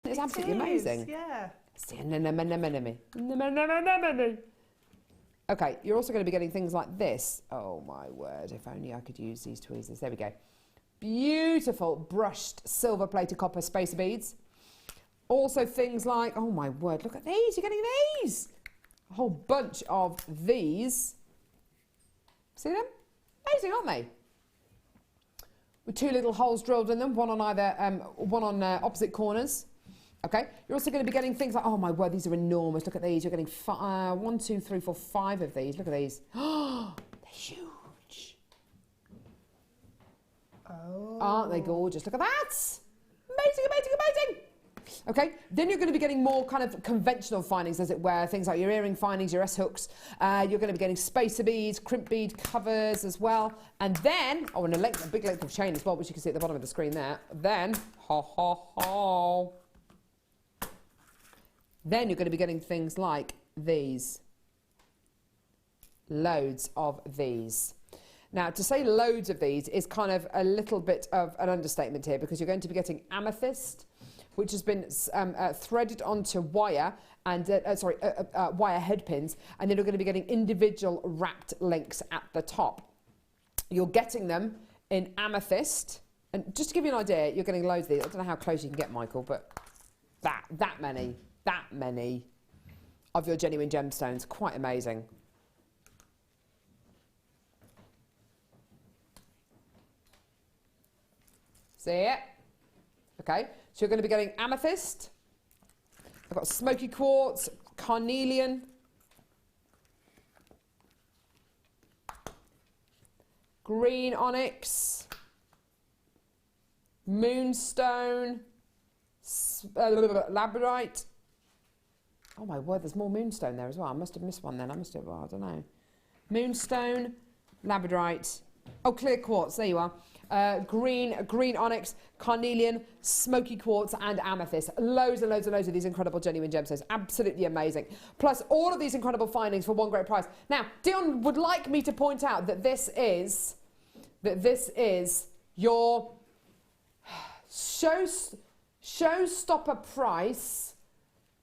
It's absolutely amazing. Yeah. Okay, you're also going to be getting things like this. Oh my word, if only I could use these tweezers. There we go. Beautiful brushed silver-plated copper spacer beads. Also things like, oh my word, look at these, you're getting these. A whole bunch of these. See them? Amazing, aren't they? With two little holes drilled in them, one on either, one on opposite corners. Okay, you're also going to be getting things like, oh my word, these are enormous. Look at these. You're getting 1, 2, 3, 4, 5 of these. Look at these. Oh, they're huge. Oh. Aren't they gorgeous? Look at that. Amazing, amazing, amazing. Okay, then you're going to be getting more kind of conventional findings, as it were. Things like your earring findings, your S-hooks. You're going to be getting spacer beads, crimp bead covers as well. And then, oh, and a big length of chain as well, which you can see at the bottom of the screen there. Then, then you're going to be getting things like these. Loads of threads. Now, to say loads of these is kind of a little bit of an understatement here, because you're going to be getting amethyst, which has been threaded onto wire and wire head pins, and then you're going to be getting individual wrapped links at the top. You're getting them in amethyst, and just to give you an idea, you're getting loads of these. I don't know how close you can get, Michael, but that many of your genuine gemstones. Quite amazing. See it? Okay, so you're going to be getting amethyst. I've got smoky quartz, carnelian, green onyx, moonstone, labradorite. Oh my word, there's more moonstone there as well. I must have missed one then. I don't know. Moonstone, labradorite. Oh, clear quartz, there you are. Green onyx, carnelian, smoky quartz and amethyst. Loads and loads and loads of these incredible genuine gemstones. Absolutely amazing. Plus all of these incredible findings for one great price. Now, Dion would like me to point out that this is your showstopper price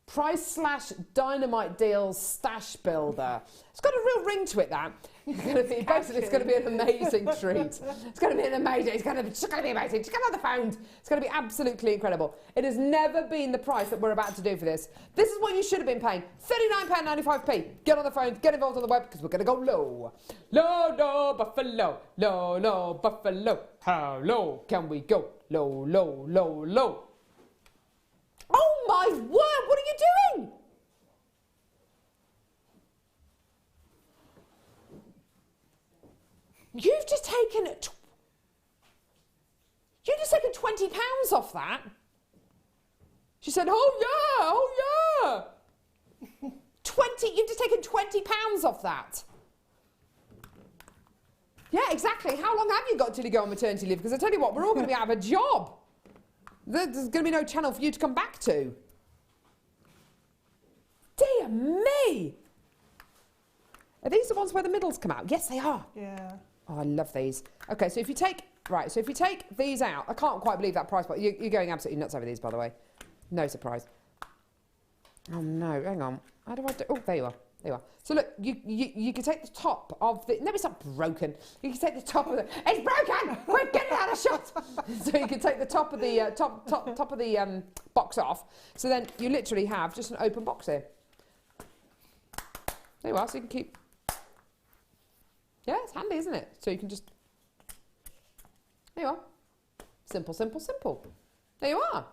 / dynamite deals stash builder. It's got a real ring to it, that. Basically, it's going to be an amazing treat. It's going to be amazing. It's going to be amazing. Just get on the phone. It's going to be absolutely incredible. It has never been the price that we're about to do for this. This is what you should have been paying. £39.95p. Get on the phone. Get involved on the web, because we're going to go low. Low, low, buffalo. Low, low, buffalo. How low can we go? Low, low, low, low. Oh my word, what are you doing? You've just taken £20 off that. She said, oh yeah. 20, you've just taken £20 off that. Yeah, exactly. How long have you got till you go on maternity leave? Because I tell you what, we're all going to be out of a job. There's going to be no channel for you to come back to. Dear me. Are these the ones where the middles come out? Yes, they are. Yeah. Oh, I love these. Okay, so if you take these out, I can't quite believe that price, but you're going absolutely nuts over these, by the way. No surprise. Oh no, hang on. How do I do? Oh, there you are. There you are. So look, you can take the top of the. No, it's not broken. You can take the top of the. It's broken. We're getting out of shot. So you can take the top of the top of the box off. So then you literally have just an open box here. There you are. So you can keep. Yeah, it's handy, isn't it? So you can just. There you are. Simple, simple, simple. There you are.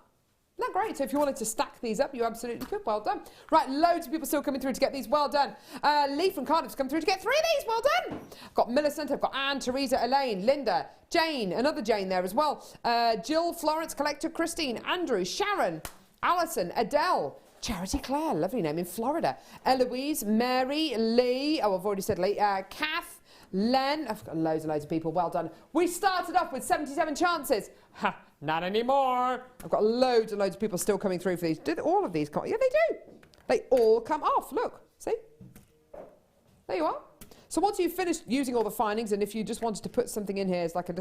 Isn't that great? So if you wanted to stack these up, you absolutely could. Well done. Right, loads of people still coming through to get these. Well done. Lee from Cardiff's come through to get 3 of these. Well done. I've got Millicent, I've got Anne, Teresa, Elaine, Linda, Jane, another Jane there as well. Jill, Florence, Collector, Christine, Andrew, Sharon, Alison, Adele, Charity Claire, lovely name, in Florida. Eloise, Mary, Lee, oh, I've already said Lee, Kath, Len, I've got loads and loads of people. Well done. We started off with 77 chances. Ha, not anymore. I've got loads and loads of people still coming through for these. Did all of these come? Yeah, they do. They all come off. Look, see? There you are. So once you've finished using all the findings, and if you just wanted to put something in here as like a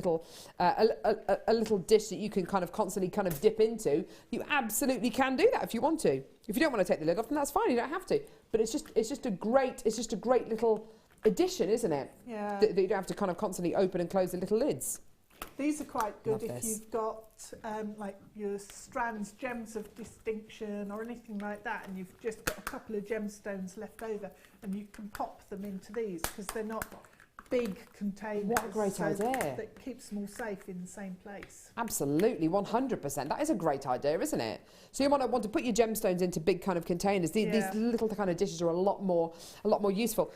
little dish that you can kind of constantly kind of dip into, you absolutely can do that if you want to. If you don't want to take the lid off, then that's fine. You don't have to. But it's just a great little addition, isn't it? Yeah. That you don't have to kind of constantly open and close the little lids. These are quite good Love if this. you've got like your strands, gems of distinction or anything like that, and you've just got a couple of gemstones left over, and you can pop them into these because they're not big containers. What a great idea. That keeps them all safe in the same place. Absolutely, 100%. That is a great idea, isn't it? So you want to put your gemstones into big kind of containers. These little kind of dishes are a lot more useful.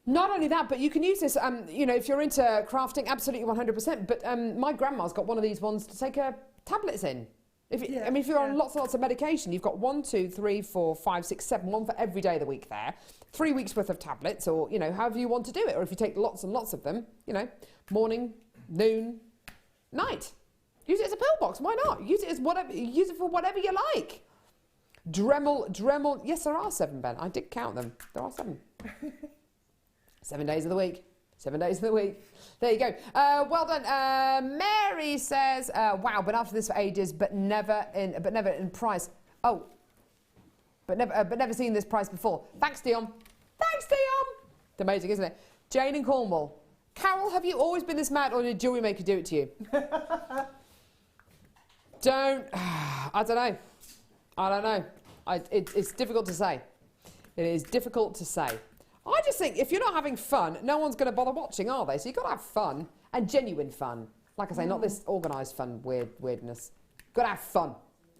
Not only that, but you can use this, you know, if you're into crafting, absolutely 100%. But my grandma's got one of these ones to take her tablets in. I mean, if you're on lots and lots of medication, you've got 1, 2, 3, 4, 5, 6, 7, one for every day of the week there. 3 weeks worth of tablets, or, you know, however you want to do it. Or if you take lots and lots of them, you know, morning, noon, night. Use it as a pill box. Why not? Use it as whatever. Use it for whatever you like. Dremel. Yes, there are 7, Ben. I did count them. There are 7. 7 days of the week. 7 days of the week. There you go. Well done. Mary says, "Wow, been after this for ages, but never in price. Oh, but never seen this price before. Thanks, Dion. Thanks, Dion. It's amazing, isn't it? Jane in Cornwall. Carol, have you always been this mad, or did Jewellery Maker do it to you? I don't know. It's difficult to say. It is difficult to say. I just think if you're not having fun, no one's going to bother watching, are they? So you've got to have fun, and genuine fun. Like I say, not this organised fun weirdness. Got to have fun.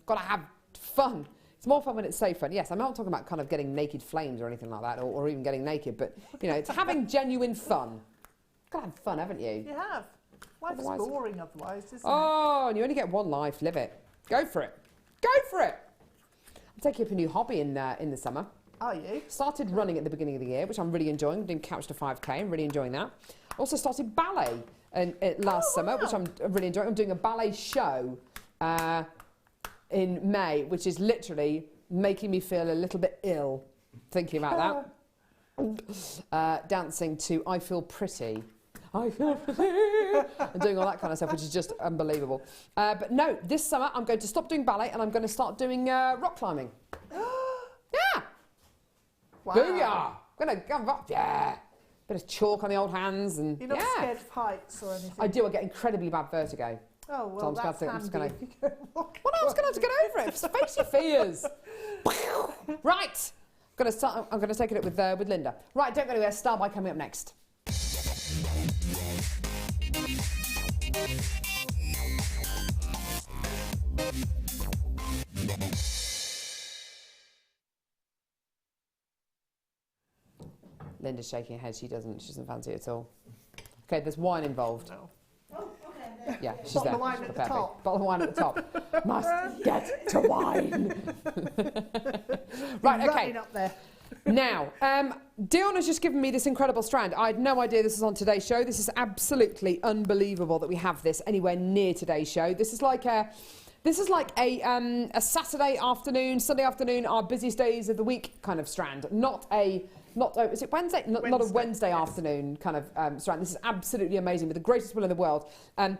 Got to have fun. It's more fun when it's safe fun. Yes, I'm not talking about kind of getting naked flames or anything like that, or even getting naked, but, you know, it's having genuine fun. Got to have fun, haven't you? You have. Life's boring otherwise, isn't it? Oh, and you only get one life. Live it. Go for it. Go for it. I'm taking up a new hobby in the summer. Are you? Started running at the beginning of the year, which I'm really enjoying. I'm doing Couch to 5K. I'm really enjoying that. Also started ballet last summer, which I'm really enjoying. I'm doing a ballet show in May, which is literally making me feel a little bit ill thinking about that. Dancing to I Feel Pretty. I feel pretty. And doing all that kind of stuff, which is just unbelievable. But no, this summer I'm going to stop doing ballet and I'm going to start doing rock climbing. Yeah. Wow. Booyah! Gonna go up, yeah. Bit of chalk on the old hands and You're not scared of heights or anything? I do. I get incredibly bad vertigo. Oh well, So that's handy. gonna, If you go walking. well, I was going to have to get over it. Face your fears. Right. I'm going to take it up with Linda. Right. Don't go anywhere. Star by coming up next. Linda's shaking her head. She doesn't fancy it at all. Okay, there's wine involved. No. Oh, okay. Yeah, she's Bottle there. of wine She's at the perfect. top. Bottle of wine at the top. Must get to wine. Right, okay. Running up there. Now, Dion has just given me this incredible strand. I had no idea this was on today's show. This is absolutely unbelievable that we have this anywhere near today's show. This is like a Saturday afternoon, Sunday afternoon, our busiest days of the week kind of strand. Is it Wednesday? Not a Wednesday afternoon kind of strand. This is absolutely amazing with the greatest will in the world. I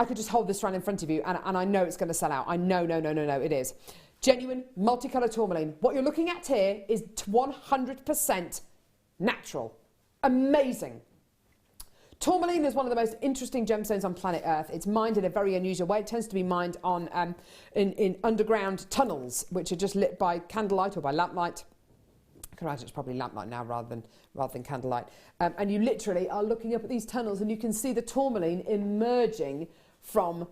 could just hold this strand in front of you and I know it's going to sell out. I know, it is. Genuine multicolour tourmaline. What you're looking at here is 100% natural. Amazing. Tourmaline is one of the most interesting gemstones on planet Earth. It's mined in a very unusual way. It tends to be mined on in underground tunnels, which are just lit by candlelight or by lamplight. I can imagine it's probably lamplight now rather than candlelight. And you literally are looking up at these tunnels and you can see the tourmaline emerging from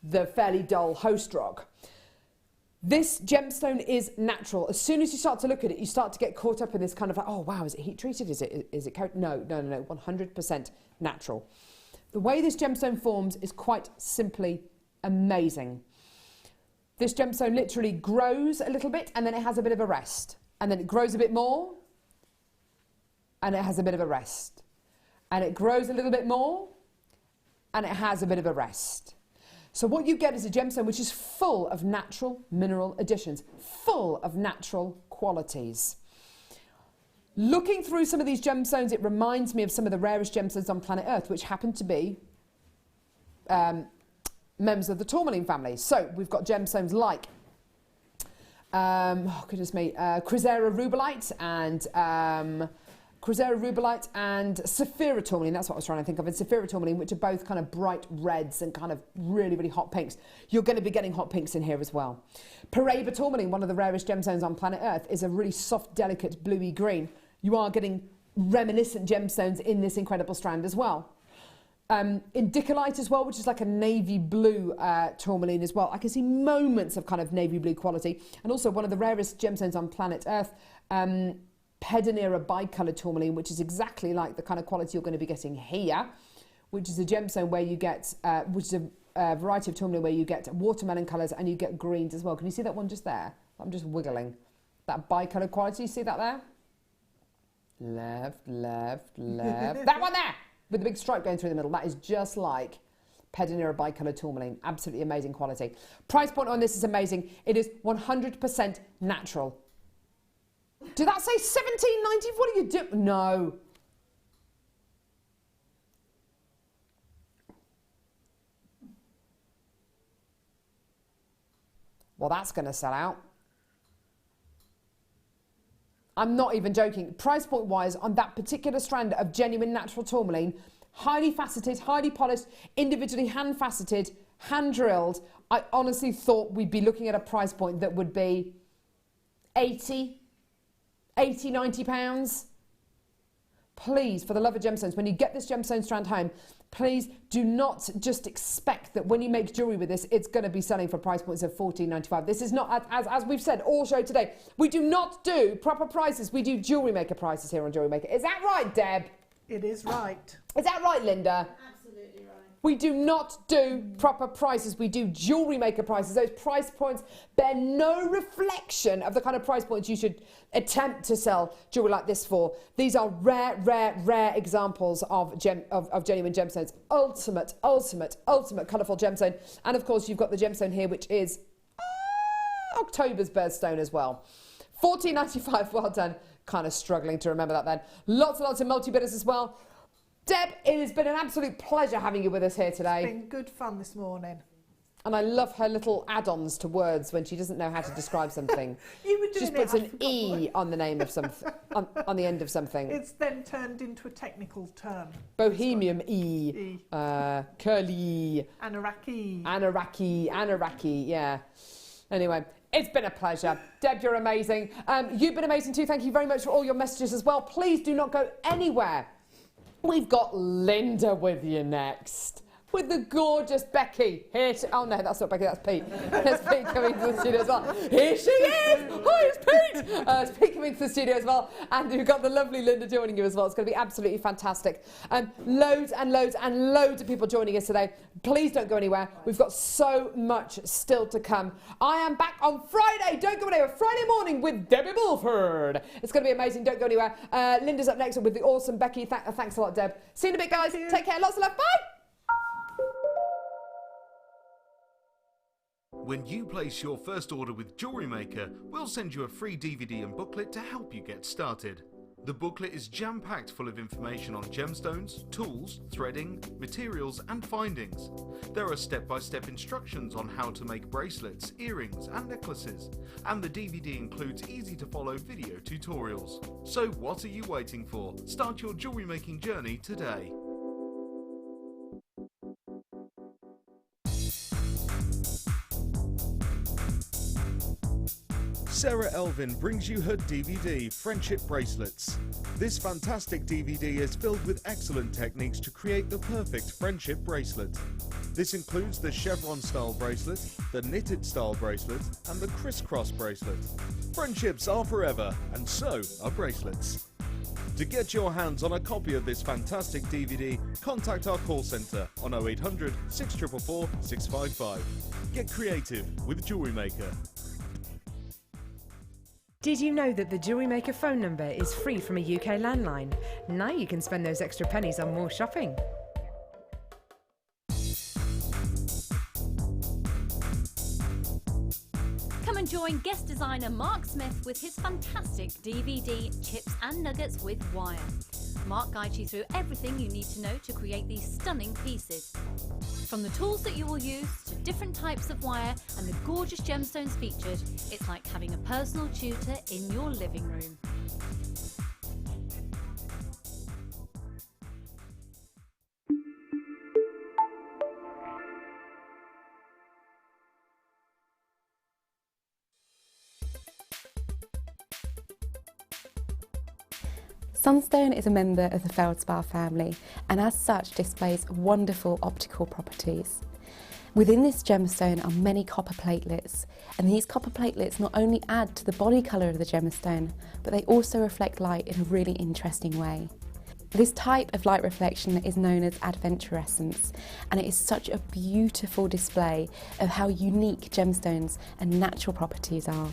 the fairly dull host rock. This gemstone is natural. As soon as you start to look at it, you start to get caught up in this kind of like, oh wow, is it heat treated? Is it coated? No, 100% natural. The way this gemstone forms is quite simply amazing. This gemstone literally grows a little bit and then it has a bit of a rest. And then it grows a bit more and it has a bit of a rest. And it grows a little bit more and it has a bit of a rest. So what you get is a gemstone which is full of natural mineral additions, full of natural qualities. Looking through some of these gemstones, it reminds me of some of the rarest gemstones on planet Earth, which happen to be members of the Tourmaline family. So we've got gemstones like, oh goodness me, Chrysaora rubellite and Saphira tourmaline. That's what I was trying to think of. And Saphira tourmaline, which are both kind of bright reds and kind of really, really hot pinks. You're going to be getting hot pinks in here as well. Paraiba tourmaline, one of the rarest gemstones on planet Earth, is a really soft, delicate bluey green. You are getting reminiscent gemstones in this incredible strand as well. Indicolite as well, which is like a navy blue tourmaline as well. I can see moments of kind of navy blue quality. And also one of the rarest gemstones on planet Earth, Pedonera bicoloured tourmaline, which is exactly like the kind of quality you're going to be getting here, which is a gemstone where you get, which is a variety of tourmaline where you get watermelon colours and you get greens as well. Can you see that one just there? I'm just wiggling. That bicoloured quality, you see that there? Left, left, left. That one there! With the big stripe going through the middle. That is just like Pedonera bicoloured tourmaline. Absolutely amazing quality. Price point on this is amazing. It is 100% natural. Did that say $17.90? What are you doing? No. Well, that's going to sell out. I'm not even joking. Price point wise, on that particular strand of genuine natural tourmaline, highly faceted, highly polished, individually hand faceted, hand drilled, I honestly thought we'd be looking at a price point that would be 80, 90 pounds. Please, for the love of gemstones, when you get this gemstone strand home, please do not just expect that when you make jewellery with this, it's going to be selling for price points of $14.95. This is not, as we've said all show today, we do not do proper prices. We do Jewellery Maker prices here on Jewellery Maker. Is that right, Deb? It is right. Is that right, Linda? Absolutely right. We do not do proper prices. We do Jewellery Maker prices. Those price points bear no reflection of the kind of price points you should attempt to sell jewellery like this for. These are rare, rare, rare examples of genuine gemstones. Ultimate, ultimate, ultimate colourful gemstone. And of course, you've got the gemstone here, which is October's birthstone as well. $14.95. Well done. Kind of struggling to remember that then. Lots and lots of multi-bidders as well. Deb, it has been an absolute pleasure having you with us here today. It's been good fun this morning. And I love her little add-ons to words when she doesn't know how to describe something. You were doing she just puts an E on the name of something, on the end of something. It's then turned into a technical term. Bohemian E. Curly. Anaraki, yeah. Anyway, it's been a pleasure. Deb, you're amazing. You've been amazing too. Thank you very much for all your messages as well. Please do not go anywhere. We've got Linda with you next. With the gorgeous Becky. Here she, oh no, that's not Becky, that's Pete. There's Pete coming to the studio as well. Here she is! Hi, it's Pete! It's Pete coming to the studio as well. And we've got the lovely Linda joining you as well. It's going to be absolutely fantastic. Loads and loads and loads of people joining us today. Please don't go anywhere. We've got so much still to come. I am back on Friday. Don't go anywhere. Friday morning with Debbie Bulford. It's going to be amazing. Don't go anywhere. Linda's up next with the awesome Becky. Thanks a lot, Deb. See you in a bit, guys. Take care. Lots of love. Bye! When you place your first order with Jewellery Maker, we'll send you a free DVD and booklet to help you get started. The booklet is jam-packed full of information on gemstones, tools, threading, materials and findings. There are step-by-step instructions on how to make bracelets, earrings and necklaces, and the DVD includes easy-to-follow video tutorials. So what are you waiting for? Start your jewellery making journey today. Sarah Elvin brings you her DVD, Friendship Bracelets. This fantastic DVD is filled with excellent techniques to create the perfect friendship bracelet. This includes the chevron style bracelet, the knitted style bracelet, and the crisscross bracelet. Friendships are forever, and so are bracelets. To get your hands on a copy of this fantastic DVD, contact our call centre on 0800 644 655. Get creative with Jewellery Maker. Did you know that the Jewellery Maker phone number is free from a UK landline? Now you can spend those extra pennies on more shopping. Come and join guest designer Mark Smith with his fantastic DVD Chips and Nuggets with Wire. Mark guides you through everything you need to know to create these stunning pieces. From the tools that you will use to different types of wire and the gorgeous gemstones featured, it's like having a personal tutor in your living room. Sunstone is a member of the feldspar family and as such displays wonderful optical properties. Within this gemstone are many copper platelets, and these copper platelets not only add to the body colour of the gemstone, but they also reflect light in a really interesting way. This type of light reflection is known as adventurescence, and it is such a beautiful display of how unique gemstones and natural properties are.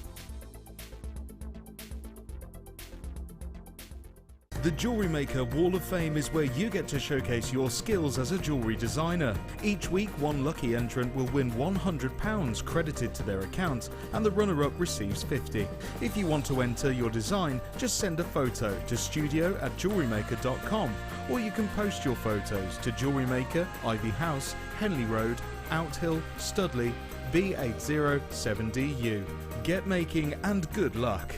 The Jewellery Maker Wall of Fame is where you get to showcase your skills as a jewellery designer. Each week, one lucky entrant will win £100 credited to their account, and the runner-up receives £50. If you want to enter your design, just send a photo to studio@jewellerymaker.com, or you can post your photos to Jewellery Maker, Ivy House, Henley Road, Outhill, Studley, B807DU. Get making and good luck.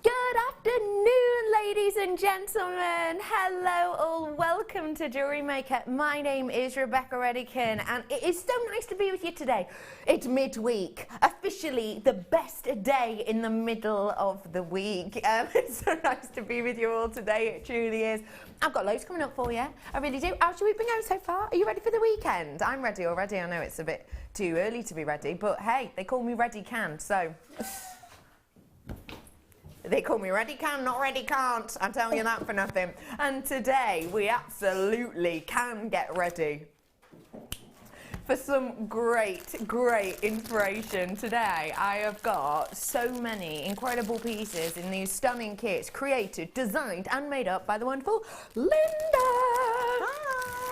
Good afternoon, ladies and gentlemen. Hello all, welcome to Jewellery Maker. My name is Rebecca Redican and it is so nice to be with you today. It's midweek, officially the best day in the middle of the week. It's so nice to be with you all today, it truly is. I've got loads coming up for you, I really do. How's your week been going so far? Are you ready for the weekend? I'm ready already, I know it's a bit too early to be ready, but hey, they call me Ready Can, so... They call me Ready Can, not Ready Can't. I'm telling you that for nothing. And today we absolutely can get ready for some great inspiration. Today I have got so many incredible pieces in these stunning kits created, designed and made up by the wonderful Linda.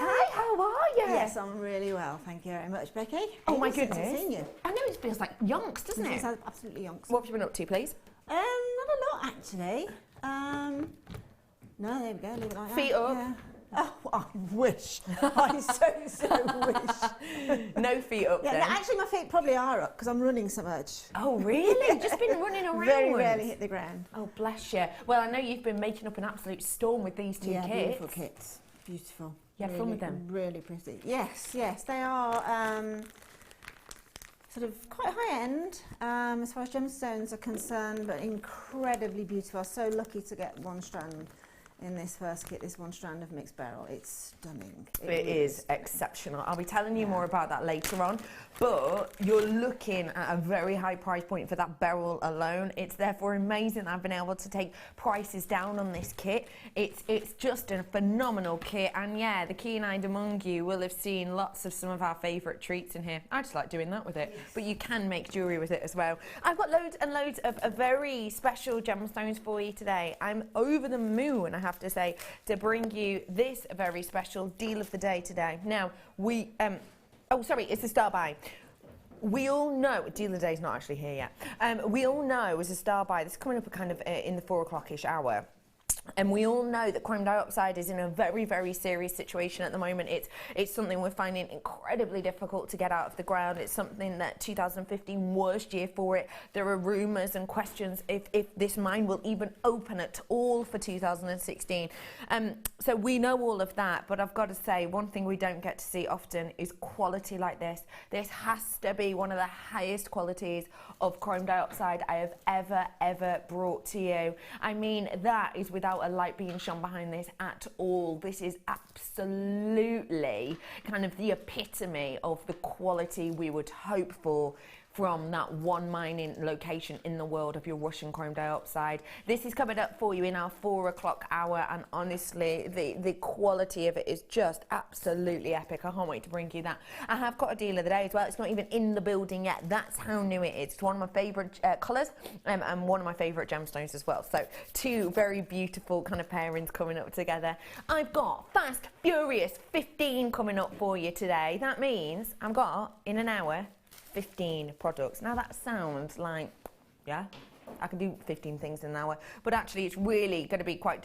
Hi, how are you? Yes, I'm really well, thank you very much, Becky. Oh my Good to goodness. see you. I know it feels like yonks, doesn't it? It's absolutely yonks. What have you been up to, please? Not a lot, actually. No, there we go, leave it like that. Feet up. Yeah. Oh, I wish. I so wish. No feet up Yeah, then? no, actually my feet probably are up because I'm running so much. Oh really? Just been running around? Very rarely hit the ground. Oh bless you. Well, I know you've been making up an absolute storm with these two Yeah, kits. beautiful kits. Beautiful. You had fun with them? Really pretty. Yes, they are sort of quite high end as far as gemstones are concerned, but incredibly beautiful. I was so lucky to get one strand in this first kit, this one strand of mixed beryl. It's stunning. It is exceptional. I'll be telling you more about that later on, but you're looking at a very high price point for that beryl alone. It's therefore amazing I've been able to take prices down on this kit. It's just a phenomenal kit, and yeah, the keen-eyed among you will have seen lots of some of our favourite treats in here. I just like doing that with it, but you can make jewellery with it as well. I've got loads and loads of very special gemstones for you today. I'm over the moon, I have to say, to bring you this very special deal of the day today. Now, it's a star buy. We all know, deal of the day's not actually here yet. We all know as a star buy, this is coming up kind of in the 4 o'clock-ish hour. And we all know that chrome diopside is in a very serious situation at the moment. It's something we're finding incredibly difficult to get out of the ground. It's something that 2015, worst year for it. There are rumours and questions if this mine will even open at all for 2016. So we know all of that, but I've got to say, one thing we don't get to see often is quality like this. This has to be one of the highest qualities of chrome diopside I have ever brought to you. I mean, that is without a light being shone behind this at all. This is absolutely kind of the epitome of the quality we would hope for from that one mining location in the world of your Russian chrome diopside. This is coming up for you in our 4 o'clock hour, and honestly, the quality of it is just absolutely epic. I can't wait to bring you that. I have got a deal of the day as well. It's not even in the building yet. That's how new it is. It's one of my favourite colours and one of my favourite gemstones as well. So 2 very beautiful kind of pairings coming up together. I've got Fast Furious 15 coming up for you today. That means I've got, in an hour, 15 products. Now that sounds like, yeah, I can do 15 things in an hour, but actually it's really going to be quite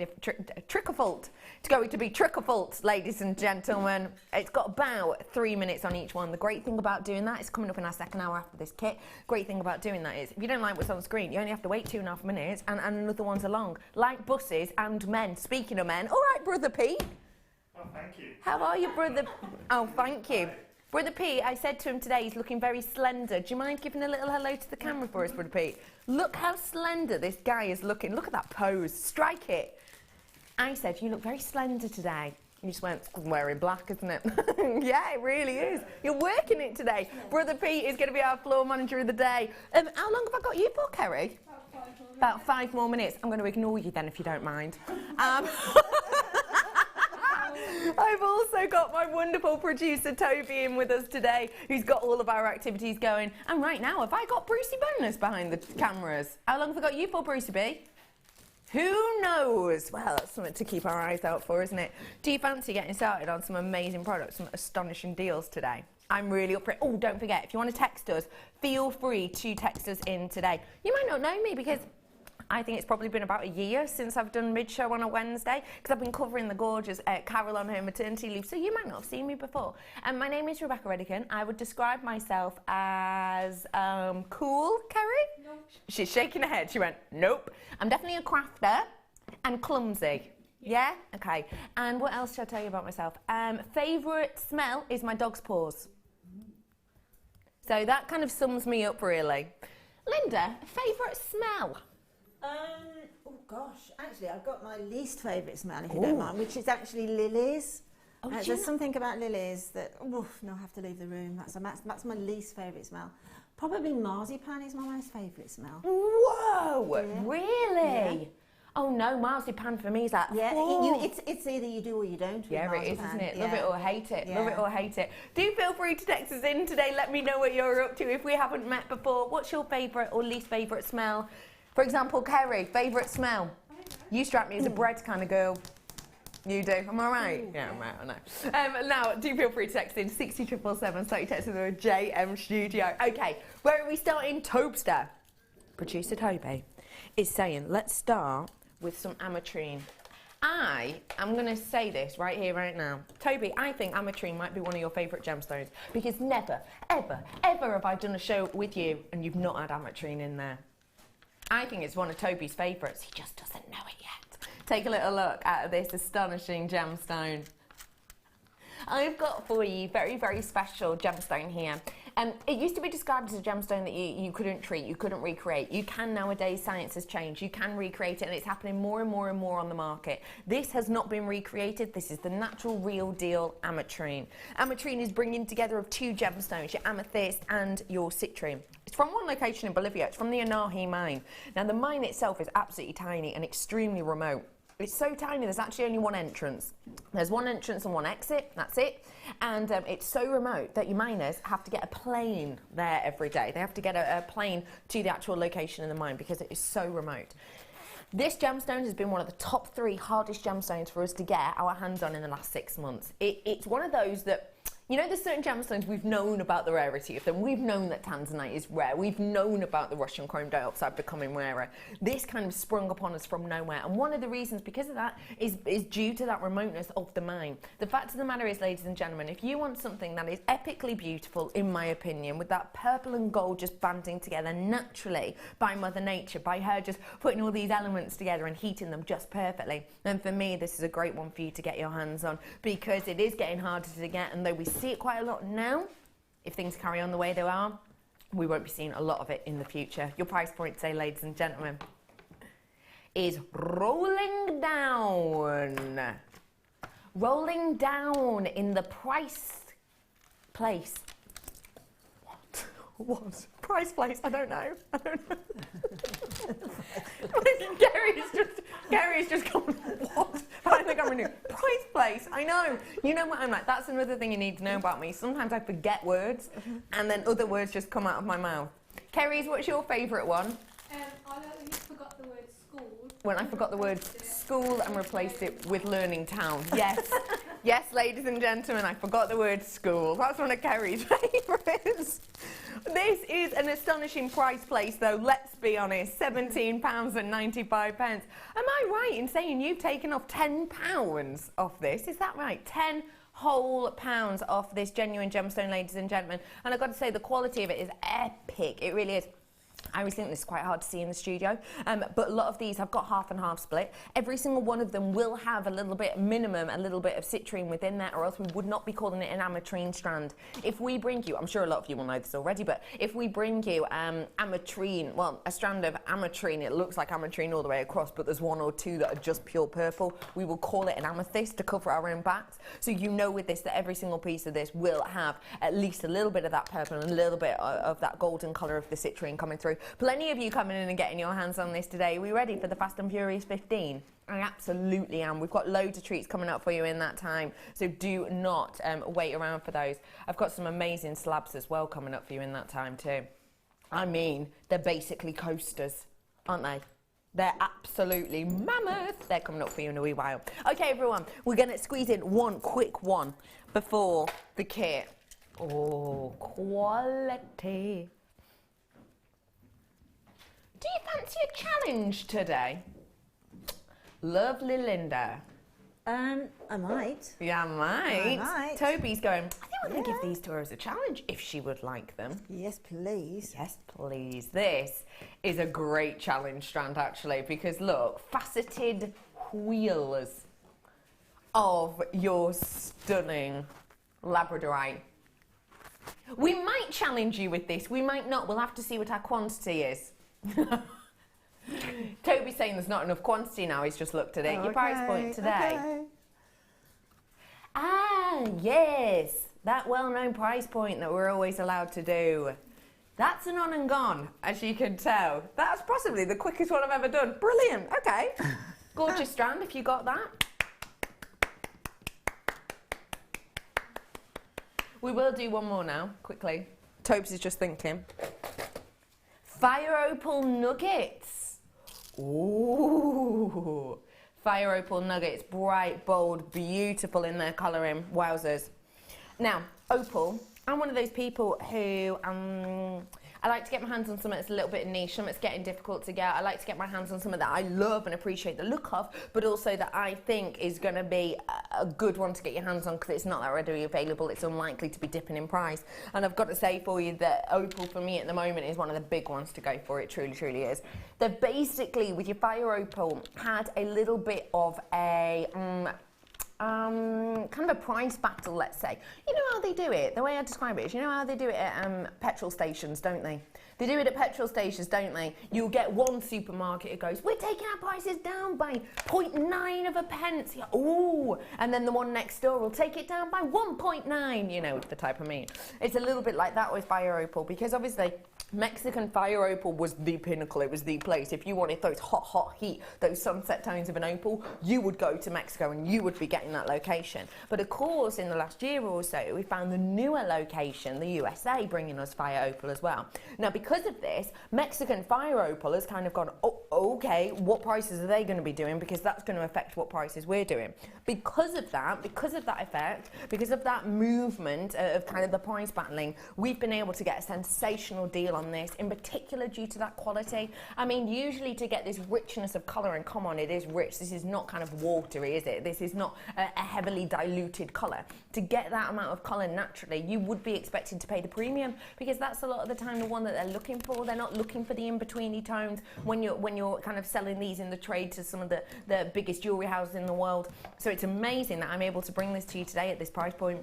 trickle-fault. It's going to be trickle-fault, ladies and gentlemen. It's got about 3 minutes on each one. The great thing about doing that is coming up in our second hour after this kit. Great thing about doing that is if you don't like what's on screen, you only have to wait 2.5 minutes and another one's along. Like buses and men. Speaking of men, all right, Brother Pete. Oh, thank you. How are you, Brother? Oh, thank you. Brother Pete, I said to him today, he's looking very slender. Do you mind giving a little hello to the camera for us, Brother Pete? Look how slender this guy is looking. Look at that pose. Strike it. I said, you look very slender today. You just went, wearing black, isn't it? Yeah, it really is. You're working it today. Brother Pete is going to be our floor manager of the day. How long have I got you for, Kerry? About 5 more minutes. I'm going to ignore you then, if you don't mind. I've also got my wonderful producer Toby in with us today, who's got all of our activities going. And right now, have I got Brucey Bonus behind the cameras? How long have I got you for, Brucey B? Who knows? Well, that's something to keep our eyes out for, isn't it? Do you fancy getting started on some amazing products, some astonishing deals today? I'm really up for it. Oh, don't forget, if you want to text us, feel free to text us in today. You might not know me because I think it's probably been about a year since I've done mid-show on a Wednesday, because I've been covering the gorgeous Carol on her maternity leave, so you might not have seen me before. My name is Rebecca Redican. I would describe myself as cool, Kerry? No. She's shaking her head. She went, nope. I'm definitely a crafter and clumsy. Yeah? Okay. And what else should I tell you about myself? Favourite smell is my dog's paws. So that kind of sums me up, really. Linda, favourite smell? Oh gosh, actually I've got my least favourite smell, if you don't mind, which is actually lilies. There's something about lilies that, oof, no, I have to leave the room. That's my least favourite smell. Probably marzipan is my most favourite smell. Whoa, yeah. Really? Yeah. Oh no, marzipan for me is like, yeah, it's either you do or you don't. Yeah, it is, isn't it? Yeah. Love it or hate it. Yeah. Love it or hate it. Do feel free to text us in today. Let me know what you're up to if we haven't met before. What's your favourite or least favourite smell? For example, Kerry, favourite smell? You strike me as a bread kind of girl. You do. Am I right? Yeah, I'm right, I know. Now, do feel free to text in 60777, start your text in the JM Studio. Okay, where are we starting? Tobster. Producer Toby is saying, let's start with some Ametrine. I am going to say this right here, right now. Toby, I think Ametrine might be one of your favourite gemstones, because never, ever, ever have I done a show with you and you've not had Ametrine in there. I think it's one of Toby's favourites. He just doesn't know it yet. Take a little look at this astonishing gemstone. I've got for you very, very special gemstone here. It used to be described as a gemstone that you couldn't treat, you couldn't recreate. You can nowadays, science has changed. You can recreate it, and it's happening more and more and more on the market. This has not been recreated. This is the natural, real deal Ametrine. Ametrine is bringing together of 2 gemstones, your amethyst and your citrine. It's from one location in Bolivia. It's from the Anahi mine. Now, the mine itself is absolutely tiny and extremely remote. It's so tiny, there's actually only one entrance. There's one entrance and one exit, that's it. And it's so remote that your miners have to get a plane there every day. They have to get a plane to the actual location in the mine because it is so remote. This gemstone has been one of the top 3 hardest gemstones for us to get our hands on in the last 6 months. It's one of those that, you know, there's certain gemstones we've known about the rarity of them. We've known that tanzanite is rare. We've known about the Russian chrome diopside becoming rarer. This kind of sprung upon us from nowhere. And one of the reasons because of that is due to that remoteness of the mine. The fact of the matter is, ladies and gentlemen, if you want something that is epically beautiful, in my opinion, with that purple and gold just banding together naturally by Mother Nature, by her just putting all these elements together and heating them just perfectly, then for me, this is a great one for you to get your hands on, because it is getting harder to get, and though we see it quite a lot now, if things carry on the way they are, we won't be seeing a lot of it in the future. Your price point today, ladies and gentlemen, is rolling down. Rolling down in the price place. What? Price place, I don't know. Gary's just gone, what? I think I'm new. Price place, I know. You know what I'm like, that's another thing you need to know about me. Sometimes I forget words and then other words just come out of my mouth. Kerry's, what's your favourite one? I know you forgot the word school. When I forgot the word school and replaced it with learning town. Yes. Yes, ladies and gentlemen, I forgot the word school. That's one of Kerry's favourites. This is an astonishing price place, though, let's be honest, £17.95. Am I right in saying you've taken off £10 off this? Is that right? 10 whole pounds off this genuine gemstone, ladies and gentlemen. And I've got to say, the quality of it is epic. It really is. I always think this is quite hard to see in the studio, but a lot of these have got half and half split. Every single one of them will have a little bit, minimum, a little bit of citrine within that, or else we would not be calling it an Ametrine strand. If we bring you, I'm sure a lot of you will know this already, but if we bring you Ametrine, well, a strand of Ametrine, it looks like Ametrine all the way across, but there's one or two that are just pure purple, we will call it an amethyst to cover our own backs. So you know with this that every single piece of this will have at least a little bit of that purple and a little bit of that golden colour of the citrine coming through. Plenty of you coming in and getting your hands on this today. Are we ready for the Fast and Furious 15? I absolutely am. We've got loads of treats coming up for you in that time, so do not wait around for those. I've got some amazing slabs as well coming up for you in that time too. I mean, they're basically coasters, aren't they? They're absolutely mammoth. They're coming up for you in a wee while. Okay, everyone, we're going to squeeze in one quick one before the kit. Oh, quality. Do you fancy a challenge today? Lovely Linda. I might. Yeah, I might. I might. Toby's going, I think we're going to give these to her as a challenge if she would like them. Yes, please. Yes, please. This is a great challenge strand, actually, because look, faceted wheels of your stunning Labradorite. We might challenge you with this. We might not. We'll have to see what our quantity is. Toby's saying there's not enough quantity now. He's just looked at it. Your price point today. Okay. Ah, yes. That well-known price point that we're always allowed to do. That's an on and gone, as you can tell. That's possibly the quickest one I've ever done. Brilliant. Okay. Gorgeous strand, if you got that. We will do one more now, quickly. Tobes is just thinking. Fire opal nuggets. Ooh. Fire opal nuggets, bright, bold, beautiful in their colouring. Wowzers. Now, opal, I'm one of those people who I like to get my hands on something that's a little bit niche, something that's getting difficult to get. I like to get my hands on something that I love and appreciate the look of, but also that I think is going to be a good one to get your hands on because it's not that readily available. It's unlikely to be dipping in price. And I've got to say for you that opal for me at the moment is one of the big ones to go for. It truly, truly is. They've basically, with your fire opal, had a little bit of a kind of a price battle, let's say. You know how they do it? The way I describe it is, you know how they do it at petrol stations, don't they? They do it at petrol stations, don't they? You'll get one supermarket who goes, we're taking our prices down by 0.9 of a pence. Yeah, ooh. And then the one next door will take it down by 1.9, you know, the type of mean. It's a little bit like that with fire opal, because obviously Mexican fire opal was the pinnacle, it was the place. If you wanted those hot, hot heat, those sunset tones of an opal, you would go to Mexico and you would be getting that location. But of course, in the last year or so, we found the newer location, the USA, bringing us fire opal as well. Now, because of this, Mexican fire opal has kind of gone, oh, okay, what prices are they going to be doing? Because that's going to affect what prices we're doing. Because of that effect, because of that movement of kind of the price battling, we've been able to get a sensational deal on this, in particular due to that quality. I mean, usually to get this richness of colour, and come on, it is rich, this is not kind of watery, is it? This is not a heavily diluted colour. To get that amount of colour naturally, you would be expected to pay the premium, because that's a lot of the time the one that they're looking for. They're not looking for the in-betweeny tones when you're kind of selling these in the trade to some of the biggest jewellery houses in the world. So it's amazing that I'm able to bring this to you today at this price point.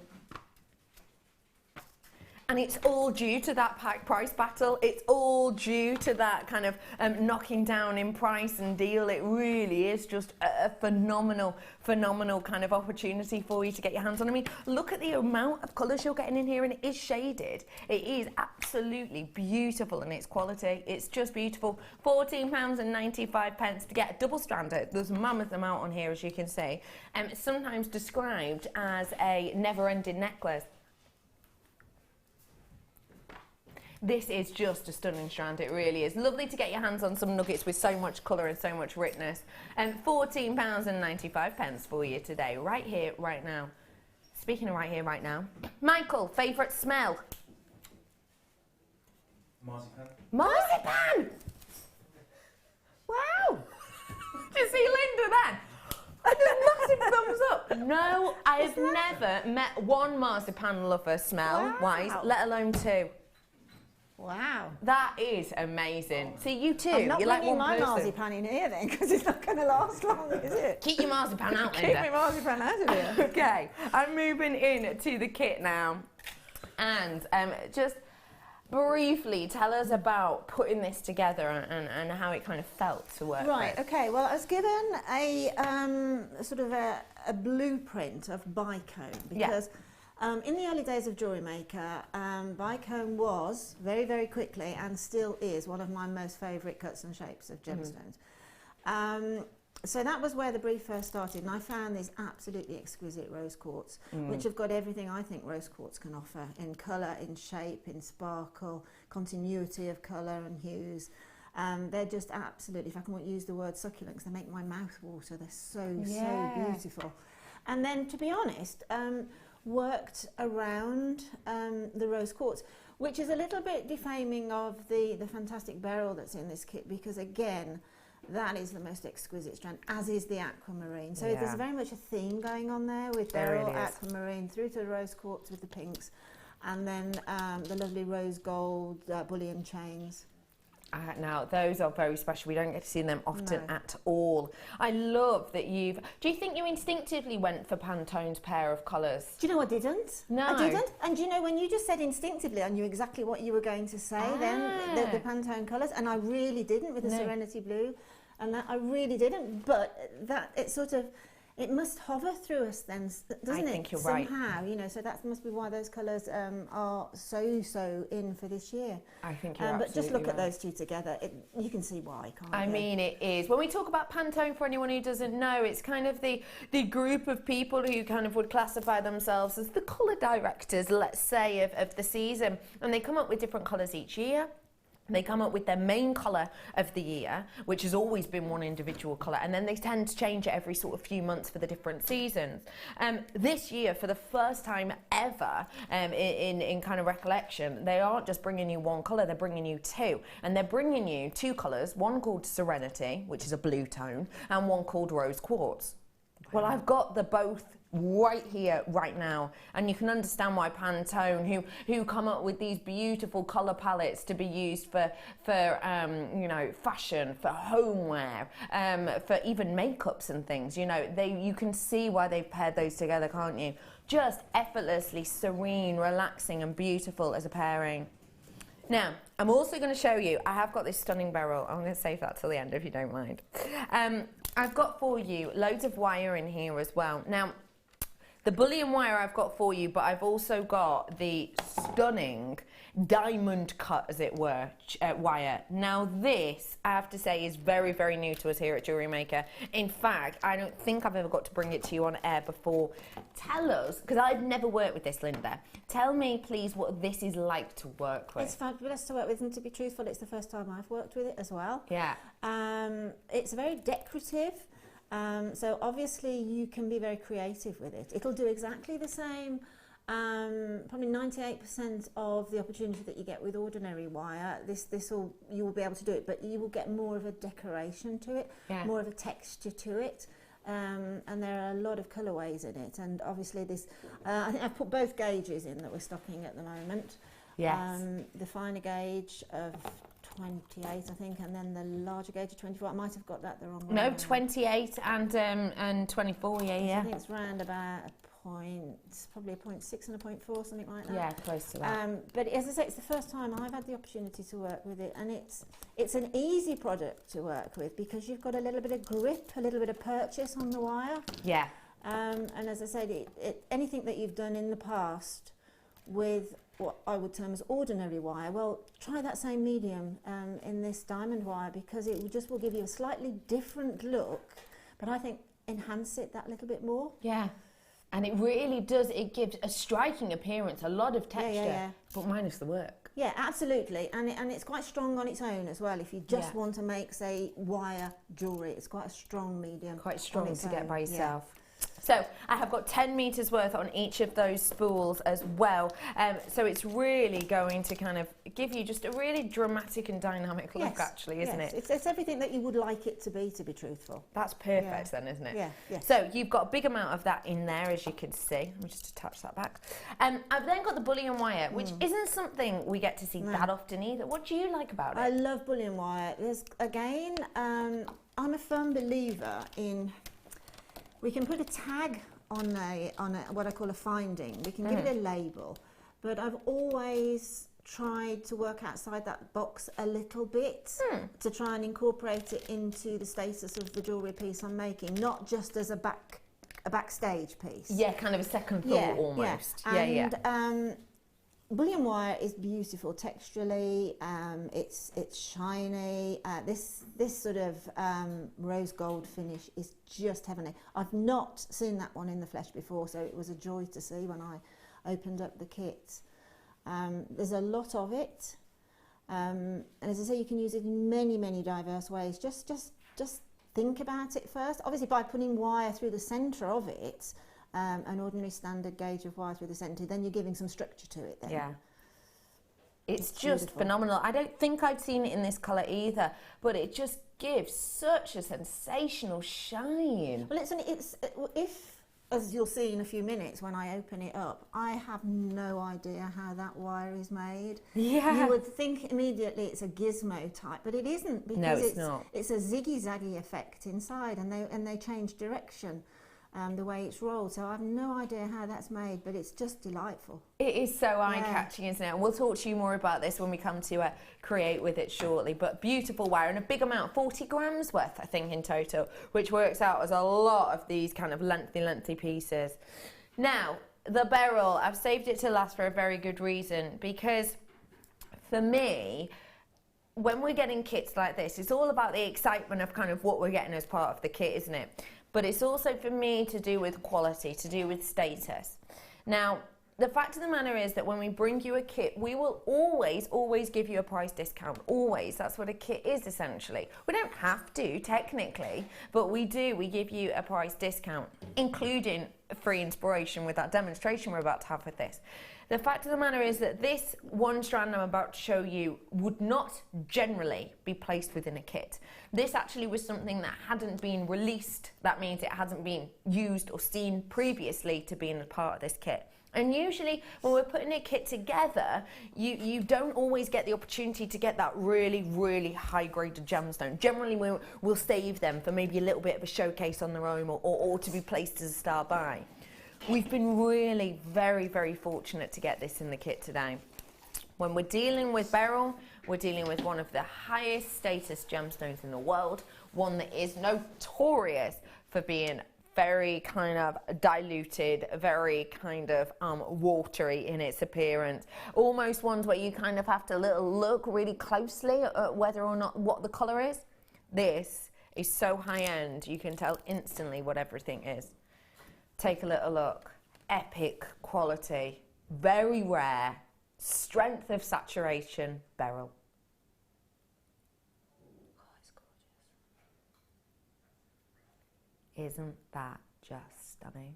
And it's all due to that price battle. It's all due to that kind of knocking down in price and deal. It really is just a phenomenal kind of opportunity for you to get your hands on. I mean, look at the amount of colours you're getting in here, and it is shaded. It is absolutely beautiful in its quality. It's just beautiful. £14.95 to get a double stranded. There's a mammoth amount on here, as you can see. It's sometimes described as a never-ending necklace. This is just a stunning strand, it really is. Lovely to get your hands on some nuggets with so much colour and so much richness. And £14.95 for you today, right here, right now. Speaking of right here, right now, Michael, favourite smell? Marzipan. Marzipan! Wow! Did you see Linda then? A massive thumbs up. No, I've never met one marzipan lover smell-wise, let alone two. Wow. That is amazing. See, you too. I'm not You're like bringing one my person. marzipan in here then, because it's not going to last long, is it? Keep your marzipan out, Keep Linda. my marzipan out of here. Okay, I'm moving in to the kit now. And just briefly tell us about putting this together and how it kind of felt to work Right, with. okay. Well, I was given a sort of a blueprint of bicone because in the early days of Jewellery Maker, bicone was very, very quickly and still is one of my most favourite cuts and shapes of gemstones. So that was where the brief first started, and I found these absolutely exquisite rose quartz, which have got everything I think rose quartz can offer in colour, in shape, in sparkle, continuity of colour and hues. They're just absolutely, if I can use the word succulent, 'cause they make my mouth water. They're so beautiful. And then, to be honest, worked around the rose quartz, which is a little bit defaming of the fantastic Beryl that's in this kit, because again, that is the most exquisite strand, as is the Aquamarine. So there's very much a theme going on there with Beryl, Aquamarine, through to the rose quartz with the pinks, and then the lovely rose gold bullion chains. Now, those are very special. We don't get to see them often at all. I love that you've... Do you think you instinctively went for Pantone's pair of colours? Do you know I didn't? No. I didn't. And do you know, when you just said instinctively, I knew exactly what you were going to say then, the Pantone colours, and I really didn't with the Serenity Blue. And that I really didn't, but that it sort of... It must hover through us then, doesn't it? I think you're somehow, right. you know, so that must be why those colours are so in for this year. I think you're But just look absolutely at those two together, you can see why, can't you? I mean, it is. When we talk about Pantone, for anyone who doesn't know, it's kind of the group of people who kind of would classify themselves as the colour directors, let's say, of the season. And they come up with different colours each year. They come up with their main colour of the year, which has always been one individual colour, and then they tend to change it every sort of few months for the different seasons. This year, for the first time ever in kind of recollection, they aren't just bringing you one colour, they're bringing you two. And they're bringing you two colours, one called Serenity, which is a blue tone, and one called Rose Quartz. Well, I've got the both right here, right now, and you can understand why Pantone, who come up with these beautiful colour palettes to be used for you know, fashion, for homeware, for even makeups and things. You know, you can see why they've paired those together, can't you? Just effortlessly serene, relaxing, and beautiful as a pairing. Now, I'm also going to show you, I have got this stunning Beryl. I'm going to save that till the end if you don't mind. I've got for you loads of wire in here as well. Now, the bullion wire I've got for you, but I've also got the stunning diamond cut, as it were, wire. Now this, I have to say, is very, very new to us here at Jewellery Maker. In fact, I don't think I've ever got to bring it to you on air before. Tell us, because I've never worked with this, Linda. Tell me, please, what this is like to work with. It's fabulous to work with, and to be truthful, it's the first time I've worked with it as well. Yeah. It's very decorative. So obviously you can be very creative with it. It'll do exactly the same, probably 98% of the opportunity that you get with ordinary wire. You will be able to do it, but you will get more of a decoration to it, more of a texture to it. And there are a lot of colourways in it, and obviously this, I think I've put both gauges in that we're stocking at the moment. Yes. The finer gauge of 28, I think, and then the larger gauge of 24. I might have got that the wrong way. No, 28 and 24, I think it's round about probably a 0.6 and a 0.4, something like that. Yeah, close to that. But as I say, it's the first time I've had the opportunity to work with it, and it's an easy product to work with because you've got a little bit of grip, a little bit of purchase on the wire. Yeah. And as I said, anything that you've done in the past with what I would term as ordinary wire, well, try that same medium in this diamond wire because it will give you a slightly different look, but I think enhance it that little bit more. Yeah. And it really does, it gives a striking appearance, a lot of texture, but minus the work. Yeah, absolutely. And it's quite strong on its own as well. If you just want to make, say, wire jewellery, it's quite a strong medium. Quite strong to get by Yeah. yourself. So I have got 10 metres worth on each of those spools as well. So it's really going to kind of give you just a really dramatic and dynamic look, actually, isn't it? It's everything that you would like it to be truthful. That's perfect then, isn't it? Yeah, yes. So you've got a big amount of that in there, as you can see. Let me just attach that back. I've then got the bullion wire, which isn't something we get to see that often either. What do you like about it? I love bullion wire. Again, I'm a firm believer in... We can put a tag on what I call a finding. We can give it a label, but I've always tried to work outside that box a little bit to try and incorporate it into the status of the jewellery piece I'm making, not just as a backstage piece. Yeah, kind of a second thought almost. Yeah. Bullion wire is beautiful texturally. It's shiny. This sort of rose gold finish is just heavenly. I've not seen that one in the flesh before, so it was a joy to see when I opened up the kit. There's a lot of it, and as I say, you can use it in many diverse ways. Just think about it first. Obviously, by putting wire through the centre of it. An ordinary standard gauge of wire through the centre, then you're giving some structure to it then. Yeah. It's just beautiful. Phenomenal. I don't think I'd seen it in this colour either, but it just gives such a sensational shine. Well, if, as you'll see in a few minutes when I open it up, I have no idea how that wire is made. Yeah. You would think immediately it's a gizmo type, but it isn't because no, it's not. It's a ziggy-zaggy effect inside, and they change direction. The way it's rolled, so I have no idea how that's made, but it's just delightful. It is so eye-catching, isn't it? And we'll talk to you more about this when we come to create with it shortly, but beautiful wire and a big amount, 40 grams worth, I think, in total, which works out as a lot of these kind of lengthy pieces. Now, the Beryl, I've saved it to last for a very good reason, because for me, when we're getting kits like this, it's all about the excitement of kind of what we're getting as part of the kit, isn't it? But it's also for me to do with quality, to do with status. Now, the fact of the matter is that when we bring you a kit, we will always give you a price discount. Always. That's what a kit is, essentially. We don't have to, technically, but we do. We give you a price discount, including free inspiration with that demonstration we're about to have with this. The fact of the matter is that this one strand I'm about to show you would not generally be placed within a kit. This actually was something that hadn't been released. That means it hasn't been used or seen previously to being a part of this kit. And usually when we're putting a kit together, you don't always get the opportunity to get that really high-graded gemstone. Generally we'll save them for maybe a little bit of a showcase on their own or to be placed as a star buy. We've been really very fortunate to get this in the kit today. When we're dealing with Beryl, we're dealing with one of the highest status gemstones in the world, one that is notorious for being very kind of diluted, very kind of watery in its appearance. Almost ones where you kind of have to look really closely at whether or not what the colour is. This is so high end, you can tell instantly what everything is. Take a little look. Epic quality, very rare, strength of saturation, Beryl. Oh, it's gorgeous. Isn't that just stunning?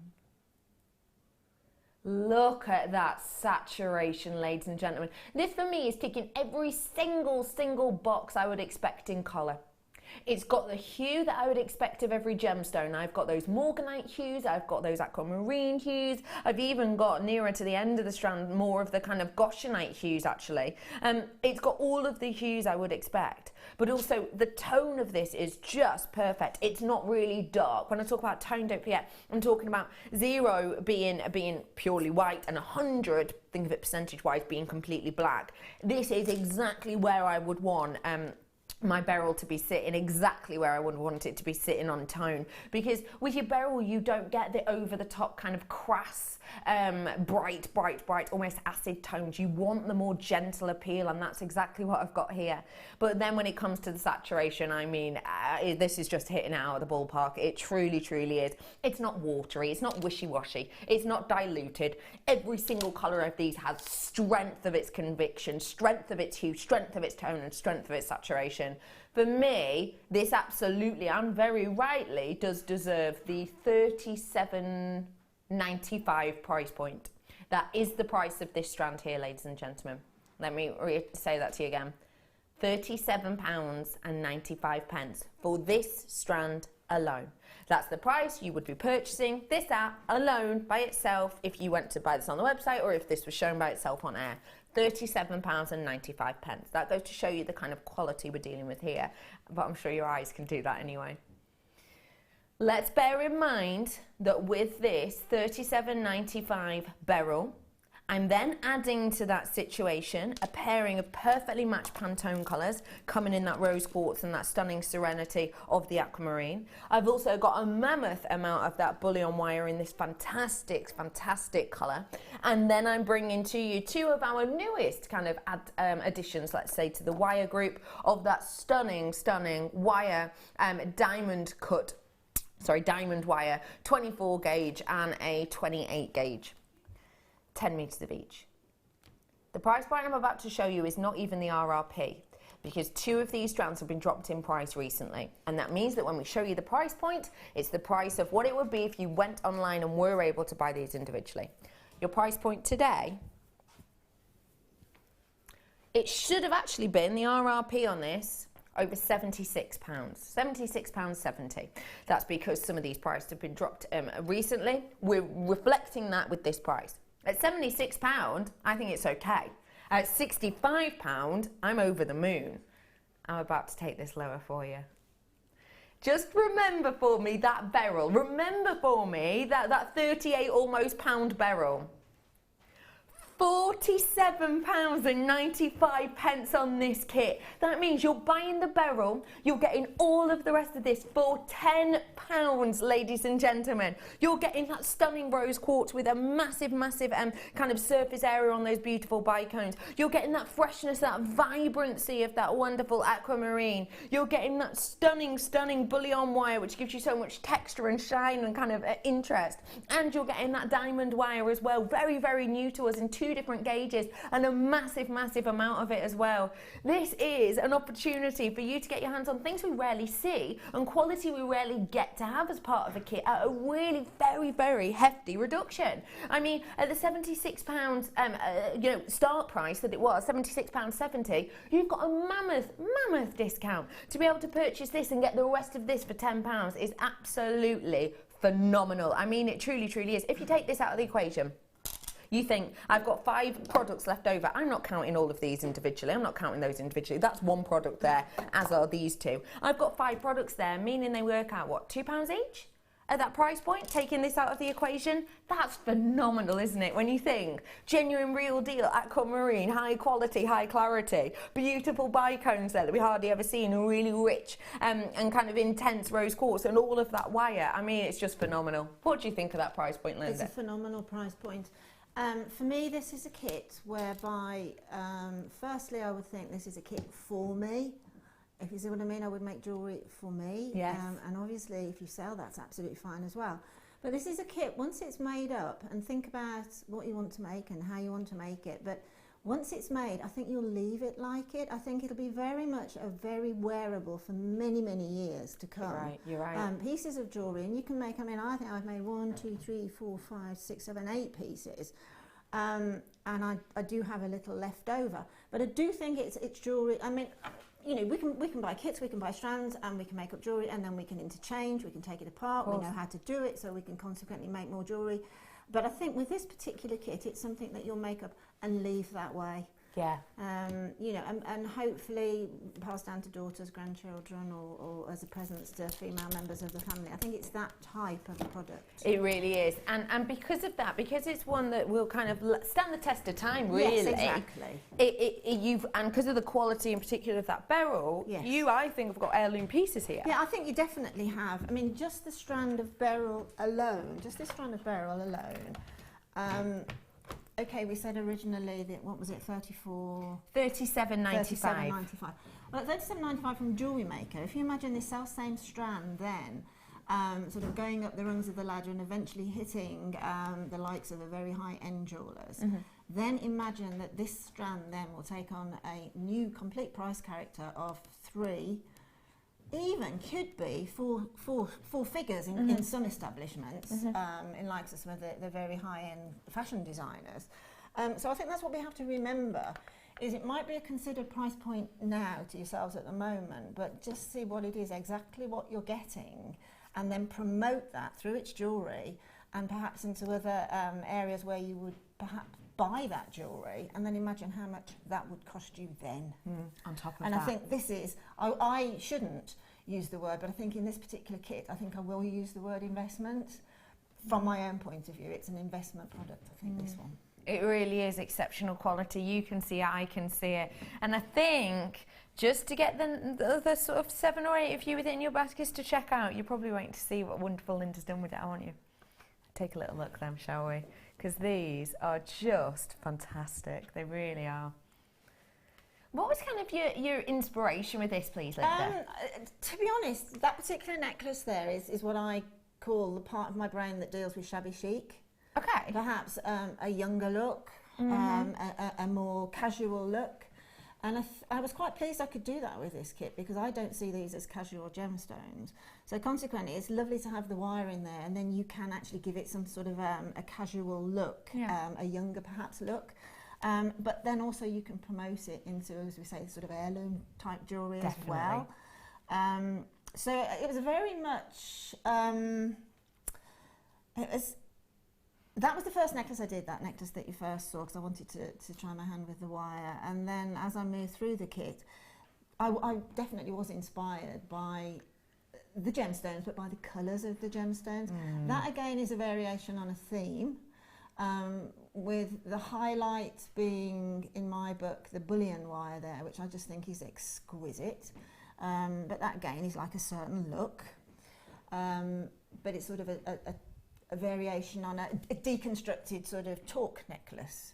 Look at that saturation, ladies and gentlemen. This for me is ticking every single box I would expect in colour. It's got the hue that I would expect of every gemstone. I've got those morganite hues, I've got those aquamarine hues, I've even got nearer to the end of the strand more of the kind of goshenite hues actually. It's got all of the hues I would expect, but also the tone of this is just perfect. It's not really dark. When I talk about tone, don't forget, I'm talking about 0 being purely white and 100, think of it percentage-wise, being completely black. This is exactly where I would want my Beryl to be sitting, exactly where I would want it to be sitting on tone, because with your Beryl you don't get the over the top kind of crass bright almost acid tones. You want the more gentle appeal, and that's exactly what I've got here. But then when it comes to the saturation, I mean, this is just hitting it out of the ballpark. It truly is. It's not watery, it's not wishy-washy, it's not diluted. Every single colour of these has strength of its conviction, strength of its hue, strength of its tone, and strength of its saturation. For me, this absolutely and very rightly does deserve the $37.95 price point. That is the price of this strand here, ladies and gentlemen. Let me say that to you again. £37.95 for this strand alone. That's the price you would be purchasing this at alone by itself if you went to buy this on the website or if this was shown by itself on air. £37.95. That goes to show you the kind of quality we're dealing with here, but I'm sure your eyes can do that anyway. Let's bear in mind that with this £37.95 Beryl, I'm then adding to that situation a pairing of perfectly matched Pantone colours coming in that rose quartz and that stunning serenity of the aquamarine. I've also got a mammoth amount of that bullion wire in this fantastic colour. And then I'm bringing to you two of our newest kind of additions, let's say, to the wire group of that stunning wire diamond wire, 24 gauge and a 28 gauge. 10 metres of each. The price point I'm about to show you is not even the RRP, because two of these strands have been dropped in price recently, and that means that when we show you the price point, it's the price of what it would be if you went online and were able to buy these individually. Your price point today, it should have actually been the RRP on this over £76, £76.70. That's because some of these prices have been dropped recently. We're reflecting that with this price. At £76, I think it's okay. At £65, I'm over the moon. I'm about to take this lower for you. Just remember for me that Beryl. Remember for me that 38 almost pound Beryl. £47.95 on this kit. That means you're buying the Beryl, you're getting all of the rest of this for £10, ladies and gentlemen. You're getting that stunning rose quartz with a massive kind of surface area on those beautiful bicones. You're getting that freshness, that vibrancy of that wonderful aquamarine. You're getting that stunning bullion wire, which gives you so much texture and shine and kind of interest. And you're getting that diamond wire as well, very new to us in two different gauges, and a massive amount of it as well. This is an opportunity for you to get your hands on things we rarely see and quality we rarely get to have as part of a kit at a really very hefty reduction. I mean, at the £76 start price that it was, £76.70, you've got a mammoth discount. To be able to purchase this and get the rest of this for £10 is absolutely phenomenal. I mean, it truly is. If you take this out of the equation, you think, I've got 5 products left over. I'm not counting all of these individually. I'm not counting those individually. That's one product there, as are these two. I've got 5 products there, meaning they work out, what, £2 each? At that price point, taking this out of the equation, that's phenomenal, isn't it? When you think, genuine, real deal, aquamarine, high quality, high clarity, beautiful bicones there that we hardly ever see, and really rich and kind of intense rose quartz, and all of that wire. I mean, it's just phenomenal. What do you think of that price point, Linda? It's a phenomenal price point. For me, this is a kit whereby, firstly, I would think this is a kit for me. If you see what I mean, I would make jewellery for me. Yes. And obviously, if you sell, that's absolutely fine as well. But this is a kit, once it's made up, and think about what you want to make and how you want to make it. But once it's made, I think you'll leave it like it. I think it'll be very much very wearable for many years to come. You're right. Pieces of jewellery, and you can make, I mean, I think I've made 1, 2, 3, 4, 5, 6, 7, 8 pieces. And I do have a little left over. But I do think it's jewellery. I mean, you know, we can buy kits, we can buy strands, and we can make up jewellery, and then we can interchange, we can take it apart, we know how to do it, so we can consequently make more jewellery. But I think with this particular kit, it's something that you'll make up and leave that way. Yeah. You know, and hopefully pass down to daughters, grandchildren, or as a present to female members of the family. I think it's that type of a product. It really is. And because of that, because it's one that will kind of stand the test of time, really. Yes, exactly. And because of the quality in particular of that Beryl, you, I think, have got heirloom pieces here. Yeah, I think you definitely have. I mean, just the strand of Beryl alone, okay, we said originally that, what was it, 34? 37.95. Well, at 37.95 from Jewellery Maker, if you imagine this same strand then, sort of going up the rungs of the ladder and eventually hitting the likes of the very high-end jewellers, then imagine that this strand then will take on a new complete price character of 3, even could be four figures in some establishments, in likes of some of the very high-end fashion designers. So I think that's what we have to remember, is it might be a considered price point now to yourselves at the moment, but just see what it is, exactly what you're getting, and then promote that through its jewellery and perhaps into other areas where you would perhaps buy that jewellery, and then imagine how much that would cost you then. On top of and that. I think this is, I shouldn't use the word, but I think in this particular kit, I think I will use the word investment. From my own point of view, it's an investment product, I think, this one. It really is exceptional quality. You can see it, I can see it. And I think just to get the sort of 7 or 8 of you within your baskets to check out, you're probably waiting to see what wonderful Linda's done with it, aren't you? Take a little look then, shall we? Because these are just fantastic. They really are. What was kind of your inspiration with this, please, Linda? To be honest, that particular necklace there is what I call the part of my brain that deals with shabby chic. Okay. Perhaps a younger look, a more casual look. And I was quite pleased I could do that with this kit, because I don't see these as casual gemstones. So consequently, it's lovely to have the wire in there, and then you can actually give it some sort of a casual look, a younger perhaps look. But then also you can promote it into, as we say, sort of heirloom type jewellery as well. So it was very much, that was the first necklace I did, that necklace that you first saw, because I wanted to try my hand with the wire. And then as I moved through the kit, I definitely was inspired by the gemstones, but by the colours of the gemstones. That again is a variation on a theme, with the highlight being, in my book, the bullion wire there, which I just think is exquisite. But that again is like a certain look. But it's sort of a variation on a deconstructed sort of torque necklace,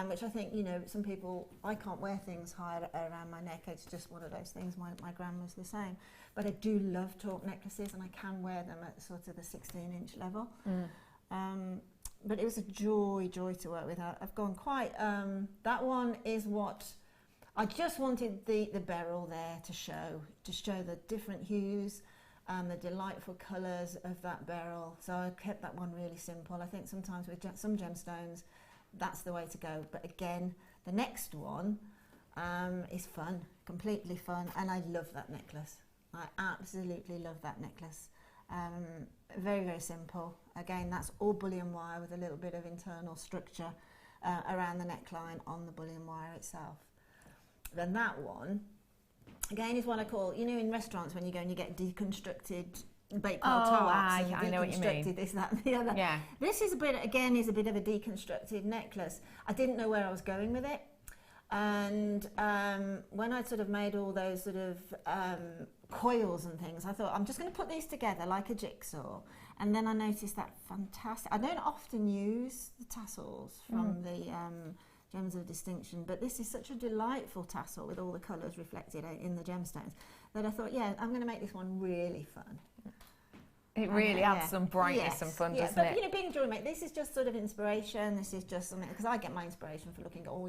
which I think, you know, some people, I can't wear things high around my neck, it's just one of those things, my grandma's the same. But I do love torque necklaces, and I can wear them at sort of the 16-inch level. But it was a joy to work with. I've gone quite, that one is what, I just wanted the Beryl there to show the different hues, the delightful colours of that Beryl. So I kept that one really simple. I think sometimes with some gemstones, that's the way to go. But again, the next one is fun, completely fun, and I love that necklace. I absolutely love that necklace. Very, very simple. Again, that's all bullion wire with a little bit of internal structure around the neckline on the bullion wire itself. Then that one, again, is what I call, you know, in restaurants when you go and you get deconstructed baked tarts and I know what you mean. this, that, and the other. Yeah. This is a bit of a deconstructed necklace. I didn't know where I was going with it, and when I sort of made all those sort of coils and things, I thought I'm just going to put these together like a jigsaw. And then I noticed that fantastic. I don't often use the tassels from the Gems of Distinction, but this is such a delightful tassel with all the colours reflected in the gemstones that I thought, yeah, I'm going to make this one really fun. It really adds some brightness and fun, doesn't it? But, you know, being a jewellery maker, this is just sort of inspiration. This is just something, because I get my inspiration for looking at all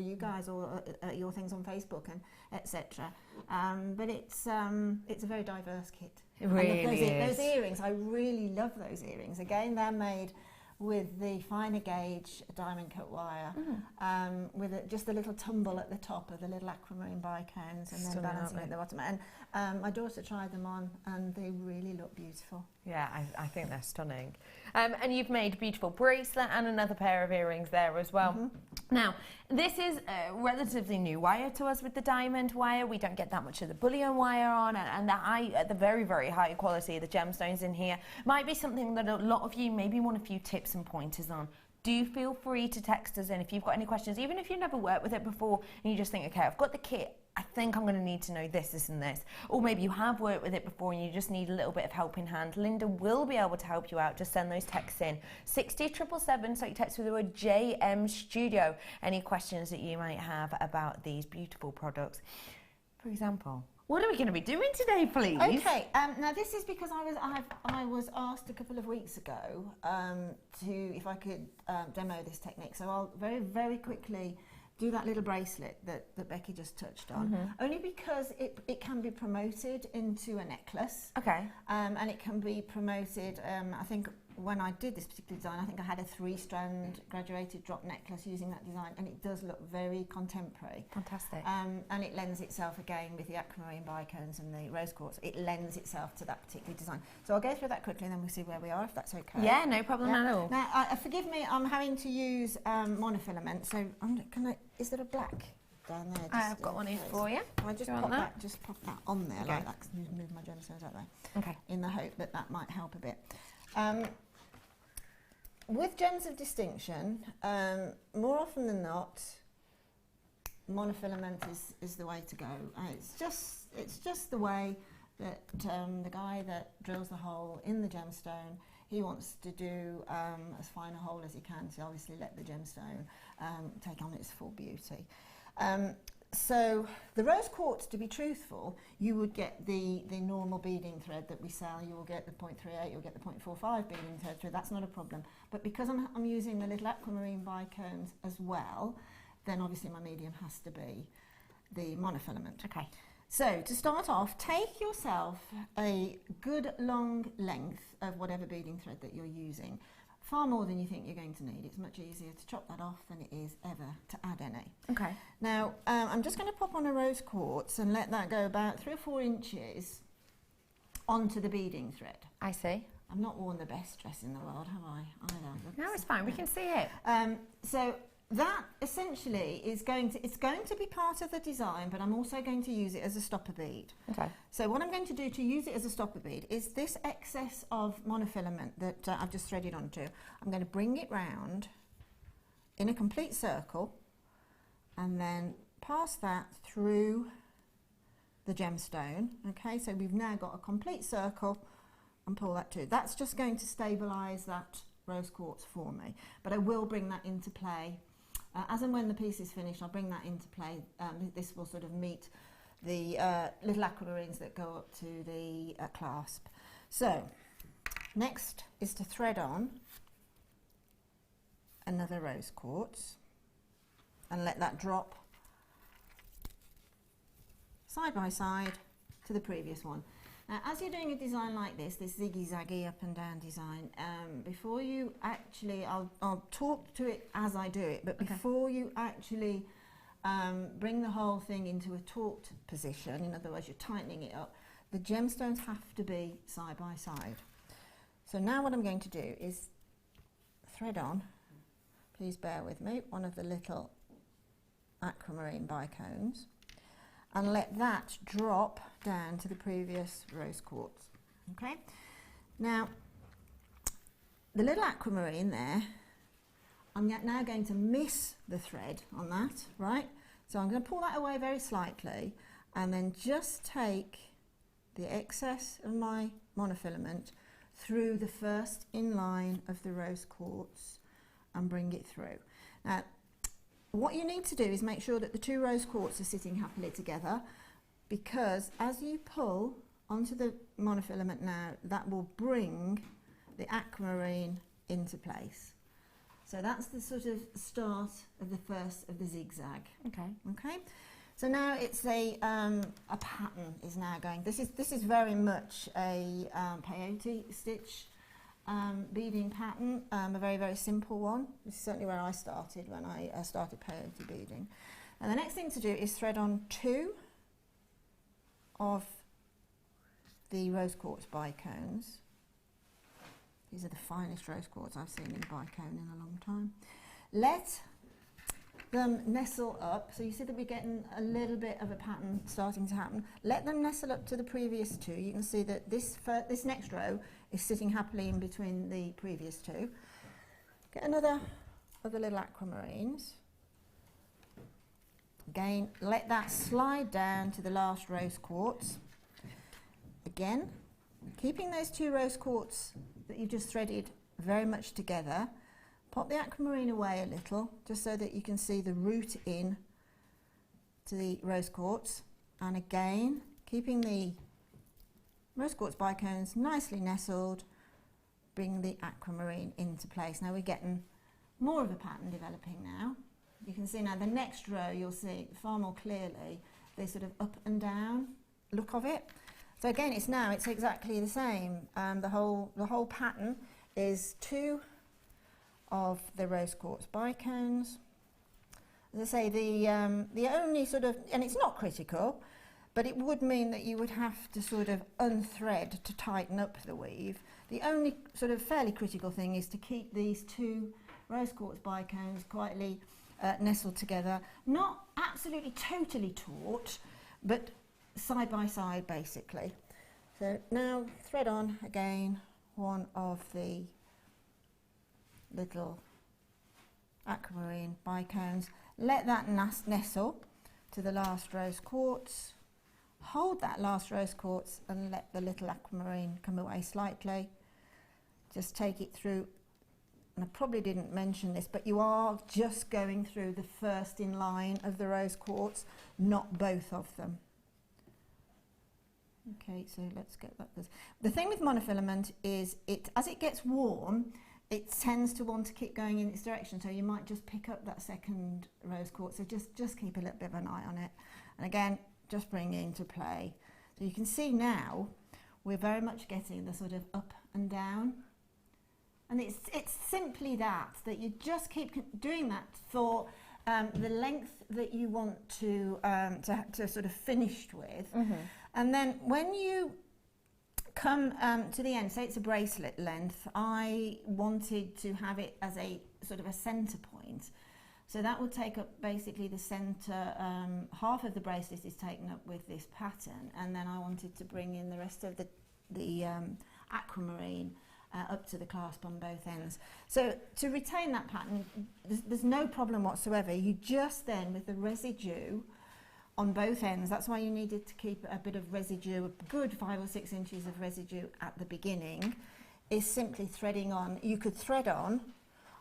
you guys, or your things on Facebook and etc. But it's a very diverse kit. It really is. Those earrings, I really love those earrings. Again, they're made with the finer gauge diamond cut wire, with just a little tumble at the top of the little aquamarine bicones, and then balancing at the bottom. And my daughter tried them on, and they really look beautiful. Yeah, I think they're stunning. And you've made a beautiful bracelet and another pair of earrings there as well. Now, this is a relatively new wire to us with the diamond wire. We don't get that much of the bullion wire on, and the very, very high quality of the gemstones in here might be something that a lot of you maybe want a few tips and pointers on. Do feel free to text us in if you've got any questions, even if you've never worked with it before and you just think, okay, I've got the kit, I think I'm going to need to know this, this and this. Or maybe you have worked with it before and you just need a little bit of help in hand. Linda will be able to help you out. Just send those texts in. 60777, so you text with the word JM Studio. Any questions that you might have about these beautiful products. For example, what are we going to be doing today, please? Okay, now this is because I was asked a couple of weeks ago if I could demo this technique. So I'll very, very quickly do that little bracelet that Becky just touched on, only because it can be promoted into a necklace. Okay. And it can be promoted, I think when I did this particular design, I think I had a 3-strand graduated drop necklace using that design, and it does look very contemporary. Fantastic. And it lends itself again with the aquamarine bicones and the rose quartz. It lends itself to that particular design. So I'll go through that quickly and then we'll see where we are, if that's okay. Yeah, no problem at all. Now, forgive me, I'm having to use monofilament, so is there a black down there? I've got one here for you. I just pop that on there like that, because I'm move my gemstones out there. Okay. In the hope that that might help a bit. With gems of distinction, more often than not, monofilament is the way to go. It's just the way that the guy that drills the hole in the gemstone, he wants to do as fine a hole as he can to obviously let the gemstone take on its full beauty. So the rose quartz, to be truthful, you would get the normal beading thread that we sell. You will get the 0.38, you'll get the 0.45 beading thread. That's not a problem. But because I'm using the little aquamarine bicones as well, then obviously my medium has to be the monofilament. Okay. So to start off, take yourself a good long length of whatever beading thread that you're using. Far more than you think you're going to need. It's much easier to chop that off than it is ever to add any. Okay. Now, I'm just going to pop on a rose quartz and let that go about 3 or 4 inches onto the beading thread. I see. I've not worn the best dress in the world, have I? Either. No, it's fine. We can see it. So that essentially is going to be part of the design, but I'm also going to use it as a stopper bead. Okay. So what I'm going to do to use it as a stopper bead is this excess of monofilament that I've just threaded onto. I'm going to bring it round in a complete circle and then pass that through the gemstone. Okay, so we've now got a complete circle and pull that through. That's just going to stabilise that rose quartz for me, but I will bring that into play. As and when the piece is finished, I'll bring that into play. This will sort of meet the little aquamarines that go up to the clasp. So, next is to thread on another rose quartz and let that drop side by side to the previous one. Now, as you're doing a design like this ziggy-zaggy up and down design, before you actually, I'll talk to it as I do it, but before you actually bring the whole thing into a taut position, in other words, you're tightening it up, the gemstones have to be side by side. So now what I'm going to do is thread on, please bear with me, one of the little aquamarine bicones, and let that drop down to the previous rose quartz. Okay, now the little aquamarine there, I'm now going to miss the thread on that, right? So I'm going to pull that away very slightly and then just take the excess of my monofilament through the first inline of the rose quartz and bring it through. Now, what you need to do is make sure that the 2 rose quartz are sitting happily together, because as you pull onto the monofilament now, that will bring the aquamarine into place. So that's the sort of start of the first of the zigzag. Okay. Okay. So now it's a pattern is now going. This is very much a peyote stitch beading pattern, a very, very simple one. This is certainly where I started when I started peyote beading. And the next thing to do is thread on 2 of the rose quartz bicones. These are the finest rose quartz I've seen in bicone in a long time. Let them nestle up, so you see that we're getting a little bit of a pattern starting to happen. Let them nestle up to the previous 2. You can see that this next row is sitting happily in between the previous 2. Get another of the little aquamarines. Again, let that slide down to the last rose quartz. Again, keeping those 2 rose quartz that you've just threaded very much together. Pop the aquamarine away a little, just so that you can see the root in to the rose quartz. And again, keeping the rose quartz bicones nicely nestled, bring the aquamarine into place. Now we're getting more of a pattern developing now. You can see now the next row, you'll see far more clearly the sort of up and down look of it. So again, it's exactly the same. The whole pattern is 2 of the rose quartz bicones. As I say, the only sort of, and it's not critical, but it would mean that you would have to sort of unthread to tighten up the weave. The only sort of fairly critical thing is to keep these 2 rose quartz bicones quietly nestled together, not absolutely totally taut, but side by side basically. So now thread on again 1 of the little aquamarine bicones. Let that nestle to the last rose quartz. Hold that last rose quartz and let the little aquamarine come away slightly. Just take it through, and I probably didn't mention this, but you are just going through the first in line of the rose quartz, not both of them. Okay, so let's get that. The thing with monofilament is as it gets warm, it tends to want to keep going in its direction, so you might just pick up that second rose quartz. So just keep a little bit of an eye on it. And again, just bring it into play. So you can see now we're very much getting the sort of up and down. And it's simply that you just keep doing that for the length that you want to sort of finished with. Mm-hmm. And then when you come to the end, say it's a bracelet length, I wanted to have it as a sort of a centre point. So that will take up basically the centre, half of the bracelet is taken up with this pattern, and then I wanted to bring in the rest of the aquamarine up to the clasp on both ends. So to retain that pattern, there's no problem whatsoever. You just then, with the residue on both ends, that's why you needed to keep a bit of residue, a good 5 or 6 inches of residue at the beginning, is simply threading on. You could thread on.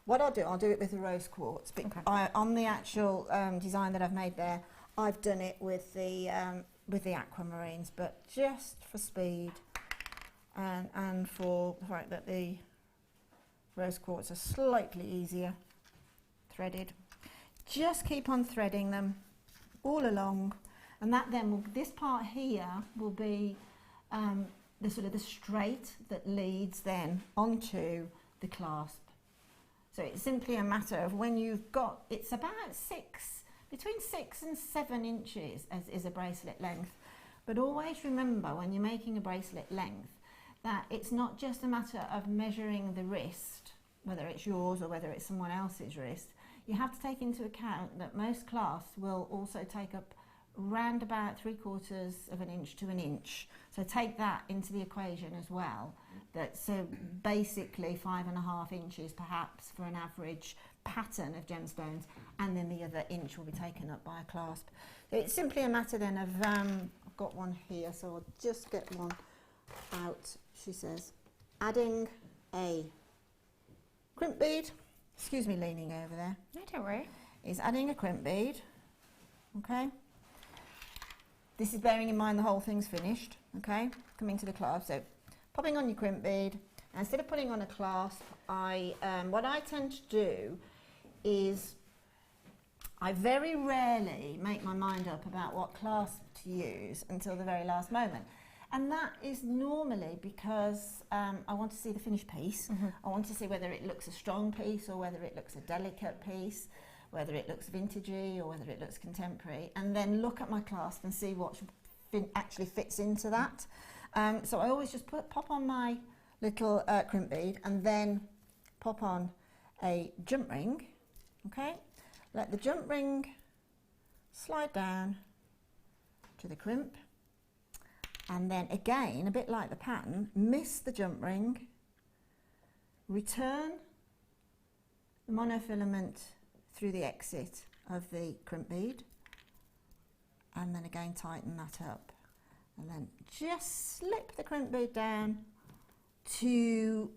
What I'll do it with the rose quartz. But okay. On the actual design that I've made there, I've done it with the aquamarines, but just for speed and for the fact that the rose quartz are slightly easier threaded. Just keep on threading them all along, and that then will, this part here will be the sort of the straight that leads then onto the clasp. So it's simply a matter of when you've got, it's about between 6 and 7 inches as is a bracelet length. But always remember when you're making a bracelet length that it's not just a matter of measuring the wrist, whether it's yours or whether it's someone else's wrist. You have to take into account that most clasps will also take up round about 3/4 of an inch to an inch. So take that into the equation as well. So basically 5.5 inches perhaps for an average pattern of gemstones, and then the other inch will be taken up by a clasp. So it's simply a matter then of, I've got one here, so I'll just get one out. She says, adding a crimp bead, excuse me leaning over there. No, don't worry. Is adding a crimp bead, okay? This is bearing in mind the whole thing's finished, okay? Coming to the clasp, so popping on your crimp bead. And instead of putting on a clasp, what I tend to do is I very rarely make my mind up about what clasp to use until the very last moment. And that is normally because I want to see the finished piece. I want to see whether it looks a strong piece or whether it looks a delicate piece, whether it looks vintagey or whether it looks contemporary, and then look at my clasp and see what actually fits into that. So I always just pop on my little crimp bead and then pop on a jump ring, okay? Let the jump ring slide down to the crimp, and then again, a bit like the pattern, miss the jump ring, return the monofilament through the exit of the crimp bead, and then again tighten that up, and then just slip the crimp bead down to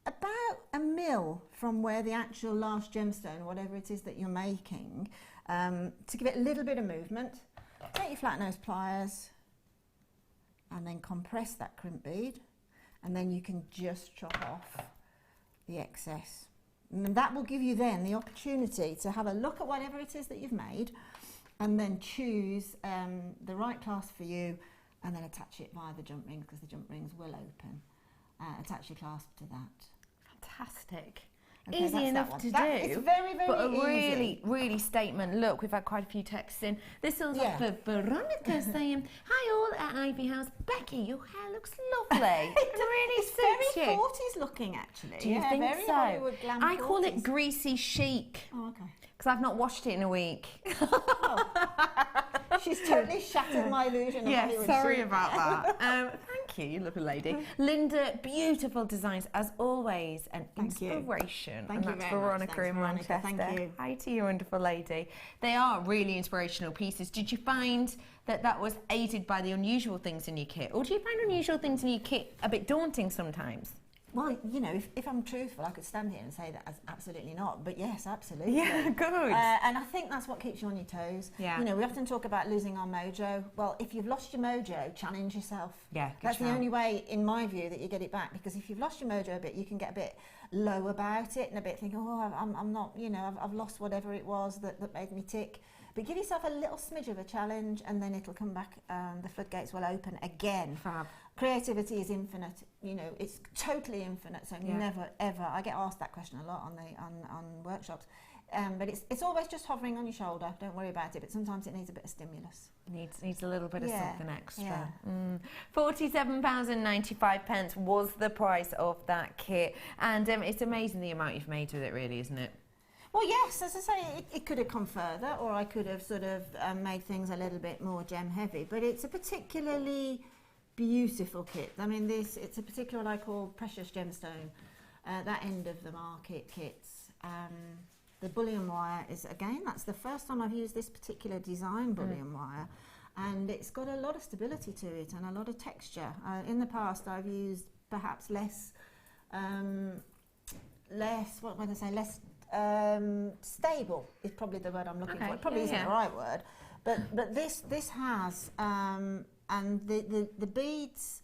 about 1 mil from where the actual last gemstone, whatever it is that you're making, to give it a little bit of movement. Take your flat nose pliers and then compress that crimp bead, and then you can just chop off the excess. And that will give you then the opportunity to have a look at whatever it is that you've made, and then choose the right clasp for you, and then attach it via the jump rings, because the jump rings will open. Attach your clasp to that. Fantastic. Okay, Easy enough to do. It's very, very but a easy. really statement look. We've had quite a few texts in. This one's off of Veronica saying, "Hi all at Ivy House. Becky, your hair looks lovely. It really It's suits very you." 40s looking, actually. Do you yeah, think very so? Hollywood glam I call it 40s. greasy chic Oh, okay. because I've not washed it in a week. She's totally shattered my illusion of Yeah, Hollywood sorry chic. about that. Thank you, you lovely lady. Linda, beautiful designs as always, and Thank you. inspiration. Thank and you that's very much. Veronica Thanks, in Veronica. Manchester. Thank you. Hi to you, wonderful lady. They are really inspirational pieces. Did you find that was aided by the unusual things in your kit, or do you find unusual things in your kit a bit daunting sometimes? Well, you know, if I'm truthful, I could stand here and say that as absolutely not, but yes, absolutely. Yeah, good. And I think that's what keeps you on your toes. Yeah. You know, we often talk about losing our mojo. Well, if you've lost your mojo, challenge yourself. Yeah, good That's the shout. only way, in my view, that you get it back. Because if you've lost your mojo a bit, you can get a bit low about it and a bit thinking, oh, I'm not, you know, I've lost whatever it was that made me tick. But give yourself a little smidge of a challenge, and then it'll come back. The floodgates will open again. Fab. Creativity is infinite. You know, it's totally infinite. So Yeah. never ever. I get asked that question a lot on workshops. But it's always just hovering on your shoulder. Don't worry about it. But sometimes it needs a bit of stimulus. Needs a little bit of Yeah, something extra. yeah. £47.95 was the price of that kit, and it's amazing the amount you've made with it, really, isn't it? Well, yes, as I say, it could have come further, or I could have sort of made things a little bit more gem heavy. But it's a particularly beautiful kit. I mean, it's a particular what I call precious gemstone. That end of the market kits. The bullion wire is, again, that's the first time I've used this particular design bullion wire, and it's got a lot of stability to it and a lot of texture. In the past, I've used perhaps less stable is probably the word I'm looking for. It probably isn't the right word, but this has and the beads,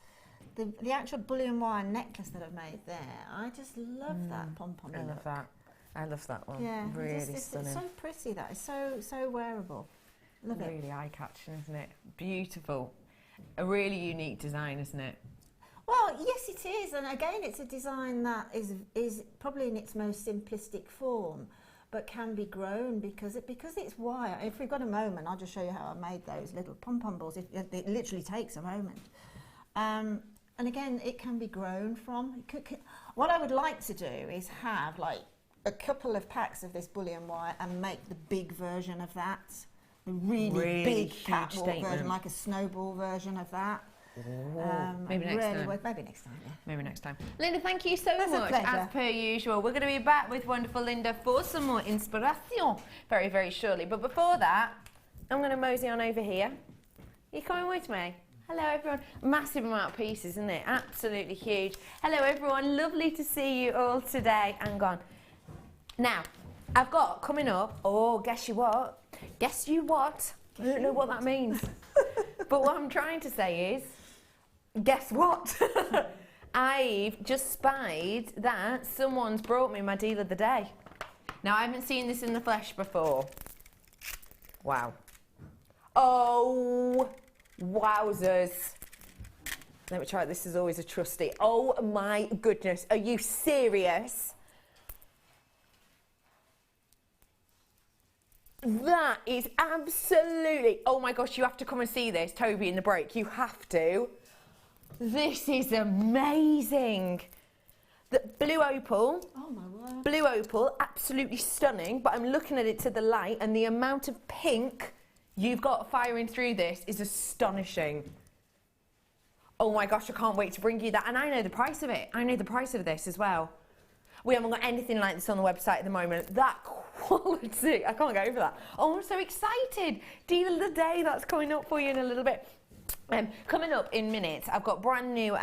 the actual bullion wire necklace that I've made there. I just love that pom-pom. I love that. I love that one. Yeah, really it's stunning. so pretty. That is so wearable. Love it. Really eye-catching, isn't it? Beautiful. A really unique design, isn't it? Well, yes, it is, and again, it's a design that is probably in its most simplistic form, but can be grown because it's wire. If we've got a moment, I'll just show you how I made those little pom-pom balls. It literally takes a moment. And again, it can be grown from. What I would like to do is have like a couple of packs of this bullion wire and make the big version of that, the really big catwalk version, like a snowball version of that. Maybe next time. Maybe next time, yeah. Maybe next time. Linda, thank you so That's a much, pleasure. as per usual. We're going to be back with wonderful Linda for some more inspiration very, very shortly. But before that, I'm going to mosey on over here. You coming with me? Hello, everyone. Massive amount of pieces, isn't it? Absolutely huge. Hello, everyone. Lovely to see you all today. Hang on. Now, I've got coming up, guess you what? Guess you what? I don't know what that means. But what I'm trying to say is, guess what? I've just spied that someone's brought me my deal of the day. Now, I haven't seen this in the flesh before. Wow. Oh, wowzers. Let me try it. This is always a trusty. Oh my goodness, are you serious? That is absolutely, oh my gosh, you have to come and see this, Toby in the break, you have to. This is amazing. The blue opal, Oh my word. blue opal, absolutely stunning, but I'm looking at it to the light and the amount of pink you've got firing through this is astonishing. Oh my gosh, I can't wait to bring you that. And I know the price of it. I know the price of this as well. We haven't got anything like this on the website at the moment. That quality, I can't go over that. Oh, I'm so excited. Deal of the day, that's coming up for you in a little bit. Coming up in minutes, I've got brand new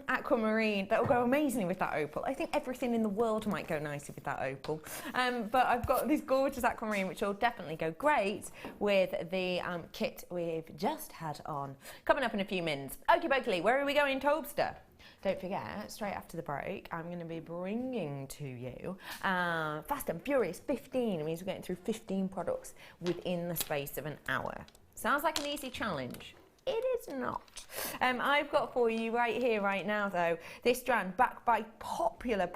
Aquamarine that will go amazingly with that opal. I think everything in the world might go nicely with that opal. But I've got this gorgeous Aquamarine which will definitely go great with the kit we've just had on. Coming up in a few minutes. Okie dokie, where are we going, Tobster? Don't forget, straight after the break, I'm going to be bringing to you Fast and Furious 15. It means we're getting through 15 products within the space of an hour. Sounds like an easy challenge. It is not. I've got for you right here, right now, though, this strand backed by popular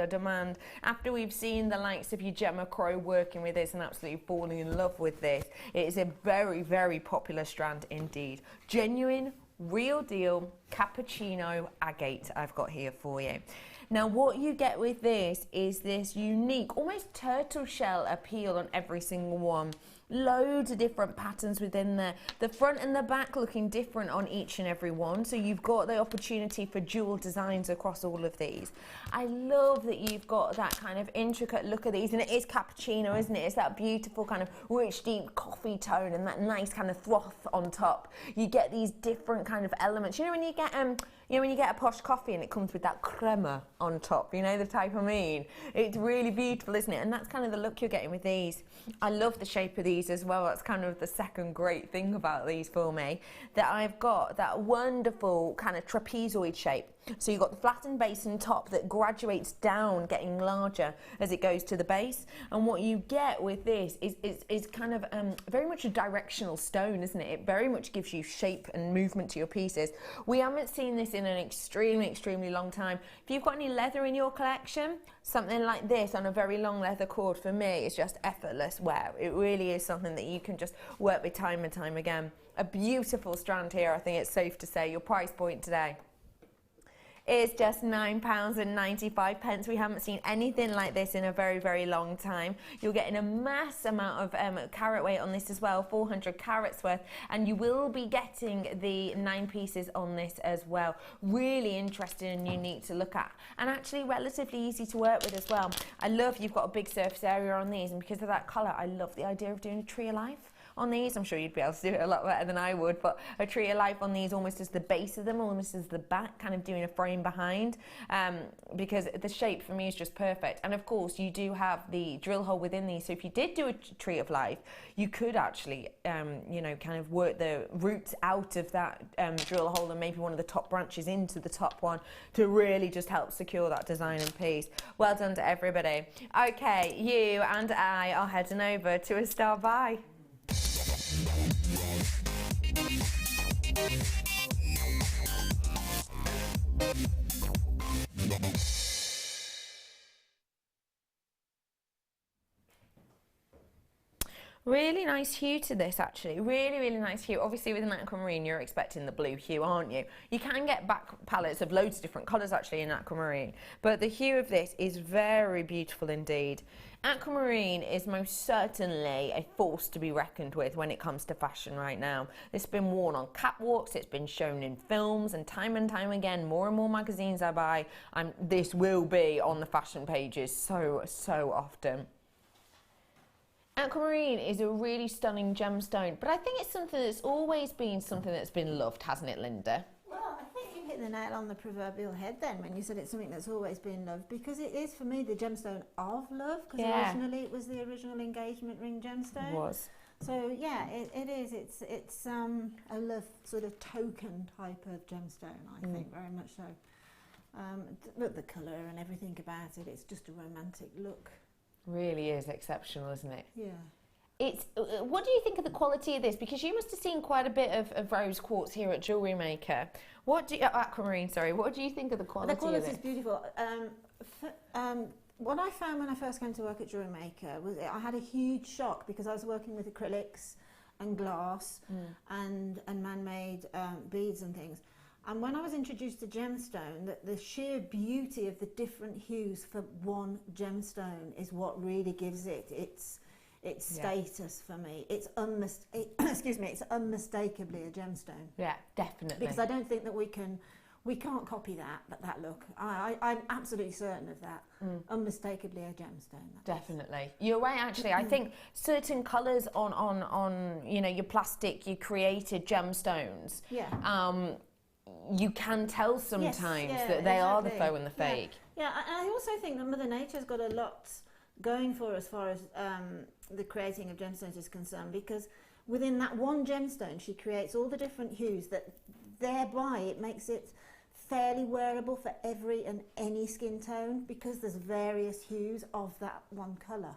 demand. After we've seen the likes of your Gemma Crow working with this and absolutely falling in love with this, it is a very, very popular strand indeed. Genuine, real deal cappuccino agate I've got here for you. Now what you get with this is this unique, almost turtle shell appeal on every single one. Loads of different patterns within there. The front and the back looking different on each and every one. So you've got the opportunity for dual designs across all of these. I love that you've got that kind of intricate look of these, and it is cappuccino, isn't it? It's that beautiful kind of rich, deep coffee tone and that nice kind of froth on top. You get these different kind of elements. You know when you get when you get a posh coffee and it comes with that crema on top, you know the type I mean? It's really beautiful, isn't it? And that's kind of the look you're getting with these. I love the shape of these as well. That's kind of the second great thing about these for me, that I've got that wonderful kind of trapezoid shape. So you've got the flattened base and top that graduates down, getting larger as it goes to the base. And what you get with this is kind of very much a directional stone, isn't it? It very much gives you shape and movement to your pieces. We haven't seen this in an extremely long time. If you've got any leather in your collection, something like this on a very long leather cord, for me, is just effortless wear. It really is something that you can just work with time and time again. A beautiful strand here, I think it's safe to say. Your price point today is just £9.95. We haven't seen anything like this in a very long time. You're getting a mass amount of carat weight on this as well, 400 carats worth, and you will be getting the 9 pieces on this as well. Really interesting and unique to look at, and actually relatively easy to work with as well. I love you've got a big surface area on these, and because of that colour, I love the idea of doing a tree of life on these. I'm sure you'd be able to do it a lot better than I would, but a tree of life on these almost as the base of them, almost as the back, kind of doing a frame behind, because the shape for me is just perfect. And of course you do have the drill hole within these, so if you did do a tree of life, you could actually you know, kind of work the roots out of that drill hole and maybe one of the top branches into the top one to really just help secure that design and piece. Well done to everybody. Okay, you and I are heading over to a star buy. Really nice hue to this, actually. Really nice hue. Obviously with an Aquamarine you're expecting the blue hue, aren't you? You can get back palettes of loads of different colours actually in Aquamarine, but the hue of this is very beautiful indeed. Aquamarine is most certainly a force to be reckoned with when it comes to fashion right now. It's been worn on catwalks, it's been shown in films, and time again, more and more magazines I buy, this will be on the fashion pages so often. Aquamarine is a really stunning gemstone, but I think it's something that's always been something that's been loved, hasn't it, Linda? Well, I think you hit the nail on the proverbial head then when you said it's something that's always been loved, because it is for me the gemstone of love, because originally it was the original engagement ring gemstone. It was. So yeah, it is. It's a love sort of token type of gemstone, I think, very much so. Look, the colour and everything about it, it's just a romantic look. Really is exceptional, isn't it? Yeah. It's. What do you think of the quality of this? Because you must have seen quite a bit of rose quartz here at Jewellery Maker. Aquamarine, sorry. What do you think of the quality of it? The quality is beautiful. What I found when I first came to work at Jewellery Maker was I had a huge shock because I was working with acrylics and glass and man-made beads and things. And when I was introduced to gemstone, the sheer beauty of the different hues for one gemstone is what really gives it its status for me. It's it's unmistakably a gemstone. Yeah, definitely. Because I don't think that we can't copy that look. I'm absolutely certain of that. Unmistakably a gemstone. Definitely. You're right, actually. I think certain colours on your plastic, you created gemstones. Yeah. You can tell sometimes that they are the faux and the fake. Yeah, and I also think that Mother Nature's got a lot going for as far as the creating of gemstones is concerned, because within that one gemstone she creates all the different hues that thereby it makes it fairly wearable for every and any skin tone, because there's various hues of that one colour.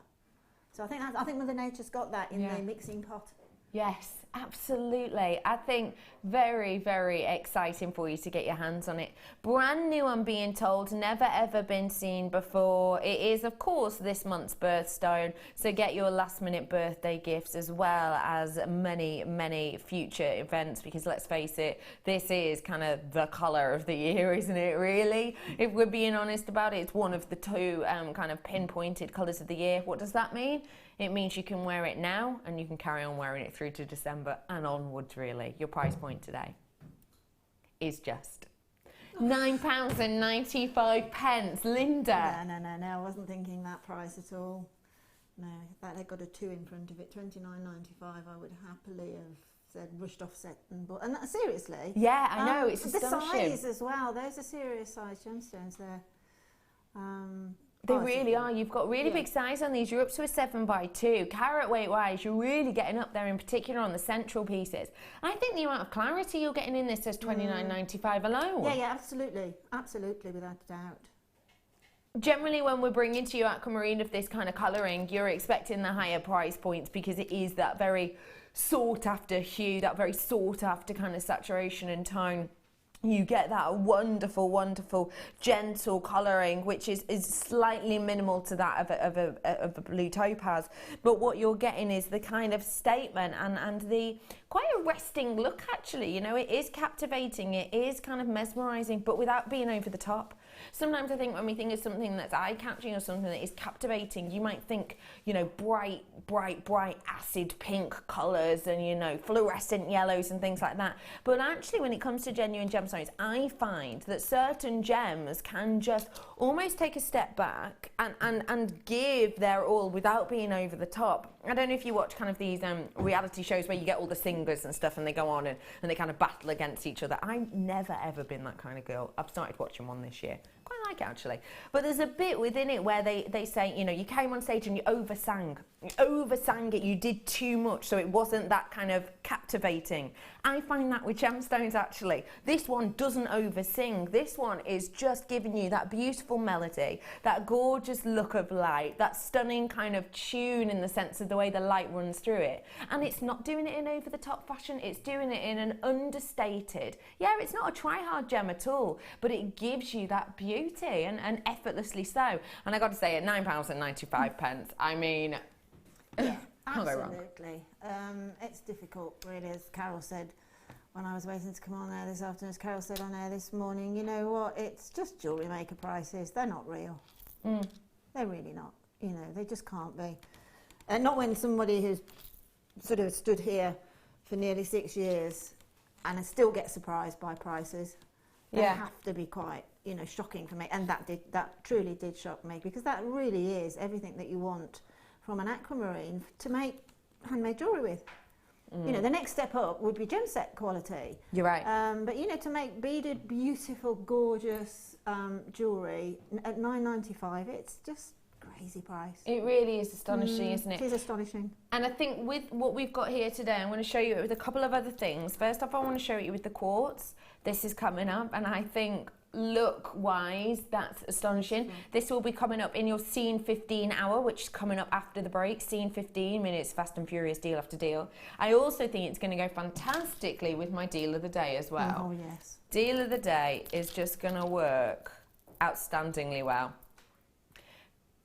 So I think Mother Nature's got that in the mixing pot. Yes, absolutely. I think very, very exciting for you to get your hands on it. Brand new, I'm being told, never ever been seen before. It is, of course, this month's birthstone, so get your last minute birthday gifts as well as many, many future events, because let's face it, this is kind of the colour of the year, isn't it, really? If we're being honest about it, it's one of the two kind of pinpointed colours of the year. What does that mean? It means you can wear it now and you can carry on wearing it through to December and onwards, really. Your price point today is just £9.95. Linda. No, I wasn't thinking that price at all. No, that they got a 2 in front of it, £29.95. I would happily have said rushed offset and bought. And that, seriously. Yeah, I know, it's astonishing. The size as well. Those are serious size gemstones there. They really are. You've got really big size on these. You're up to a 7x2. Carat weight wise, you're really getting up there, in particular on the central pieces. I think the amount of clarity you're getting in this says £29.95 alone. Yeah, absolutely, without a doubt. Generally, when we're bringing to you Aquamarine of this kind of colouring, you're expecting the higher price points because it is that very sought after hue, that very sought after kind of saturation and tone. You get that wonderful, wonderful, gentle colouring, which is slightly minimal to that of a blue topaz. But what you're getting is the kind of statement and the quite a resting look, actually. You know, it is captivating, it is kind of mesmerising, but without being over the top. Sometimes I think when we think of something that's eye-catching or something that is captivating, you might think, you know, bright acid pink colours and, you know, fluorescent yellows and things like that. But actually, when it comes to genuine gemstones, I find that certain gems can just almost take a step back and give their all without being over the top. I don't know if you watch kind of these reality shows where you get all the singers and stuff and they go on and they kind of battle against each other. I've never ever been that kind of girl. I've started watching one this year. Quite like it, actually. But there's a bit within it where they say, you know, you came on stage and you oversang it, you did too much, so it wasn't that kind of captivating. I find that with gemstones, actually. This one doesn't oversing. This one is just giving you that beautiful melody, that gorgeous look of light, that stunning kind of tune in the sense of the way the light runs through it. And it's not doing it in over-the-top fashion, it's doing it in an understated, yeah, it's not a try-hard gem at all, but it gives you that beauty, and effortlessly so. And I got to say, at £9.95, I mean, yeah, can't go wrong. Absolutely. It's difficult, really, as Carol said when I was waiting to come on air this afternoon, as Carol said on air this morning, you know what, it's just Jewellery Maker prices. They're not real. They're really not. You know, they just can't be. And not when somebody who's sort of stood here for nearly 6 years and still gets surprised by prices. They have to be quite, you know, shocking for me. And that truly did shock me, because that really is everything that you want from an aquamarine to make handmade jewellery with. You know, the next step up would be gem set quality. You're right. But, you know, to make beaded, beautiful, gorgeous jewellery at £9.95, it's just crazy price. It really is astonishing, isn't it? It is astonishing. And I think with what we've got here today, I'm going to show you it with a couple of other things. First off, I want to show you with the quartz. This is coming up, and I think look wise, that's astonishing. This will be coming up in your scene 15 hour, which is coming up after the break. Scene 15 minutes, fast and furious deal after deal. I also think it's going to go fantastically with my deal of the day as well. Oh, yes. Deal of the day is just going to work outstandingly well.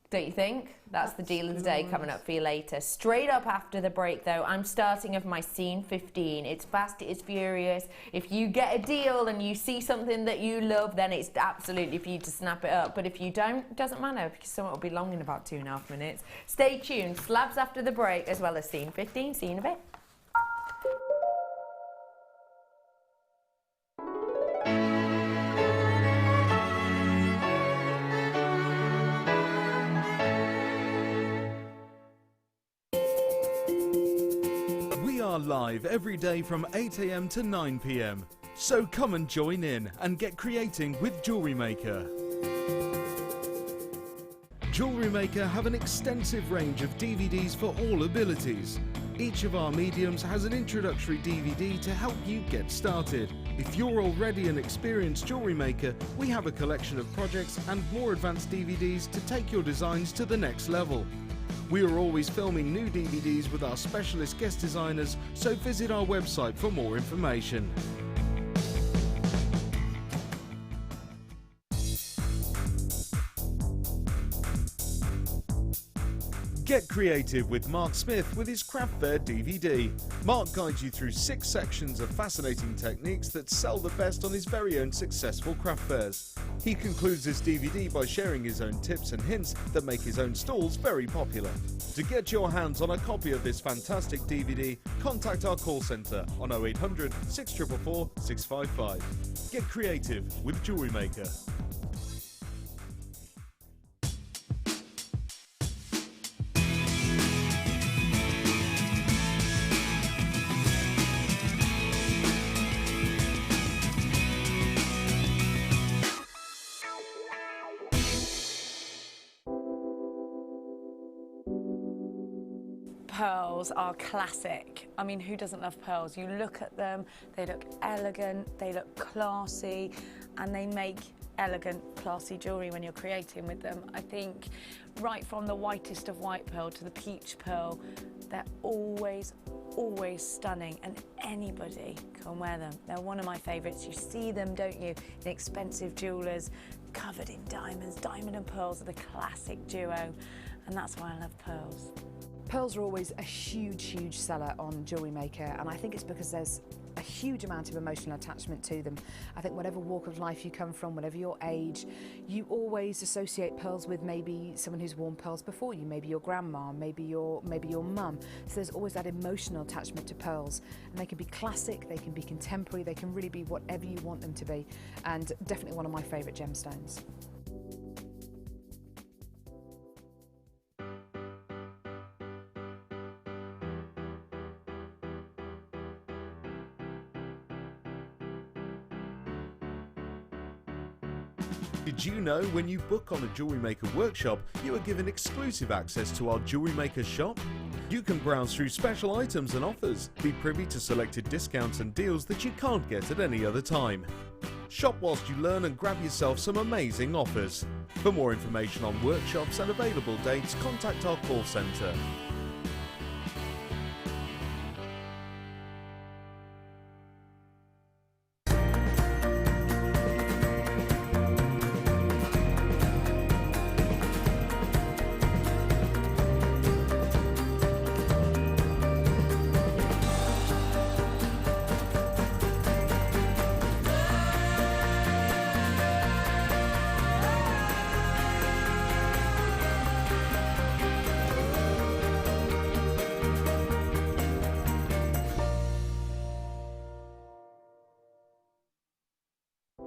Don't you think? That's the deal of the day coming up for you later. Straight up after the break, though, I'm starting of my scene 15. It's fast, it's furious. If you get a deal and you see something that you love, then it's absolutely for you to snap it up. But if you don't, it doesn't matter, because some will be long in about 2.5 minutes. Stay tuned. Slabs after the break, as well as scene 15. See you in a bit. Live every day from 8 AM to 9 PM. So come and join in and get creating with Jewellery Maker. Jewellery Maker have an extensive range of DVDs for all abilities. Each of our mediums has an introductory DVD to help you get started. If you're already an experienced jewellery maker, we have a collection of projects and more advanced DVDs to take your designs to the next level. We are always filming new DVDs with our specialist guest designers, so visit our website for more information. Get creative with Mark Smith with his Craft Fair DVD. Mark guides you through 6 sections of fascinating techniques that sell the best on his very own successful craft fairs. He concludes this DVD by sharing his own tips and hints that make his own stalls very popular. To get your hands on a copy of this fantastic DVD, contact our call centre on 0800 644 655. Get creative with Jewellery Maker. Pearls are classic. I mean, who doesn't love pearls? You look at them, they look elegant, they look classy, and they make elegant, classy jewellery when you're creating with them. I think right from the whitest of white pearl to the peach pearl, they're always stunning, and anybody can wear them. They're one of my favourites. You see them, don't you, in expensive jewellers, covered in diamonds. Diamond and pearls are the classic duo, and that's why I love pearls. Pearls are always a huge seller on Jewellery Maker, and I think it's because there's a huge amount of emotional attachment to them. I think whatever walk of life you come from, whatever your age, you always associate pearls with maybe someone who's worn pearls before you, maybe your grandma, maybe your mum. So there's always that emotional attachment to pearls, and they can be classic, they can be contemporary, they can really be whatever you want them to be, and definitely one of my favourite gemstones. Did you know when you book on a Jewellery Maker workshop, you are given exclusive access to our Jewellery Maker shop? You can browse through special items and offers, be privy to selected discounts and deals that you can't get at any other time. Shop whilst you learn and grab yourself some amazing offers. For more information on workshops and available dates, contact our call centre.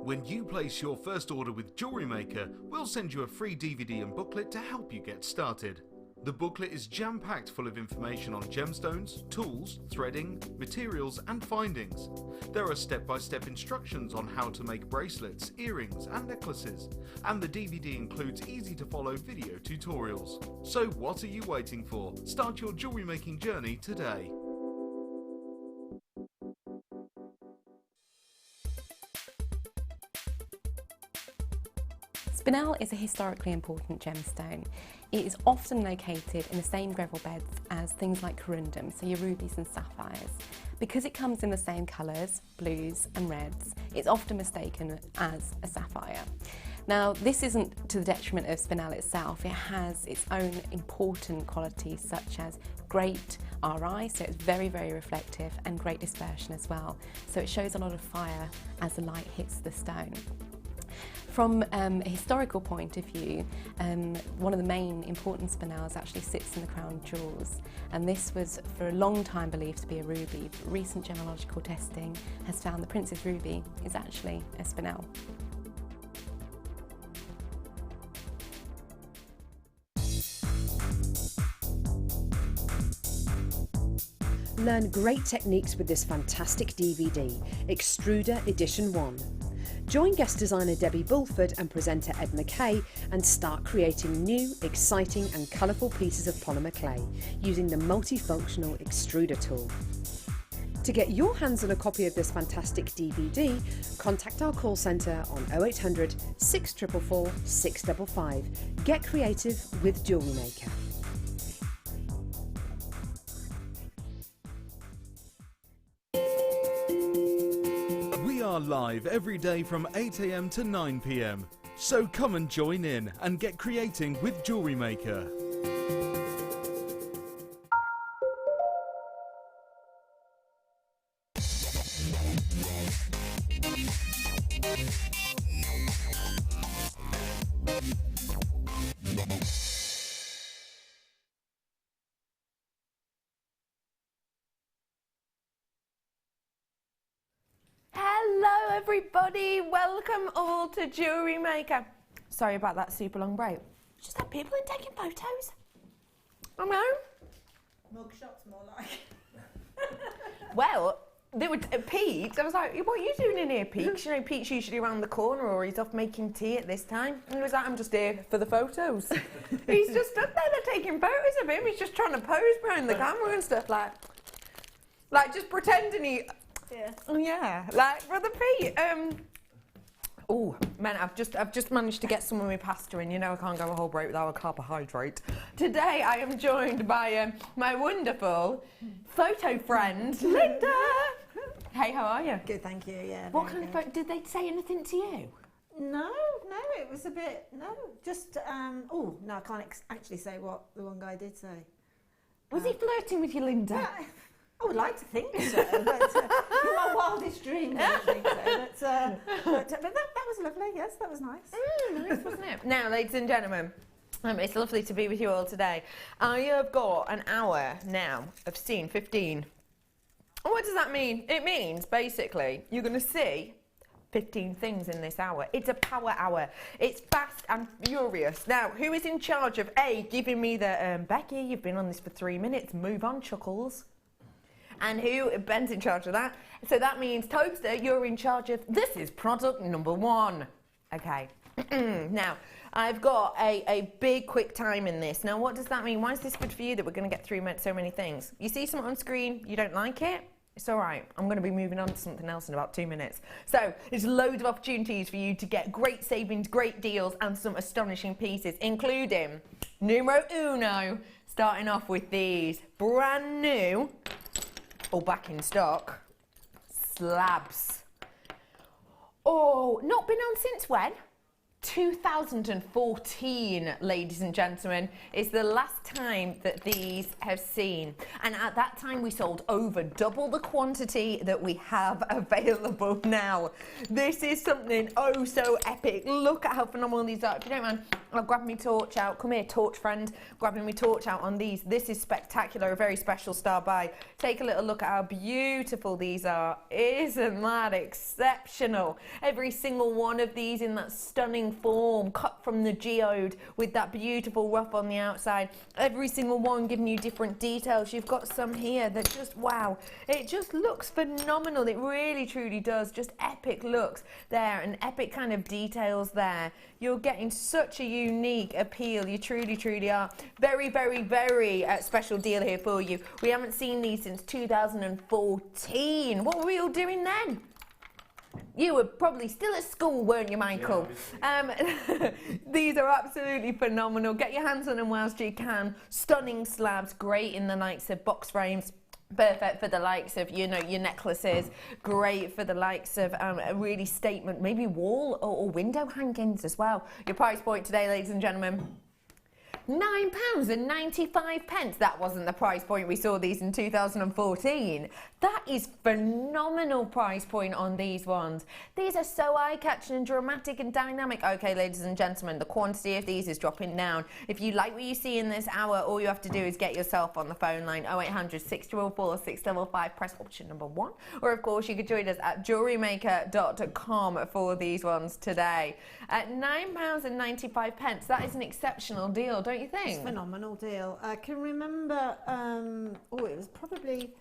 When you place your first order with Jewellery Maker, we'll send you a free DVD and booklet to help you get started. The booklet is jam-packed full of information on gemstones, tools, threading, materials and findings. There are step-by-step instructions on how to make bracelets, earrings and necklaces, and the DVD includes easy-to-follow video tutorials. So what are you waiting for? Start your jewellery making journey today. Spinel is a historically important gemstone. It is often located in the same gravel beds as things like corundum, so your rubies and sapphires. Because it comes in the same colours, blues and reds, it's often mistaken as a sapphire. Now, this isn't to the detriment of Spinel itself. It has its own important qualities such as great RI, so it's very, very reflective, and great dispersion as well. So it shows a lot of fire as the light hits the stone. From a historical point of view, one of the main important spinels actually sits in the crown jewels, and this was for a long time believed to be a ruby, but recent gemological testing has found the Princess Ruby is actually a spinel. Learn great techniques with this fantastic DVD, Extruder Edition 1. Join guest designer Debbie Bulford and presenter Ed McKay and start creating new, exciting and colourful pieces of polymer clay using the multifunctional extruder tool. To get your hands on a copy of this fantastic DVD, contact our call centre on 0800 644 655. Get creative with Jewellery Maker. We are live every day from 8 AM to 9 PM. So come and join in and get creating with Jewellery Maker. Hello everybody, welcome all to Jewellery Maker. Sorry about that super long break. Just had people in taking photos. I know. Mugshots more like. Well, they were Pete. I was like, what are you doing in here, Pete? You know, Pete's usually around the corner or he's off making tea at this time. And he was like, I'm just here for the photos. He's just stood there, they're taking photos of him. He's just trying to pose behind the camera and stuff like just pretending he. Yeah. Oh yeah, like Brother Pete. Oh man, I've just managed to get some of my pasta in. You know I can't go a whole break without a carbohydrate. Today I am joined by my wonderful photo friend Linda. Hey, how are you? Good, thank you. Yeah. What very kind of good. photo? Did they say anything to you? No, it was a bit. No, just. Oh no, I can't actually say what the one guy did say. Was he flirting with you, Linda? Yeah, I would like to think so, but in my wildest dreams, I don't think so. But that was lovely. Yes, that was nice. Nice, wasn't it? Now, ladies and gentlemen, it's lovely to be with you all today. I have got an hour now of scene 15. What does that mean? It means, basically, you're going to see 15 things in this hour. It's a power hour. It's fast and furious. Now, who is in charge of giving me the, Becky, you've been on this for 3 minutes, move on, Chuckles. And who? Ben's in charge of that. So that means, Toadster, you're in charge of, this is product number 1. Okay. Now, I've got a big quick time in this. Now, what does that mean? Why is this good for you that we're going to get through so many things? You see something on screen, you don't like it? It's all right. I'm going to be moving on to something else in about 2 minutes. So there's loads of opportunities for you to get great savings, great deals, and some astonishing pieces, including numero uno, starting off with these brand new, or back in stock, slabs. Oh, not been on since when? 2014, ladies and gentlemen, is the last time that these have seen. And at that time, we sold over double the quantity that we have available now. This is something oh so epic. Look at how phenomenal these are. If you don't mind, I'll grab my torch out. Come here, torch friend. Grabbing my torch out on these. This is spectacular, a very special star buy. Take a little look at how beautiful these are. Isn't that exceptional? Every single one of these in that stunning form, cut from the geode with that beautiful rough on the outside. Every single one giving you different details. You've got some here that just, wow, it just looks phenomenal. It really, truly does. Just epic looks there and epic kind of details there. You're getting such a unique appeal. You truly, truly are. Very, very, very special deal here for you. We haven't seen these since 2014. What were we all doing then? You were probably still at school, weren't you, Michael? These are absolutely phenomenal. Get your hands on them whilst you can. Stunning slabs, great in the likes of box frames. Perfect for the likes of, you know, your necklaces. Great for the likes of a really statement, maybe wall or window hangings as well. Your price point today, ladies and gentlemen, £9.95. That wasn't the price point we saw these in 2014. That is phenomenal price point on these ones. These are so eye-catching and dramatic and dynamic. Okay, ladies and gentlemen, the quantity of these is dropping down. If you like what you see in this hour, all you have to do is get yourself on the phone line 0800 644 655, press option number 1. Or of course you could join us at JewelleryMaker.com for these ones today. At £9.95, that is an exceptional deal, don't you think? It's a phenomenal deal. I can remember, it was probably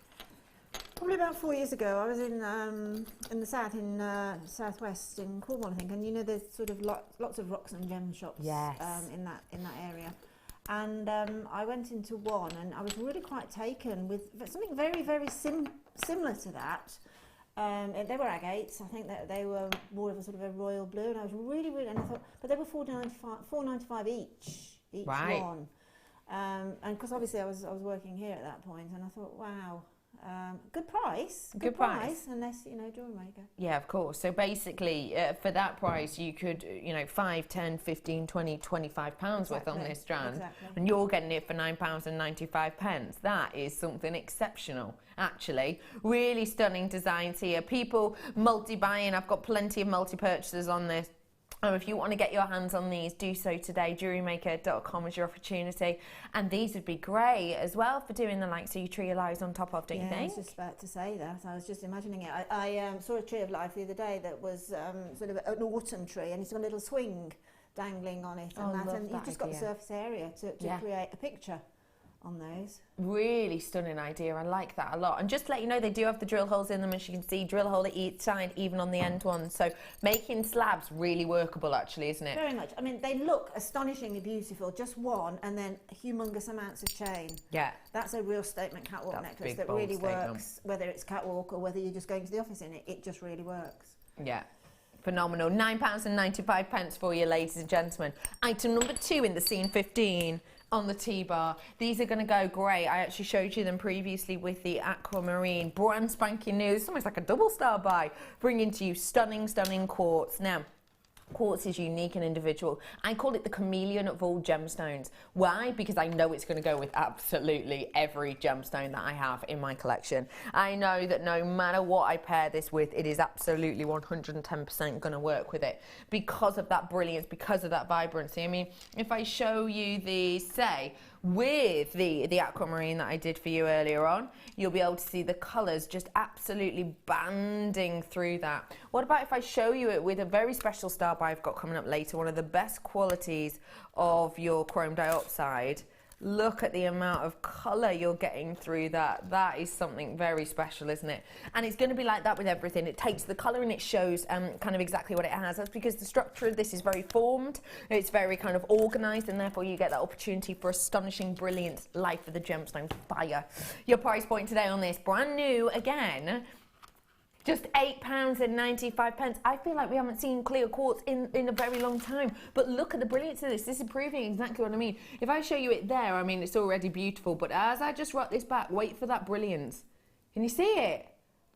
about 4 years ago. I was in the south, in southwest in Cornwall, I think, and you know there's sort of lots of rocks and gem shops in that area. And I went into one, and I was really quite taken with something very, very similar to that. They were agates. I think that they were more of a sort of a royal blue, and I was really, and I thought, but they were $4.95 each one. And because obviously I was working here at that point, and I thought, wow. Good price. Good price, unless, you know, Jewellery Maker. Yeah, of course. So basically, for that price, you could, you know, 5, 10, 15, 20, 25 pounds worth on this strand. And you're getting it for £9.95. That is something exceptional, actually. Really stunning designs here. People multi-buying. I've got plenty of multi-purchasers on this. If you want to get your hands on these, do so today. JewelleryMaker.com is your opportunity. And these would be great as well for doing the likes of your tree of lives on top of, don't you think? I was just about to say that. I was just imagining it. I saw a tree of life the other day that was sort of an autumn tree, and it's got a little swing dangling on it. And you've just got the surface area to create a picture on those. Really stunning idea. I like that a lot. And just to let you know, they do have the drill holes in them, as you can see, drill hole at each side, even on the end ones. So making slabs really workable, actually, isn't it? Very much. I mean, they look astonishingly beautiful, just one, and then humongous amounts of chain. Yeah. That's a real statement catwalk necklace that really works, whether it's catwalk or whether you're just going to the office in it. It just really works. Yeah. Phenomenal. £9.95 for you, ladies and gentlemen. Item number 2 in the scene 15. On the T-bar. These are going to go great. I actually showed you them previously with the Aquamarine. Brand spanking new. It's almost like a double star buy. Bringing to you stunning, stunning quartz. Now, quartz is unique and individual. I call it the chameleon of all gemstones. Why? Because I know it's going to go with absolutely every gemstone that I have in my collection. I know that no matter what I pair this with, it is absolutely 110% going to work with it because of that brilliance, because of that vibrancy. I mean, if I show you the, say, with the aquamarine that I did for you earlier on, you'll be able to see the colours just absolutely banding through that. What about if I show you it with a very special star buy I've got coming up later, one of the best qualities of your chrome diopside. Look at the amount of colour you're getting through that. That is something very special, isn't it? And it's going to be like that with everything. It takes the colour and it shows kind of exactly what it has. That's because the structure of this is very formed. It's very kind of organised, and therefore you get that opportunity for astonishing, brilliant life of the gemstone fire. Your price point today on this, brand new again, just £8.95. I feel like we haven't seen clear quartz in a very long time. But look at the brilliance of this. This is proving exactly what I mean. If I show you it there, I mean, it's already beautiful. But as I just rock this back, wait for that brilliance. Can you see it?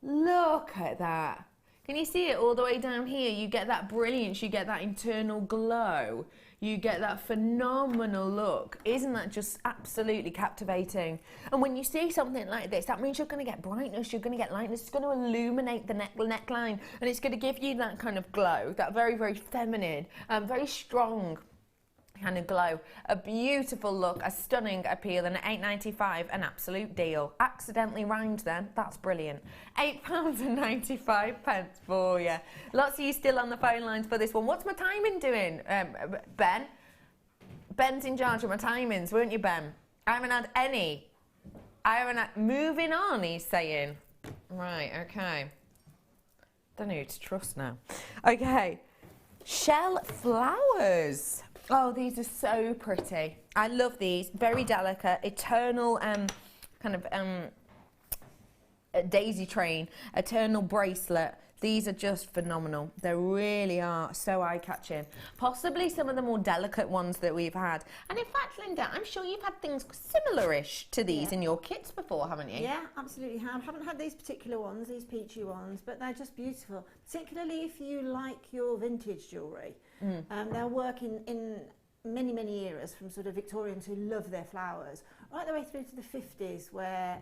Look at that. Can you see it all the way down here? You get that brilliance. You get that internal glow. You get that phenomenal look. Isn't that just absolutely captivating? And when you see something like this, that means you're going to get brightness, you're going to get lightness. It's going to illuminate the neckline, and it's going to give you that kind of glow, that very, very feminine, very strong kind of glow. A beautiful look, a stunning appeal, and at £8.95, an absolute deal. Accidentally rhymed then. That's brilliant. £8.95 for you. Lots of you still on the phone lines for this one. What's my timing doing, Ben? Ben's in charge of my timings, weren't you, Ben? I haven't had any. Moving on, he's saying. Right, okay. Don't know who to trust now. Okay. Shell flowers. Oh, these are so pretty. I love these. Very delicate, eternal kind of daisy train, eternal bracelet. These are just phenomenal. They really are so eye-catching. Possibly some of the more delicate ones that we've had. And in fact, Linda, I'm sure you've had things similar-ish to these in your kits before, haven't you? Yeah, absolutely have. Haven't had these particular ones, these peachy ones, but they're just beautiful. Particularly if you like your vintage jewellery. They'll work in many, many eras, from sort of Victorians who love their flowers, right the way through to the 50s, where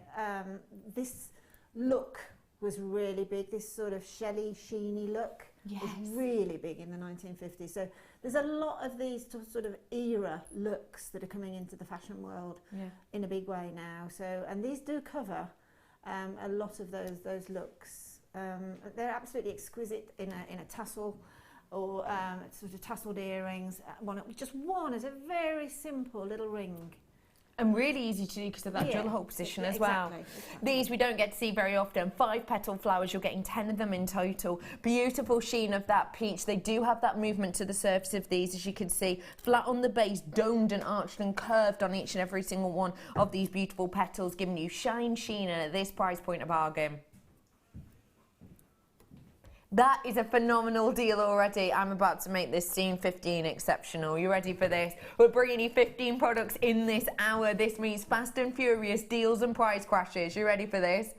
this look was really big. This sort of shelly, sheeny look was really big in the 1950s. So there's a lot of these sort of era looks that are coming into the fashion world in a big way now. So, and these do cover a lot of those looks. They're absolutely exquisite in a tassel, or sort of tasseled earrings. Just one is a very simple little ring. And really easy to do because of that drill hole position as well. Exactly. These we don't get to see very often. 5 petal flowers, you're getting 10 of them in total. Beautiful sheen of that peach. They do have that movement to the surface of these, as you can see. Flat on the base, domed and arched and curved on each and every single one of these beautiful petals, giving you shine, sheen, and at this price point, a bargain. That is a phenomenal deal already. I'm about to make this scene 15 exceptional. You ready for this? We're bringing you 15 products in this hour. This means fast and furious deals and price crashes. You ready for this?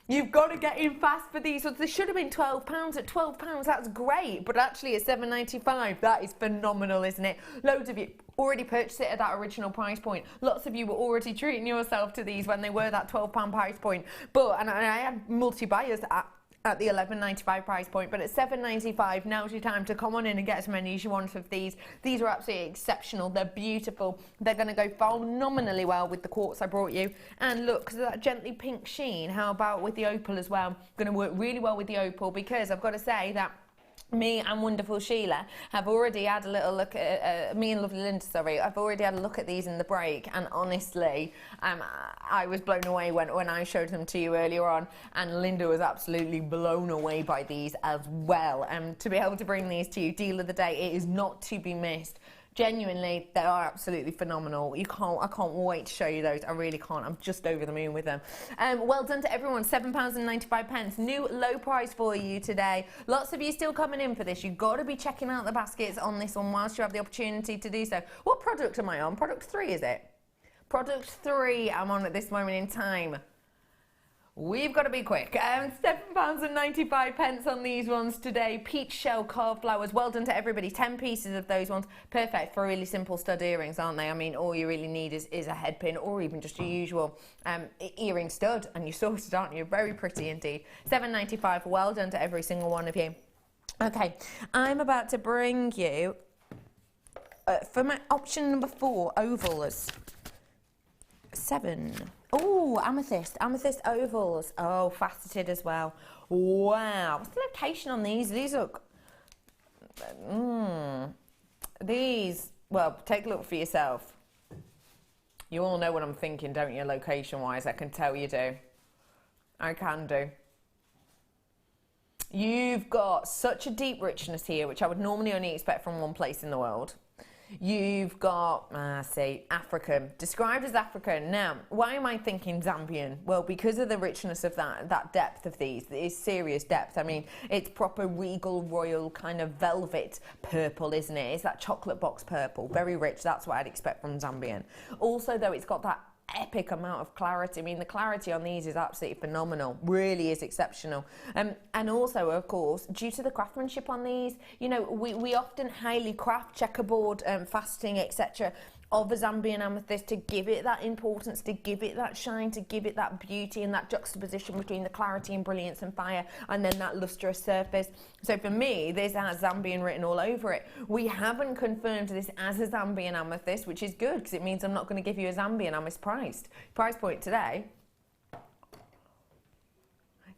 You've got to get in fast for these ones. They should have been £12. At £12, that's great. But actually at £7.95, that is phenomenal, isn't it? Loads of you already purchased it at that original price point. Lots of you were already treating yourself to these when they were that £12 price point. But, and I had multi-buyers at the $11.95 price point, but at $7.95, now's your time to come on in and get as many as you want of these. These are absolutely exceptional. They're beautiful. They're going to go phenomenally well with the quartz I brought you. And look, because of that gently pink sheen, how about with the opal as well? Going to work really well with the opal, because I've got to say that me and wonderful Sheila have already had a little look at, me and lovely Linda, sorry, I've already had a look at these in the break, and honestly, I was blown away when I showed them to you earlier on, and Linda was absolutely blown away by these as well. And to be able to bring these to you, deal of the day, it is not to be missed. Genuinely, they are absolutely phenomenal. I can't wait to show you those. I really can't. I'm just over the moon with them. Well done to everyone. £7.95. New low price for you today. Lots of you still coming in for this. You've got to be checking out the baskets on this one whilst you have the opportunity to do so. What product am I on? Product 3, is it? Product 3 I'm on at this moment in time. We've got to be quick. £7.95 on these ones today. Peach shell carved flowers. Well done to everybody. 10 pieces of those ones. Perfect for really simple stud earrings, aren't they? I mean, all you really need is a head pin, or even just a usual earring stud, and you're sorted, aren't you? Very pretty indeed. $7.95. Well done to every single one of you. Okay, I'm about to bring you for my option number 4, ovals. 7. Oh, amethyst ovals. Oh, faceted as well. Wow. What's the location on these? These look... These... Well, take a look for yourself. You all know what I'm thinking, don't you, location-wise? I can tell you do. I can do. You've got such a deep richness here, which I would normally only expect from one place in the world. You've got, say, African, described as African. Now, why am I thinking Zambian? Well, because of the richness of that depth of these. It is serious depth. I mean, it's proper regal, royal kind of velvet purple, isn't it? It's that chocolate box purple, very rich. That's what I'd expect from Zambian. Also, though, it's got that epic amount of clarity. I mean, the clarity on these is absolutely phenomenal, really is exceptional. And also, of course, due to the craftsmanship on these, you know, we often highly craft checkerboard, faceting, etc. of a Zambian amethyst to give it that importance, to give it that shine, to give it that beauty and that juxtaposition between the clarity and brilliance and fire, and then that lustrous surface. So for me, this has Zambian written all over it. We haven't confirmed this as a Zambian amethyst, which is good, because it means I'm not going to give you a Zambian amethyst price point today.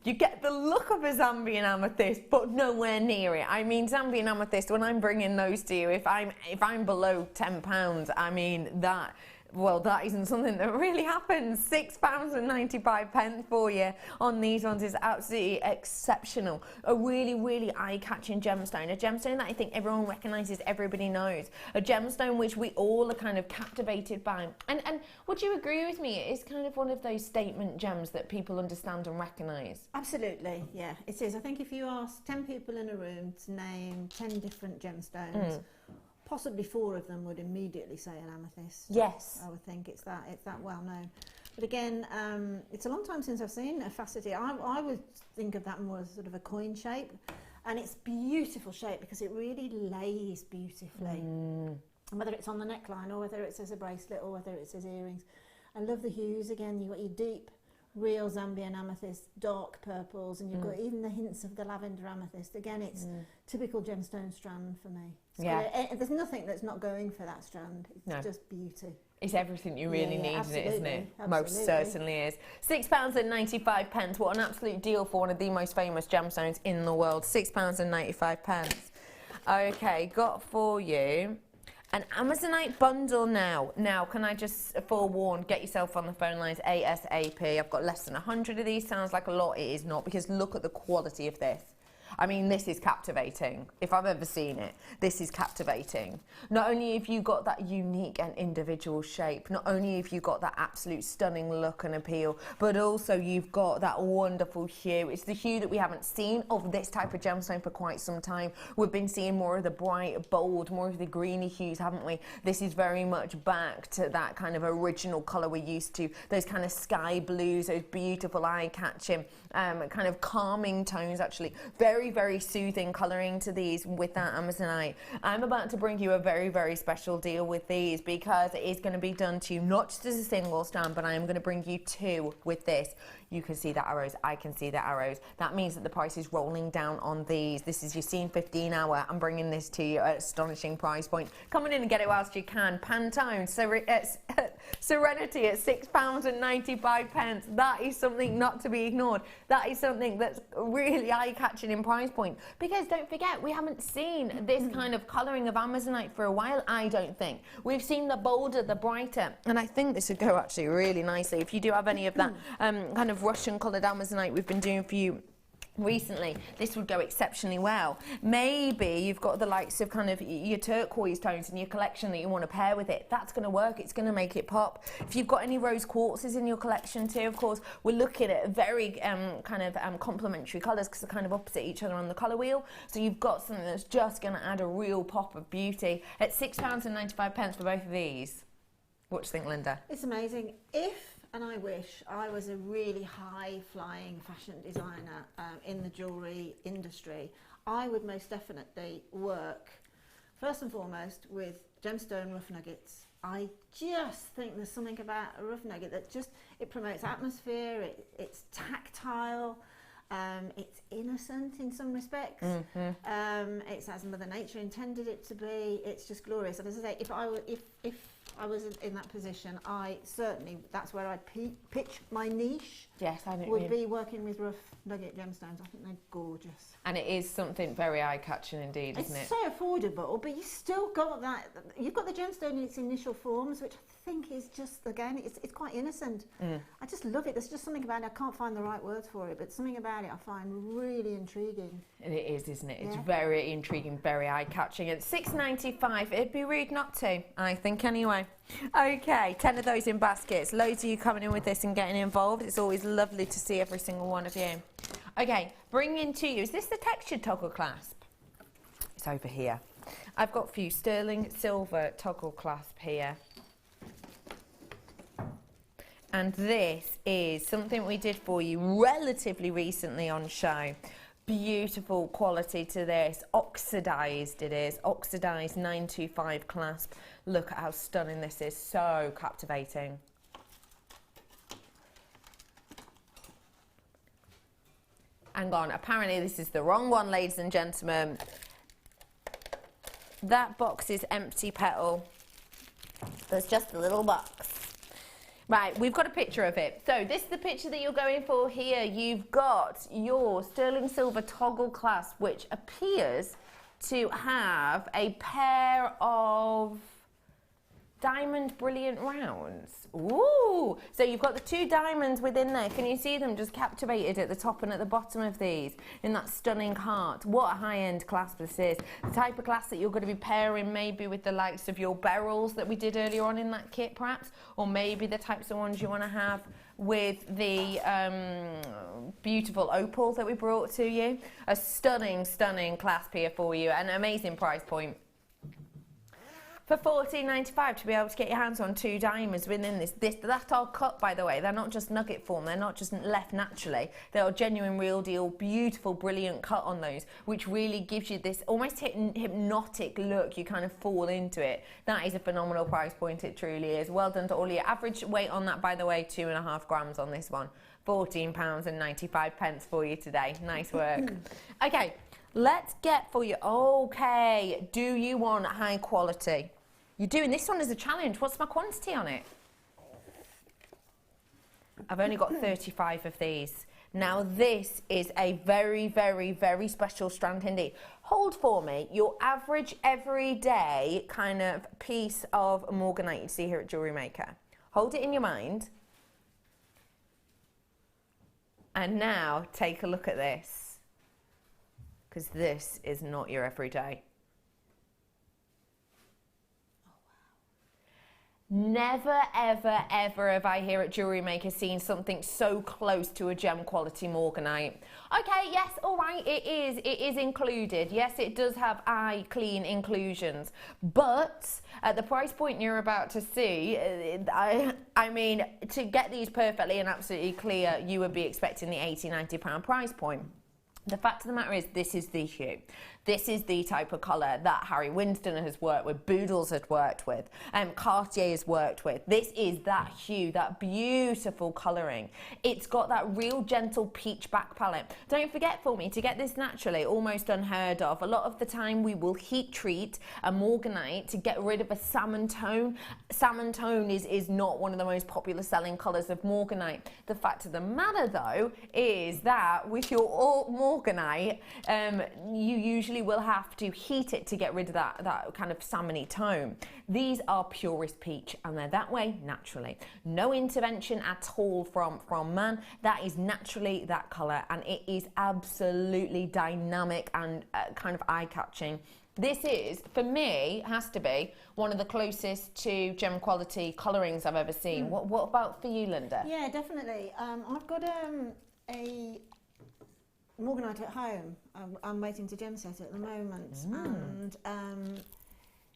You get the look of a Zambian amethyst, but nowhere near it. I mean, Zambian amethyst, when I'm bringing those to you, if I'm below £10, I mean, that well, that isn't something that really happens. £6.95 for you on these ones is absolutely exceptional. A really, really eye-catching gemstone. A gemstone that I think everyone recognises, everybody knows. A gemstone which we all are kind of captivated by. And would you agree with me? It's kind of one of those statement gems that people understand and recognise. Absolutely, yeah, it is. I think if you ask 10 people in a room to name 10 different gemstones, possibly 4 of them would immediately say an amethyst. Yes. I would think it's that well known. But again, it's a long time since I've seen a faceted. I would think of that more as sort of a coin shape, and it's beautiful shape because it really lays beautifully. And whether it's on the neckline or whether it's as a bracelet or whether it's as earrings. I love the hues again. You've got your deep, real Zambian amethyst, dark purples, and you've got even the hints of the lavender amethyst. Again, it's typical gemstone strand for me. There's nothing that's not going for that strand. It's just beauty. It's everything you really need, isn't it? Absolutely. Most certainly is. £6.95. What an absolute deal for one of the most famous gemstones in the world. £6.95. Okay, got for you an Amazonite bundle now. Now, can I just forewarn, get yourself on the phone lines ASAP. I've got less than 100 of these. Sounds like a lot. It is not, because look at the quality of this. I mean, this is captivating. If I've ever seen it, this is captivating. Not only have you got that unique and individual shape, not only have you got that absolute stunning look and appeal, but also you've got that wonderful hue. It's the hue that we haven't seen of this type of gemstone for quite some time. We've been seeing more of the bright, bold, more of the greeny hues, haven't we? This is very much back to that kind of original colour we're used to. Those kind of sky blues, those beautiful eye-catching, kind of calming tones, actually. Very, very soothing colouring to these with that Amazonite. I'm about to bring you a very, very special deal with these because it is going to be done to you not just as a single strand, but I am going to bring you 2 with this. You can see the arrows, I can see the arrows. That means that the price is rolling down on these. This is your scene 15 hour. I'm bringing this to you at an astonishing price point. Come on in and get it whilst you can. Pantone, Serenity at £6.95. That is something not to be ignored. That is something that's really eye-catching in price point. Because don't forget, we haven't seen this kind of colouring of Amazonite for a while, I don't think. We've seen the bolder, the brighter. And I think this would go actually really nicely. If you do have any of that kind of Russian coloured Amazonite we've been doing for you recently, this would go exceptionally well. Maybe you've got the likes of kind of your turquoise tones in your collection that you want to pair with it. That's going to work. It's going to make it pop. If you've got any rose quartzes in your collection too, of course, we're looking at very complementary colours because they're kind of opposite each other on the colour wheel. So you've got something that's just going to add a real pop of beauty at £6.95 for both of these. What do you think, Linda? It's amazing. And I wish I was a really high-flying fashion designer in the jewellery industry, I would most definitely work, first and foremost, with gemstone rough nuggets. I just think there's something about a rough nugget that just, it promotes atmosphere, it's tactile, it's innocent in some respects. It's as Mother Nature intended it to be. It's just glorious. And as I say, if I was in that position, I certainly, that's where I'd pitch my niche. Yes, I know. Would be working with rough nugget gemstones. I think they're gorgeous. And it is something very eye-catching indeed, isn't it? It's so affordable, but you still got that. You've got the gemstone in its initial forms, which I think is just, again, it's quite innocent. I just love it. There's just something about it. I can't find the right words for it, but something about it I find really intriguing. And it is, isn't it? It's very intriguing, very eye-catching. At £6.95, it'd be rude not to, I think, anyway. Okay, 10 of those in baskets. Loads of you coming in with this and getting involved. It's always lovely to see every single one of you. Okay, bringing to you, is this the textured toggle clasp? It's over here. I've got a few sterling silver toggle clasp here. And this is something we did for you relatively recently on show. Beautiful quality to this, oxidised it is, oxidised 925 clasp. Look at how stunning this is, so captivating. Hang on, apparently this is the wrong one, ladies and gentlemen. That box is empty, Petal. There's just a little box. Right, we've got a picture of it. So this is the picture that you're going for here. You've got your sterling silver toggle clasp, which appears to have a pair of diamond brilliant rounds. Ooh, so you've got the 2 diamonds within there. Can you see them just captivated at the top and at the bottom of these in that stunning heart? What a high-end clasp this is. The type of clasp that you're going to be pairing maybe with the likes of your Beryls that we did earlier on in that kit perhaps, or maybe the types of ones you want to have with the beautiful opal that we brought to you. A stunning, stunning clasp here for you, an amazing price point. For $14.95 to be able to get your hands on 2 diamonds within this. That are cut, by the way. They're not just nugget form. They're not just left naturally. They are genuine, real deal, beautiful, brilliant cut on those, which really gives you this almost hypnotic look. You kind of fall into it. That is a phenomenal price point. It truly is. Well done to all of you. Average weight on that, by the way, 2.5 grams on this one. £14.95 for you today. Nice work. Okay, let's get for you. Okay, do you want high quality? You're doing this one as a challenge. What's my quantity on it? I've only got 35 of these. Now this is a very, very, very special strand indeed. Hold for me your average everyday kind of piece of morganite you see here at Jewellery Maker. Hold it in your mind. And now take a look at this, because this is not your everyday. Never, ever, ever have I here at Jewellery Maker seen something so close to a gem quality morganite. Okay, yes, all right, it is included. Yes, it does have eye clean inclusions, but at the price point you're about to see, I mean, to get these perfectly and absolutely clear, you would be expecting the £80–90 price point. The fact of the matter is, this is the hue. This is the type of colour that Harry Winston has worked with, Boodles has worked with, Cartier has worked with. This is that hue, that beautiful colouring. It's got that real gentle peach back palette. Don't forget for me, to get this naturally, almost unheard of. A lot of the time we will heat treat a morganite to get rid of a salmon tone. Salmon tone is not one of the most popular selling colours of morganite. The fact of the matter though is that with your morganite, you usually will have to heat it to get rid of that kind of salmony tone. These are purest peach and they're that way naturally. No intervention at all from man. That is naturally that colour, and it is absolutely dynamic and kind of eye-catching. This is, for me, has to be one of the closest to gem quality colourings I've ever seen. What about for you, Linda? Yeah, definitely. I've got a morganite at home. I'm waiting to gem set at the moment, and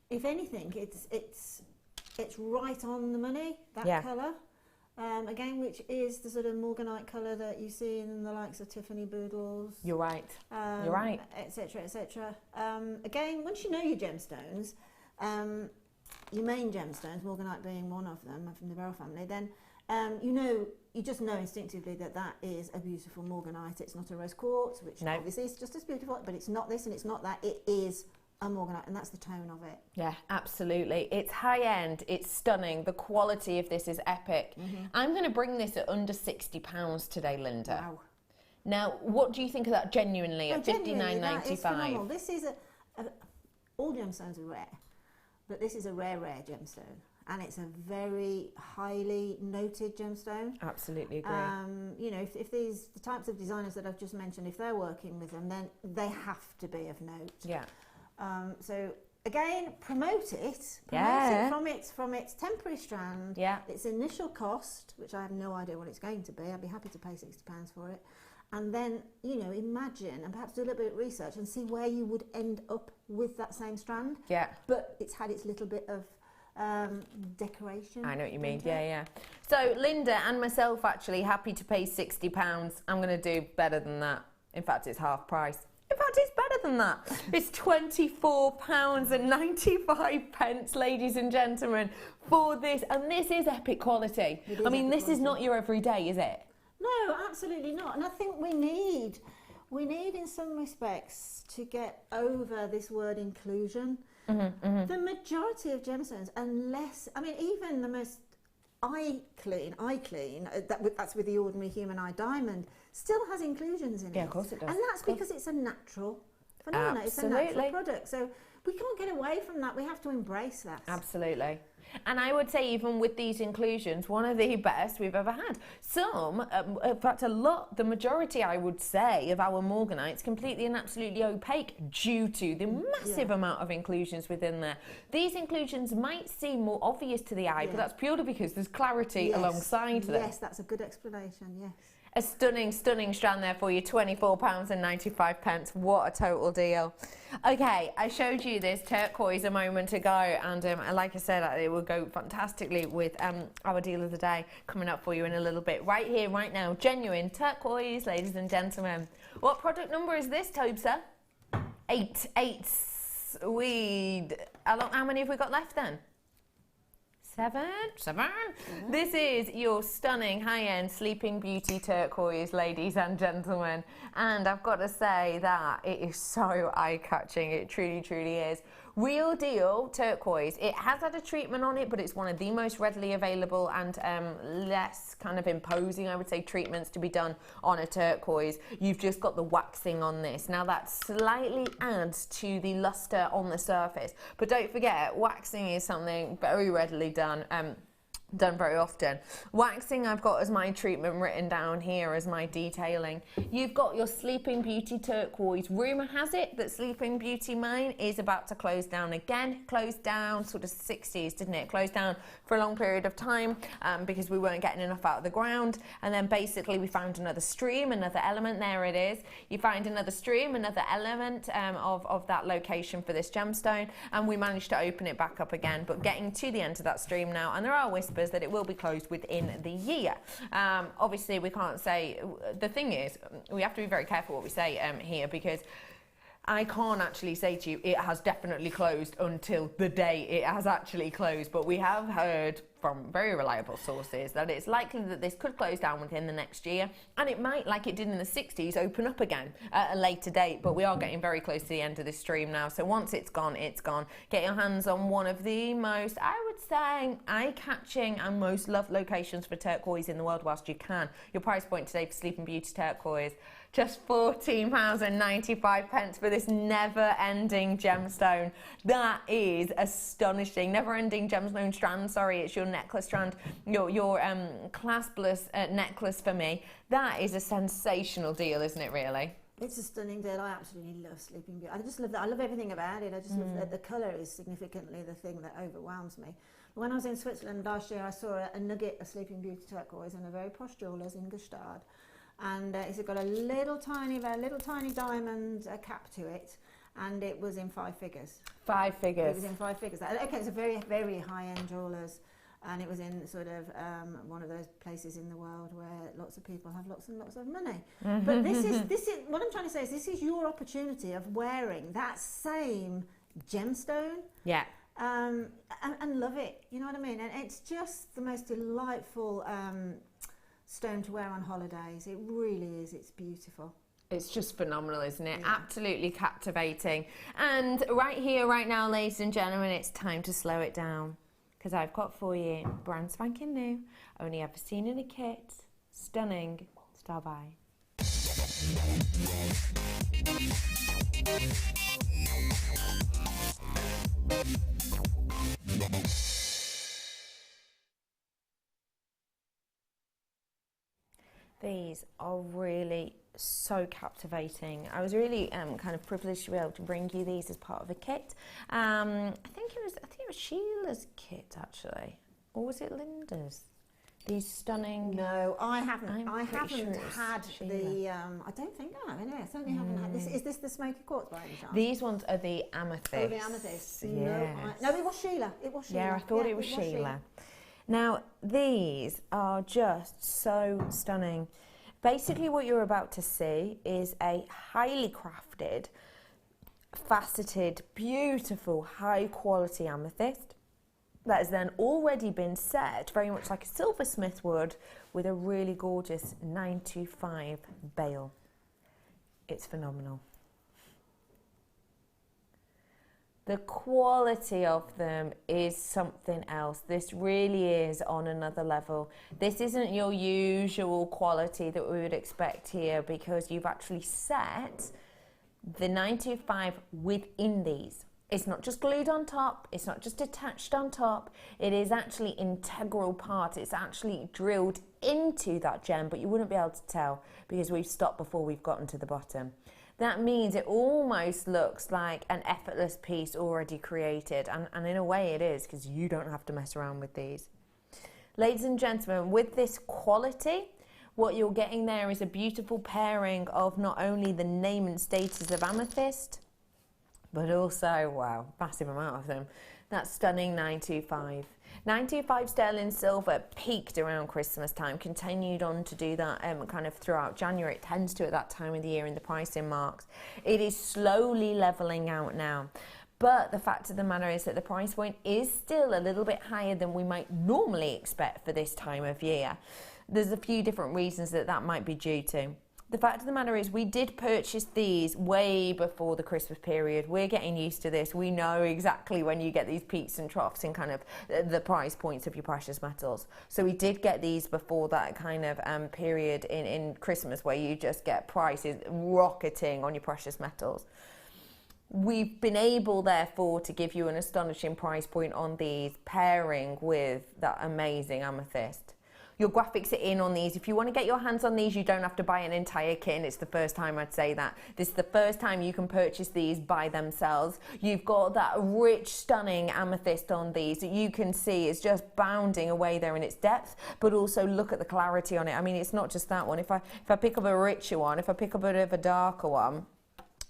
if anything, it's right on the money. That colour, again, which is the sort of morganite colour that you see in the likes of Tiffany Boodles. You're right. You're right. Etc. Etc. Again, once you know your gemstones, your main gemstones, morganite being one of them from the Beryl family, then you just know instinctively that that is a beautiful morganite. It's not a rose quartz, which obviously is just as beautiful, but it's not this and it's not that. It is a morganite, and that's the tone of it. Yeah, absolutely. It's high-end, it's stunning. The quality of this is epic. I'm going to bring this at under £60 today, Linda. Wow. Now, what do you think of that genuinely at $59.95? This is all gemstones are rare, but this is a rare gemstone. And it's a very highly noted gemstone. Absolutely agree. You know, if these, the types of designers that I've just mentioned, if they're working with them, then they have to be of note. Yeah. So again, promote it from its temporary strand, its initial cost, which I have no idea what it's going to be. I'd be happy to pay £60 for it. And then, you know, imagine and perhaps do a little bit of research and see where you would end up with that same strand. Yeah. But it's had its little bit of decoration. I know what you mean. Yeah. So Linda and myself actually happy to pay £60. I'm going to do better than that. In fact, it's half price. In fact, it's better than that. It's £24.95, ladies and gentlemen, for this. And this is epic quality. I mean, this is not your everyday, is it? No, absolutely not. And I think we need in some respects to get over this word inclusion. The majority of gemstones, unless, I mean, even the most eye clean, that's with the ordinary human eye diamond, still has inclusions in it. Yeah, of course it does. And that's because it's a natural phenomenon. It's a natural product. So we can't get away from that. We have to embrace that. Absolutely. And I would say even with these inclusions, one of the best we've ever had. Some, in fact the majority I would say of our morganites completely and absolutely opaque due to the massive amount of inclusions within there. These inclusions might seem more obvious to the eye, but that's purely because there's clarity alongside them. Yes, that's a good explanation, yes. A stunning, stunning strand there for you, £24.95. What a total deal. Okay, I showed you this turquoise a moment ago, and like I said, it will go fantastically with our deal of the day coming up for you in a little bit. Right here, right now, genuine turquoise, ladies and gentlemen. What product number is this, Tobsa? 8. How many have we got left then? 7. This is your stunning high-end Sleeping Beauty turquoise, ladies and gentlemen. And I've got to say that it is so eye-catching. It truly, truly is. Real deal turquoise. It has had a treatment on it, but it's one of the most readily available and less kind of imposing, I would say, treatments to be done on a turquoise. You've just got the waxing on this. Now that slightly adds to the luster on the surface, but don't forget, waxing is something very readily done very often. Waxing I've got as my treatment written down here as my detailing. You've got your Sleeping Beauty turquoise. Rumour has it that Sleeping Beauty mine is about to close down again. Closed down sort of 60s, didn't it? Closed down for a long period of time because we weren't getting enough out of the ground, and then basically we found another stream, another element. There it is. You find another stream, another element of that location for this gemstone, and we managed to open it back up again, but getting to the end of that stream now, and there are whispers that it will be closed within the year. Obviously we can't say, the thing is, we have to be very careful what we say here, because I can't actually say to you it has definitely closed until the day it has actually closed, but we have heard from very reliable sources that it's likely that this could close down within the next year, and it might, like it did in the 60s, open up again at a later date. But we are getting very close to the end of this stream now, so once it's gone, it's gone. Get your hands on one of the most, I would say, eye-catching and most loved locations for turquoise in the world whilst you can. Your price point today for Sleeping Beauty turquoise, just £14.95 for this never-ending gemstone. That is astonishing. Never-ending gemstone strand, sorry, it's your necklace strand, your claspless necklace for me. That is a sensational deal, isn't it, really? It's a stunning deal. I absolutely love Sleeping Beauty. I just love that. I love everything about it. I just love that the colour is significantly the thing that overwhelms me. When I was in Switzerland last year, I saw a nugget of Sleeping Beauty turquoise in a very posh jeweller's in Gestad. And it's got a little tiny diamond cap to it, and it was in 5 figures. 5 figures. It was in 5 figures. Okay, it's a very, very high-end jewellers, and it was in sort of one of those places in the world where lots of people have lots and lots of money. But this is what I'm trying to say is this is your opportunity of wearing that same gemstone. Yeah. And love it. You know what I mean? And it's just the most delightful stone to wear on holidays. It really is. It's beautiful. It's just phenomenal, isn't it? Yeah. Absolutely captivating. And right here, right now, ladies and gentlemen, it's time to slow it down, because I've got for you brand spanking new, only ever seen in a kit, stunning Star by. These are really so captivating. I was really kind of privileged to be able to bring you these as part of a kit. I think it was Sheila's kit actually, or was it Linda's? These stunning. No, I haven't. I haven't had the. I don't think I have. Anyway, I certainly haven't had this. Is this the smoky quartz by any chance? These ones are the amethyst. Oh, the amethyst. Yes. No, it was Sheila. It was Sheila. Yeah, I thought it was Sheila. Now, these are just so stunning. Basically, what you're about to see is a highly crafted, faceted, beautiful, high-quality amethyst that has then already been set, very much like a silversmith would, with a really gorgeous 925 bail. It's phenomenal. The quality of them is something else. This really is on another level. This isn't your usual quality that we would expect here, because you've actually set the 925 within these. It's not just glued on top, it's not just attached on top, it is actually integral part. It's actually drilled into that gem, but you wouldn't be able to tell because we've stopped before we've gotten to the bottom. That means it almost looks like an effortless piece already created, and in a way it is, because you don't have to mess around with these. Ladies and gentlemen, with this quality, what you're getting there is a beautiful pairing of not only the name and status of amethyst, but also, wow, massive amount of them, that stunning 925. 925 sterling silver peaked around Christmas time, continued on to do that kind of throughout January. It tends to at that time of the year in the pricing marks. It is slowly levelling out now. But the fact of the matter is that the price point is still a little bit higher than we might normally expect for this time of year. There's a few different reasons that that might be due to. The fact of the matter is we did purchase these way before the Christmas period. We're getting used to this. We know exactly when you get these peaks and troughs in kind of the price points of your precious metals. So we did get these before that kind of period in Christmas where you just get prices rocketing on your precious metals. We've been able, therefore, to give you an astonishing price point on these, pairing with that amazing amethyst. Your graphics are in on these. If you want to get your hands on these, you don't have to buy an entire kit, and it's the first time I'd say that. This is the first time you can purchase these by themselves. You've got that rich, stunning amethyst on these that you can see is just bounding away there in its depth, but also look at the clarity on it. I mean, it's not just that one. If I pick up a richer one, if I pick up a bit of a darker one,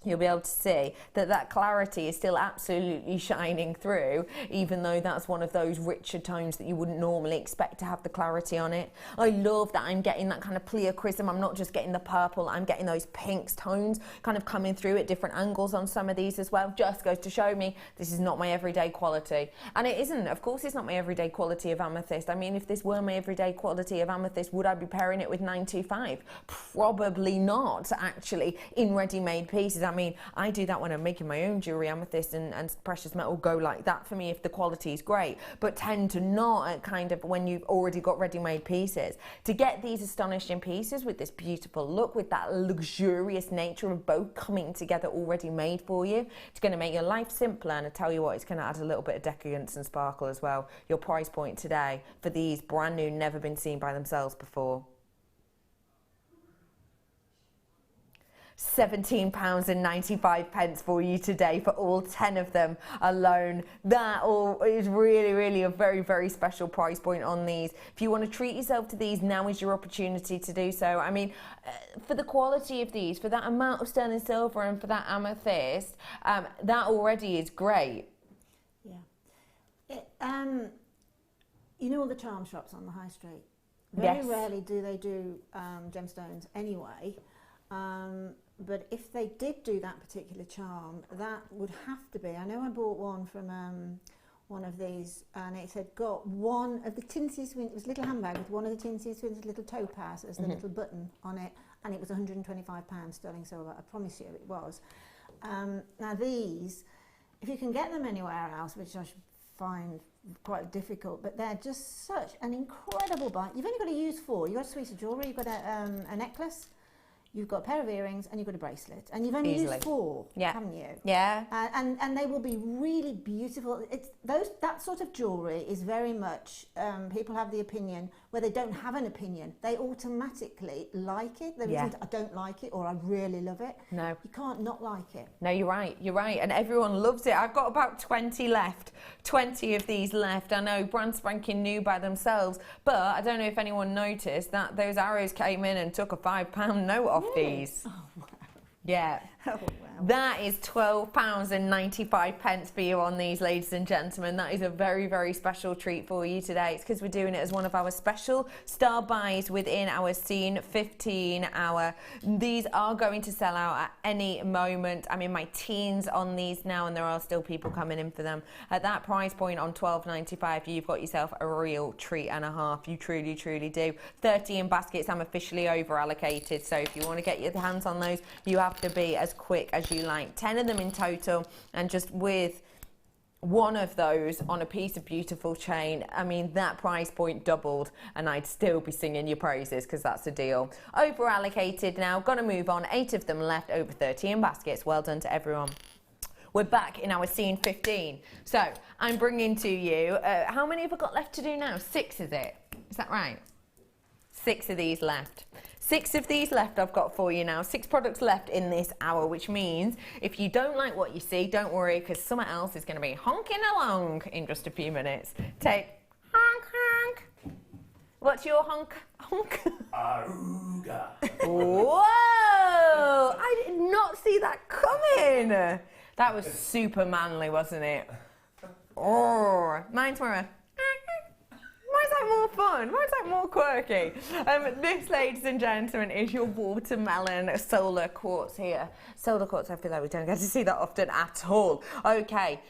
you'll be able to see that that clarity is still absolutely shining through, even though that's one of those richer tones that you wouldn't normally expect to have the clarity on it. I love that I'm getting that kind of pleochrysm. I'm not just getting the purple, I'm getting those pinks tones kind of coming through at different angles on some of these as well. Just goes to show me this is not my everyday quality. And it isn't. Of course it's not my everyday quality of amethyst. I mean, if this were my everyday quality of amethyst, would I be pairing it with 925? Probably not, actually, in ready-made pieces. I mean, I do that when I'm making my own jewellery, amethyst and precious metal go like that for me if the quality is great, but tend to not at kind of when you've already got ready-made pieces. To get these astonishing pieces with this beautiful look, with that luxurious nature of both coming together already made for you, it's going to make your life simpler, and I tell you what, it's going to add a little bit of decadence and sparkle as well. Your price point today for these brand new, never been seen by themselves before. £17.95 for you today for all 10 of them alone. That all is really, really a very, very special price point on these. If you want to treat yourself to these, now is your opportunity to do so. I mean, for the quality of these, for that amount of sterling silver and for that amethyst, that already is great. Yeah. You know all the charm shops on the high street? Very rarely do they do gemstones anyway. But if they did do that particular charm, that would have to be, I know I bought one from one of these, and it had got one of the tinsy swins, it was a little handbag with one of the tinsy swins, little topaz as the little button on it, and it was £125 sterling silver, I promise you it was. Now these, if you can get them anywhere else, which I should find quite difficult, but they're just such an incredible buy. You've only got to use 4. You've got a suite of jewellery, you've got a necklace, you've got a pair of earrings, and you've got a bracelet, and you've only used 4, haven't you? Yeah. And they will be really beautiful. That sort of jewellery is very much, people have the opinion where they don't have an opinion. They automatically like it. There isn't, I don't like it, or I really love it. No. You can't not like it. No, you're right, and everyone loves it. I've got about 20 left, 20 of these left. I know, brand spanking new by themselves, but I don't know if anyone noticed that those arrows came in and took a £5 note off these. Oh, wow. Yeah. Oh, wow. That is £12.95 for you on these, ladies and gentlemen. That is a very, very special treat for you today. It's because we're doing it as one of our special star buys within our Scene 15 hour. These are going to sell out at any moment. I'm in my teens on these now, and there are still people coming in for them. At that price point on £12.95, you've got yourself a real treat and a half. You truly, truly do. 30 in baskets. I'm officially over allocated, so if you want to get your hands on those, you have to be as quick as you like. 10 of them in total, and just with one of those on a piece of beautiful chain, I mean, that price point doubled, and I'd still be singing your praises because that's a deal. Over allocated now, gonna move on. 8 of them left, over 30 in baskets. Well done to everyone. We're back in our scene 15. So I'm bringing to you, how many have I got left to do now? 6, is it? Is that right? 6 of these left. 6 of these left I've got for you now. 6 products left in this hour, which means if you don't like what you see, don't worry, because someone else is going to be honking along in just a few minutes. Take honk, honk. What's your honk? Honk. Aruga. Whoa! I did not see that coming. That was super manly, wasn't it? Oh, mine's more. Why is that more fun? Why is that more quirky? This, ladies and gentlemen, is your watermelon solar quartz here. Solar quartz, I feel like we don't get to see that often at all. Okay,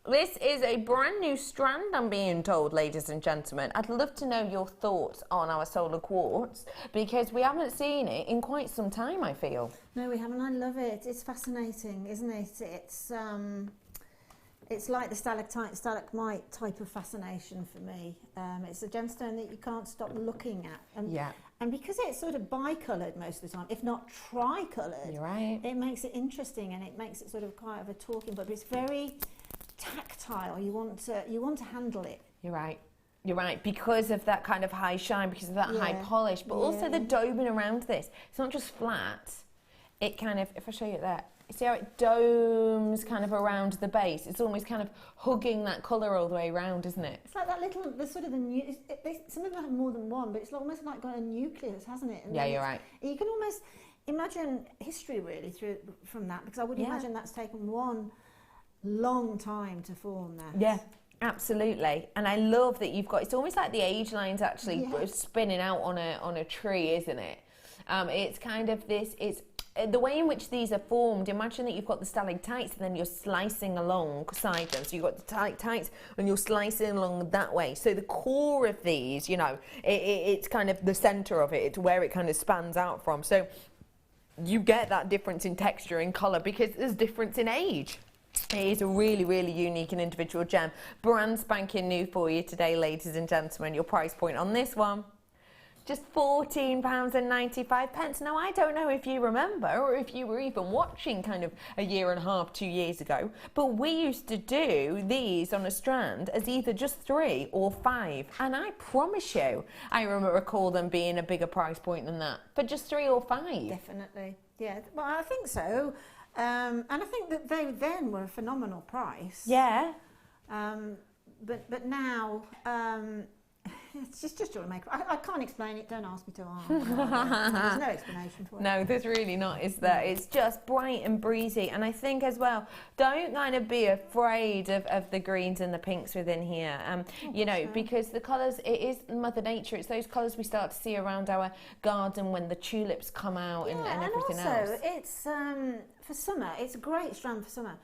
this is a brand new strand, I'm being told, ladies and gentlemen. I'd love to know your thoughts on our solar quartz, because we haven't seen it in quite some time, I feel. No, we haven't. I love it. It's fascinating, isn't it? It's like the stalactite, stalagmite type of fascination for me. It's a gemstone that you can't stop looking at. And because it's sort of bicoloured most of the time, if not tricoloured, You're right. it makes it interesting, and it makes it sort of quite of a talking book. But it's very tactile. You want to handle it. You're right. You're right, because of that kind of high shine, because of that high polish, but also the doming around this. It's not just flat. It kind of, if I show you that, see how it domes kind of around the base? It's almost kind of hugging that colour all the way around, isn't it? It's like that little, some of them have more than one, but it's almost like got a nucleus, hasn't it? And yeah, you're right. You can almost imagine history really from that, because I would imagine that's taken one long time to form that. Yeah, absolutely. And I love that you've got, it's almost like the age lines actually spinning out on a tree, isn't it? It's kind of this, it's the way in which these are formed. Imagine that you've got the stalactites and then you're slicing alongside them. So you've got the stalactites and you're slicing along that way. So the core of these, you know, it's kind of the centre of it. It's where it kind of spans out from. So you get that difference in texture and colour because there's difference in age. It is a really, really unique and individual gem. Brand spanking new for you today, ladies and gentlemen. Your price point on this one, just £14.95. Now, I don't know if you remember or if you were even watching kind of a year and a half, 2 years ago, but we used to do these on a strand as either just 3 or 5. And I promise you, I recall them being a bigger price point than that, but just 3 or 5. Definitely, yeah. Well, I think so. And I think that they then were a phenomenal price. Yeah. But now, it's just Jewellery Maker. I can't explain it. Don't ask me to. There's no explanation for it. No, there's really not, is there? It's just bright and breezy. And I think as well, don't kind of be afraid of the greens and the pinks within here. You know, because the colours, it is Mother Nature. It's those colours we start to see around our garden when the tulips come out and everything else. And also, it's for summer. It's a great strand for summer.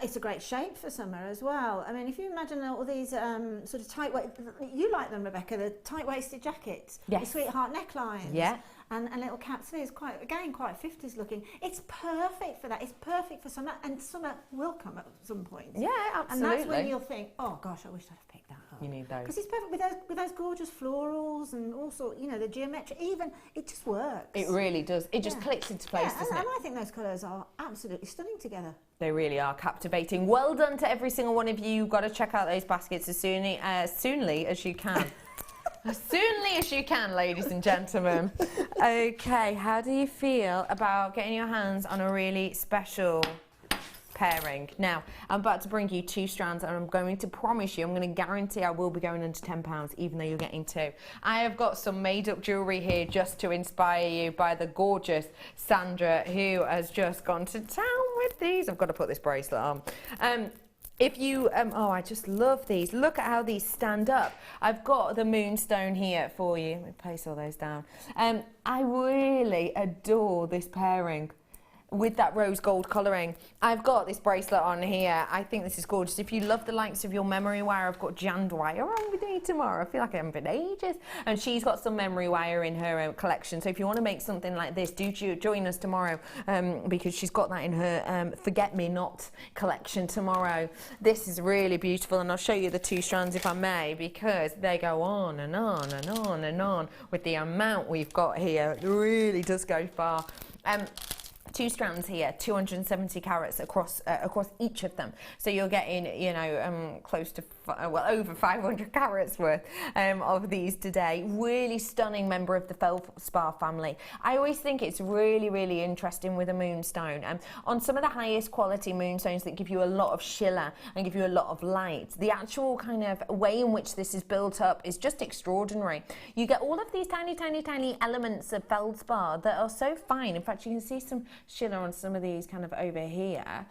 It's a great shape for summer as well. I mean, if you imagine all these sort of tight waist, you like them, Rebecca, the tight-waisted jackets, the sweetheart necklines, and little caps. It's quite 50s looking. It's perfect for that. It's perfect for summer, and summer will come at some point. Yeah, absolutely. And that's when you'll think, oh gosh, I wish I'd have picked that up. You need those. Because it's perfect with those gorgeous florals and also, you know, the geometry. Even it just works. It really does. It just clicks into place, doesn't it? And I think those colours are absolutely stunning together. They really are captivating. Well done to every single one of you. You've got to check out those baskets as soonly as you can. As soonly as you can, ladies and gentlemen. Okay, how do you feel about getting your hands on a really special pairing? Now, I'm about to bring you 2 strands, and I'm going to promise you, I'm going to guarantee I will be going under £10, even though you're getting 2. I have got some made-up jewellery here just to inspire you by the gorgeous Sandra, who has just gone to town with these. I've got to put this bracelet on. If you, oh, I just love these. Look at how these stand up. I've got the Moonstone here for you. Let me place all those down. I really adore this pairing with that rose gold colouring. I've got this bracelet on here. I think this is gorgeous. If you love the likes of your memory wire, I've got Jan Dwyer on with me tomorrow. I feel like I haven't been ages. And she's got some memory wire in her collection. So if you want to make something like this, do join us tomorrow because she's got that in her Forget-Me-Not collection tomorrow. This is really beautiful, and I'll show you the 2 strands if I may, because they go on and on and on and on with the amount we've got here. It really does go far. 2 strands here, 270 carats across each of them. So you're getting, you know, close to, well, over 500 carats worth of these today. Really stunning member of the feldspar family. I always think it's really, really interesting with a moonstone. On some of the highest quality moonstones that give you a lot of shimmer and give you a lot of light, the actual kind of way in which this is built up is just extraordinary. You get all of these tiny, tiny, tiny elements of feldspar that are so fine. In fact, you can see some shimmer on some of these kind of over here.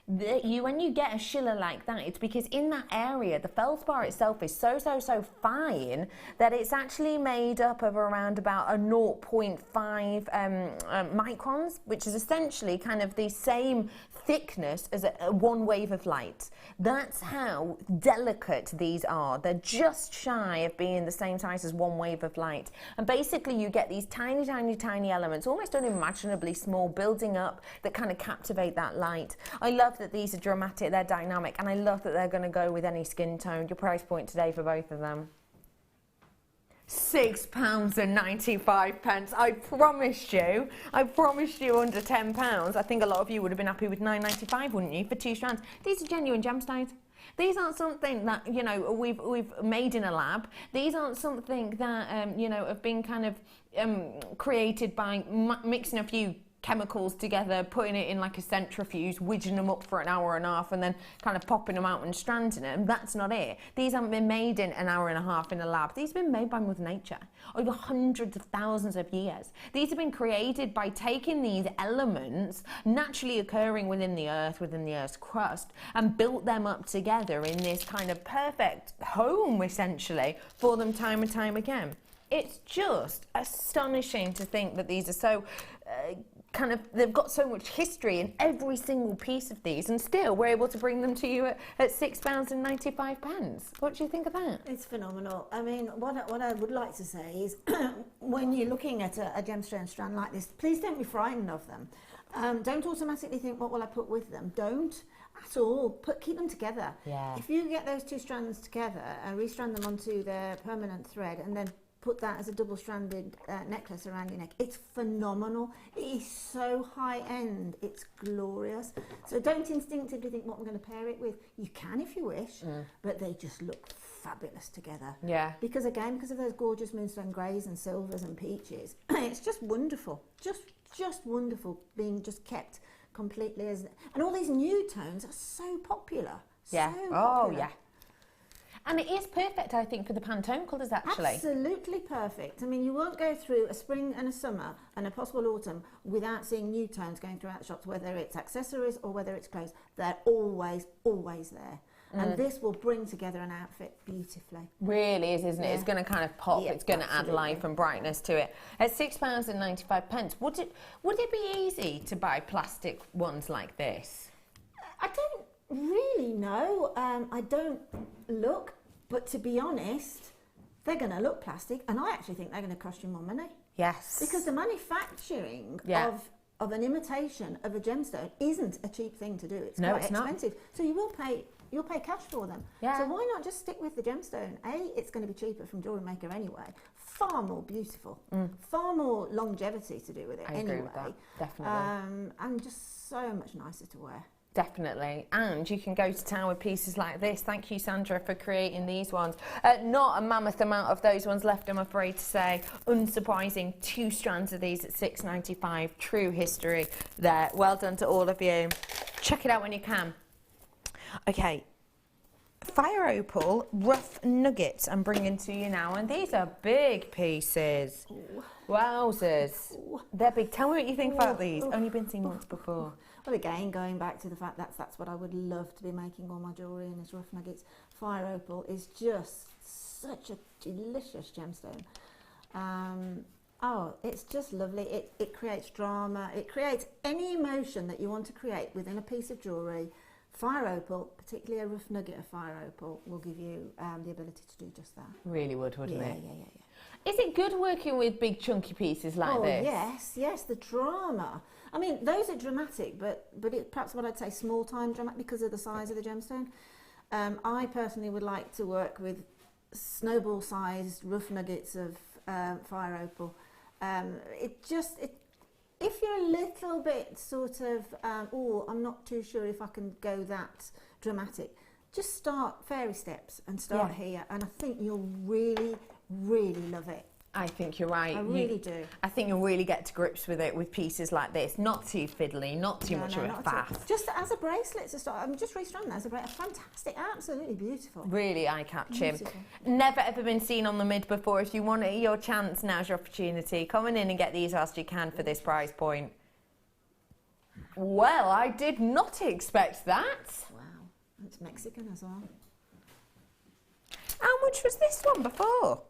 When you get a shimmer like that, it's because in that area the feldspar itself is so fine that it's actually made up of around about a 0.5 microns, which is essentially kind of the same thickness as one wave of light. That's how delicate these are. They're just shy of being the same size as one wave of light. And basically you get these tiny, tiny, tiny elements, almost unimaginably small, building up that kind of captivate that light. I love that these are dramatic, they're dynamic, and I love that they're going to go with any skin tone. Your price point today for both of them? £6.95. I promised you under £10. I think a lot of you would have been happy with £9.95, wouldn't you, for 2 strands? These are genuine gemstones. These aren't something that, you know, we've made in a lab. These aren't something that, you know, have been kind of created by mixing a few chemicals together, putting it in like a centrifuge, widging them up for an hour and a half, and then kind of popping them out and stranding them. That's not it. These haven't been made in an hour and a half in a lab. These have been made by Mother Nature over hundreds of thousands of years. These have been created by taking these elements naturally occurring within the Earth's crust, and built them up together in this kind of perfect home, essentially, for them time and time again. It's just astonishing to think that these are so kind of, they've got so much history in every single piece of these, and still we're able to bring them to you at £6.95. What do you think of that? It's phenomenal. I mean, what I would like to say is when you're looking at a gemstone strand like this, please don't be frightened of them. Don't automatically think, what will I put with them? Don't at all. Keep them together. Yeah. If you get those 2 strands together and restrand them onto their permanent thread, and then put that as a double-stranded necklace around your neck, it's phenomenal. It is so high-end, it's glorious. So don't instinctively think, what I'm going to pair it with. You can if you wish, but they just look fabulous together. Yeah. Because again, because of those gorgeous moonstone greys and silvers and peaches, it's just wonderful. Just wonderful, being just kept completely as... And all these new tones are so popular. Yeah. So oh, popular. yeah. And it is perfect, I think, for the Pantone colours, actually. Absolutely perfect. I mean, you won't go through a spring and a summer and a possible autumn without seeing new tones going throughout the shops, whether it's accessories or whether it's clothes. They're always there. And this will bring together an outfit beautifully. Really is, isn't it? It's going to kind of pop. Yeah, it's going to add life and brightness to it. At £6.95, would it be easy to buy plastic ones like this? I don't really know. I don't look, but to be honest, they're going to look plastic, and I actually think they're going to cost you more money. Yes. Because the manufacturing of an imitation of a gemstone isn't a cheap thing to do. It's quite expensive. So you'll pay cash for them. Yeah. So why not just stick with the gemstone? It's going to be cheaper from Jewellery Maker anyway. Far more beautiful, far more longevity to do with it I anyway. agree with that, definitely. And just so much nicer to wear. Definitely, and you can go to town with pieces like this. Thank you, Sandra, for creating these ones. Not a mammoth amount of those ones left, I'm afraid to say. Unsurprising, 2 strands of these at £6.95. True history there. Well done to all of you. Check it out when you can. Okay, Fire Opal rough nuggets I'm bringing to you now, and these are big pieces. Ooh. Wowzers. Ooh. They're big. Tell me what you think about these. Only been seen once before. Well, again, going back to the fact that's what I would love to be making all my jewellery in, is rough nuggets. Fire Opal is just such a delicious gemstone. Oh, it's just lovely. It creates drama. It creates any emotion that you want to create within a piece of jewellery. Fire Opal, particularly a rough nugget of Fire Opal, will give you the ability to do just that. Really would, wouldn't it? Yeah. Is it good working with big chunky pieces like this? Yes, the drama. I mean, those are dramatic, but it, perhaps what I'd say small time dramatic because of the size of the gemstone. I personally would like to work with snowball-sized rough nuggets of Fire Opal. if you're a little bit sort of, oh, I'm not too sure if I can go that dramatic, just start fairy steps and start here, and I think you'll really, really love it. I think you're right. I really do. I think you'll really get to grips with it with pieces like this. Not too fiddly, not too much of a faff. Just as a bracelet to start. I'm just restrung that as a bracelet. Fantastic, absolutely beautiful. Really eye-catching. Beautiful. Never ever been seen on the mid before. If you want it, your chance, now's your opportunity. Come on in and get these whilst you can for this price point. Well, I did not expect that. Wow, it's Mexican as well. How much was this one before?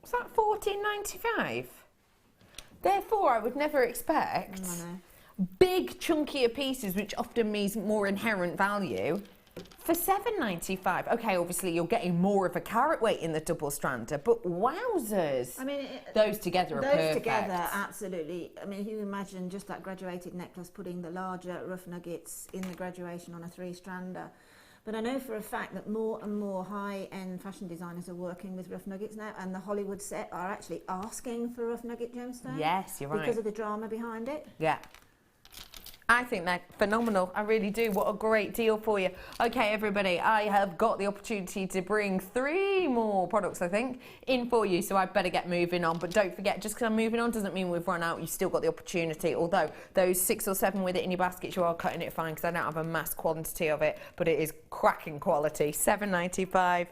Was that $14.95? Therefore, I would never expect big, chunkier pieces, which often means more inherent value, for $7.95. Okay, obviously you're getting more of a carat weight in the double strander, but wowzers! I mean, those together are those perfect. together, absolutely. I mean, if you imagine just that graduated necklace, putting the larger rough nuggets in the graduation on a 3-strander. But I know for a fact that more and more high-end fashion designers are working with rough nuggets now, and the Hollywood set are actually asking for rough nugget gemstones. Yes, you're right. Because of the drama behind it. Yeah. I think they're phenomenal. I really do. What a great deal for you. Okay, everybody, I have got the opportunity to bring 3 more products, I think, in for you, so I better get moving on. But don't forget, just because I'm moving on doesn't mean we've run out. You've still got the opportunity, although those 6 or 7 with it in your basket, you are cutting it fine because I don't have a mass quantity of it, but it is cracking quality. $7.95.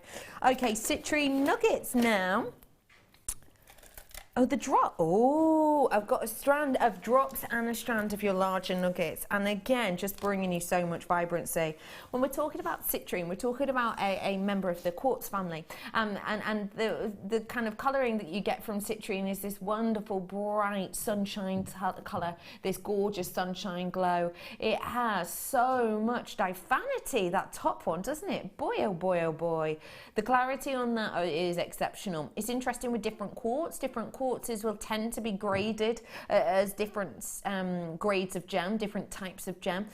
Okay, Citrine nuggets now. Oh, the drop. Oh, I've got a strand of drops and a strand of your larger nuggets. And again, just bringing you so much vibrancy. When we're talking about citrine, we're talking about a member of the quartz family. And the kind of colouring that you get from citrine is this wonderful, bright sunshine colour, this gorgeous sunshine glow. It has so much diaphanity, that top one, doesn't it? Boy, oh boy, oh boy. The clarity on that is exceptional. It's interesting with different quartzes will tend to be graded as different grades of gem, different types of gem.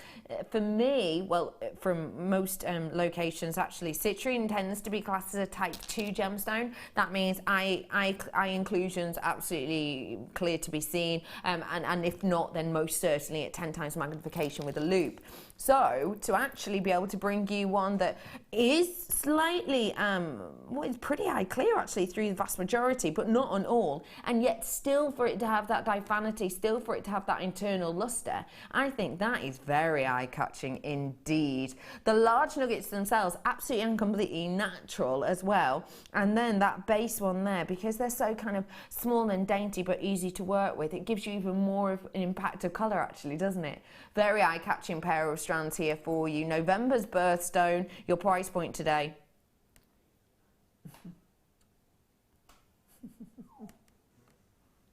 For me, well, from most locations actually, citrine tends to be classed as a type 2 gemstone. That means eye inclusions absolutely clear to be seen, and if not, then most certainly at 10 times magnification with a loop. So to actually be able to bring you one that is slightly, well, it's pretty eye clear actually through the vast majority, but not on all, and yet still for it to have that diaphanity, still for it to have that internal luster, I think that is very eye-catching indeed. The large nuggets themselves, absolutely and completely natural as well, and then that base one there, because they're so kind of small and dainty but easy to work with, it gives you even more of an impact of colour actually, doesn't it? Very eye-catching pair of strands here for you. November's birthstone, your price point today.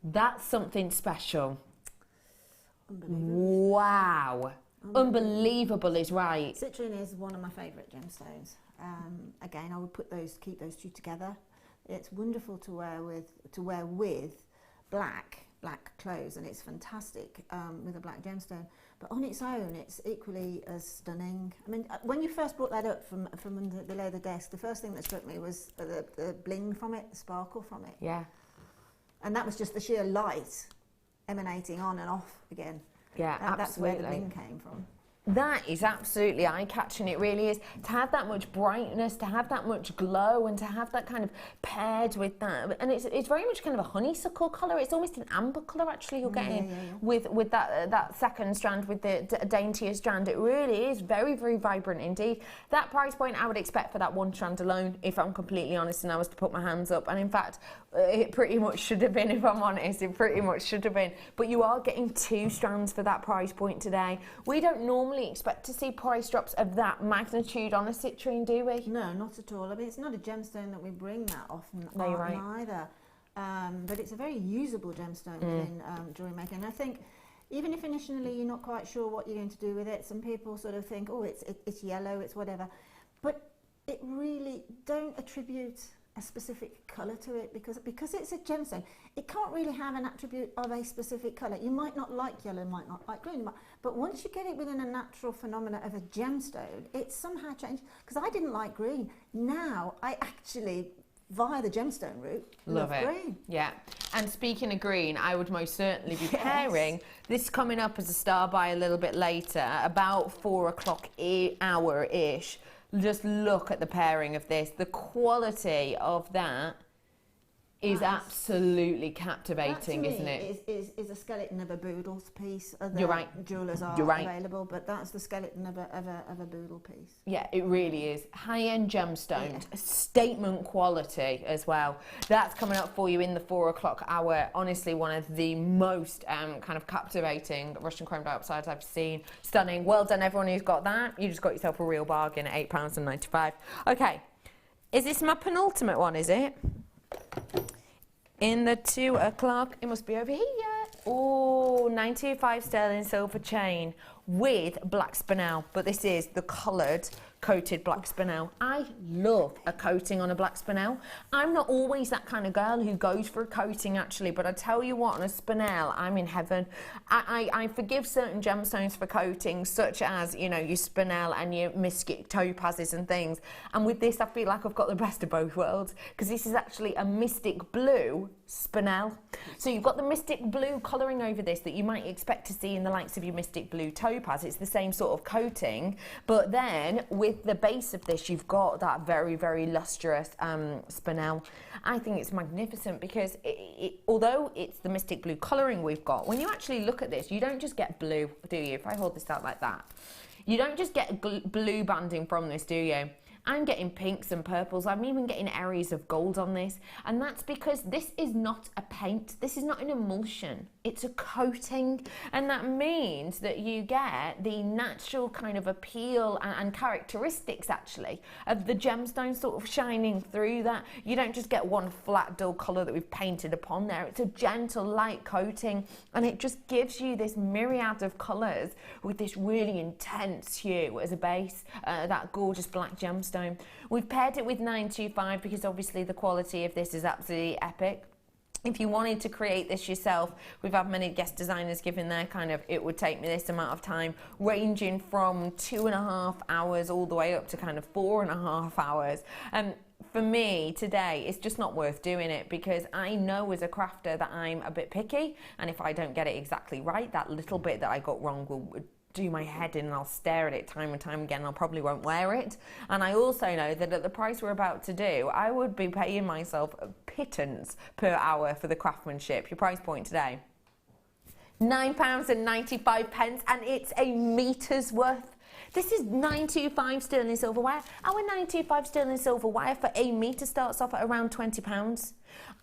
That's something special. Wow. Unbelievable is right. Citrine is one of my favourite gemstones. Again, I would keep those 2 together. It's wonderful to wear with black clothes, and it's fantastic with a black gemstone. But on its own, it's equally as stunning. I mean, when you first brought that up from under below the desk, the first thing that struck me was the bling from it, the sparkle from it. Yeah. And that was just the sheer light emanating on and off again. Yeah, absolutely. That's where the bling came from. That is absolutely eye-catching, it really is. To have that much brightness, to have that much glow, and to have that kind of paired with that. And it's very much kind of a honeysuckle colour. It's almost an amber colour, actually, you're getting with that second strand, with the daintier strand. It really is very, very vibrant indeed. That price point I would expect for that 1 strand alone, if I'm completely honest and I was to put my hands up. And in fact, it pretty much should have been, if I'm honest. It pretty much should have been. But you are getting 2 strands for that price point today. We don't normally expect to see price drops of that magnitude on a citrine, do we? No, not at all. I mean, it's not a gemstone that we bring that often no, you're right. either. But it's a very usable gemstone within Jewellery Maker. And I think even if initially you're not quite sure what you're going to do with it, some people sort of think, oh, it's yellow, it's whatever. But it really, don't attribute a specific colour to it, because it's a gemstone. It can't really have an attribute of a specific colour. You might not like yellow, might not like green, but once you get it within a natural phenomena of a gemstone, it's somehow changed. Because I didn't like green. Now I actually via the gemstone route. Love it. Green. Yeah. And speaking of green, I would most certainly be Yes. pairing this coming up as a star buy a little bit later, about 4 o'clock hour-ish. Just look at the pairing of this. The quality of that is absolutely captivating, isn't it? Is a skeleton of a boodle's piece. Other You're right. jewellers are You're right. available, but that's the skeleton of a boodle piece. Yeah, it really is. High-end gemstones, Yeah. statement quality as well. That's coming up for you in the 4 o'clock hour. Honestly, one of the most kind of captivating Russian chrome diopsides I've seen. Stunning. Well done, everyone who's got that. You just got yourself a real bargain at £8.95. Okay, is this my penultimate one, is it? In the 2 o'clock, it must be over here. Oh, 925 sterling silver chain with black spinel, but this is the coloured coated black spinel. I love a coating on a black spinel. I'm not always that kind of girl who goes for a coating actually, but I tell you what, on a spinel, I'm in heaven. I forgive certain gemstones for coatings, such as, you know, your spinel and your mystic topazes and things. And with this, I feel like I've got the best of both worlds, because this is actually a mystic blue spinel. So you've got the mystic blue colouring over this that you might expect to see in the likes of your mystic blue topaz. It's the same sort of coating, but then with the base of this, you've got that very, very lustrous spinel. I think it's magnificent because although it's the mystic blue colouring we've got, when you actually look at this, you don't just get blue, do you? If I hold this out like that, you don't just get blue banding from this, do you? I'm getting pinks and purples. I'm even getting areas of gold on this. And that's because this is not a paint. This is not an emulsion. It's a coating. And that means that you get the natural kind of appeal and characteristics, actually, of the gemstone sort of shining through that. You don't just get one flat, dull colour that we've painted upon there. It's a gentle, light coating. And it just gives you this myriad of colours with this really intense hue as a base, that gorgeous black gemstone. We've paired it with 925 because obviously the quality of this is absolutely epic. If you wanted to create this yourself, we've had many guest designers giving their kind of, it would take me this amount of time, ranging from 2.5 hours all the way up to kind of 4.5 hours. For me today, it's just not worth doing it because I know as a crafter that I'm a bit picky, and if I don't get it exactly right, that little bit that I got wrong will do my head in, and I'll stare at it time and time again, and I probably won't wear it. And I also know that at the price we're about to do, I would be paying myself a pittance per hour for the craftsmanship. Your price point today, £9.95, and it's a metre's worth. This is 925 sterling silverware. Our 925 sterling silverware for a metre starts off at around £20.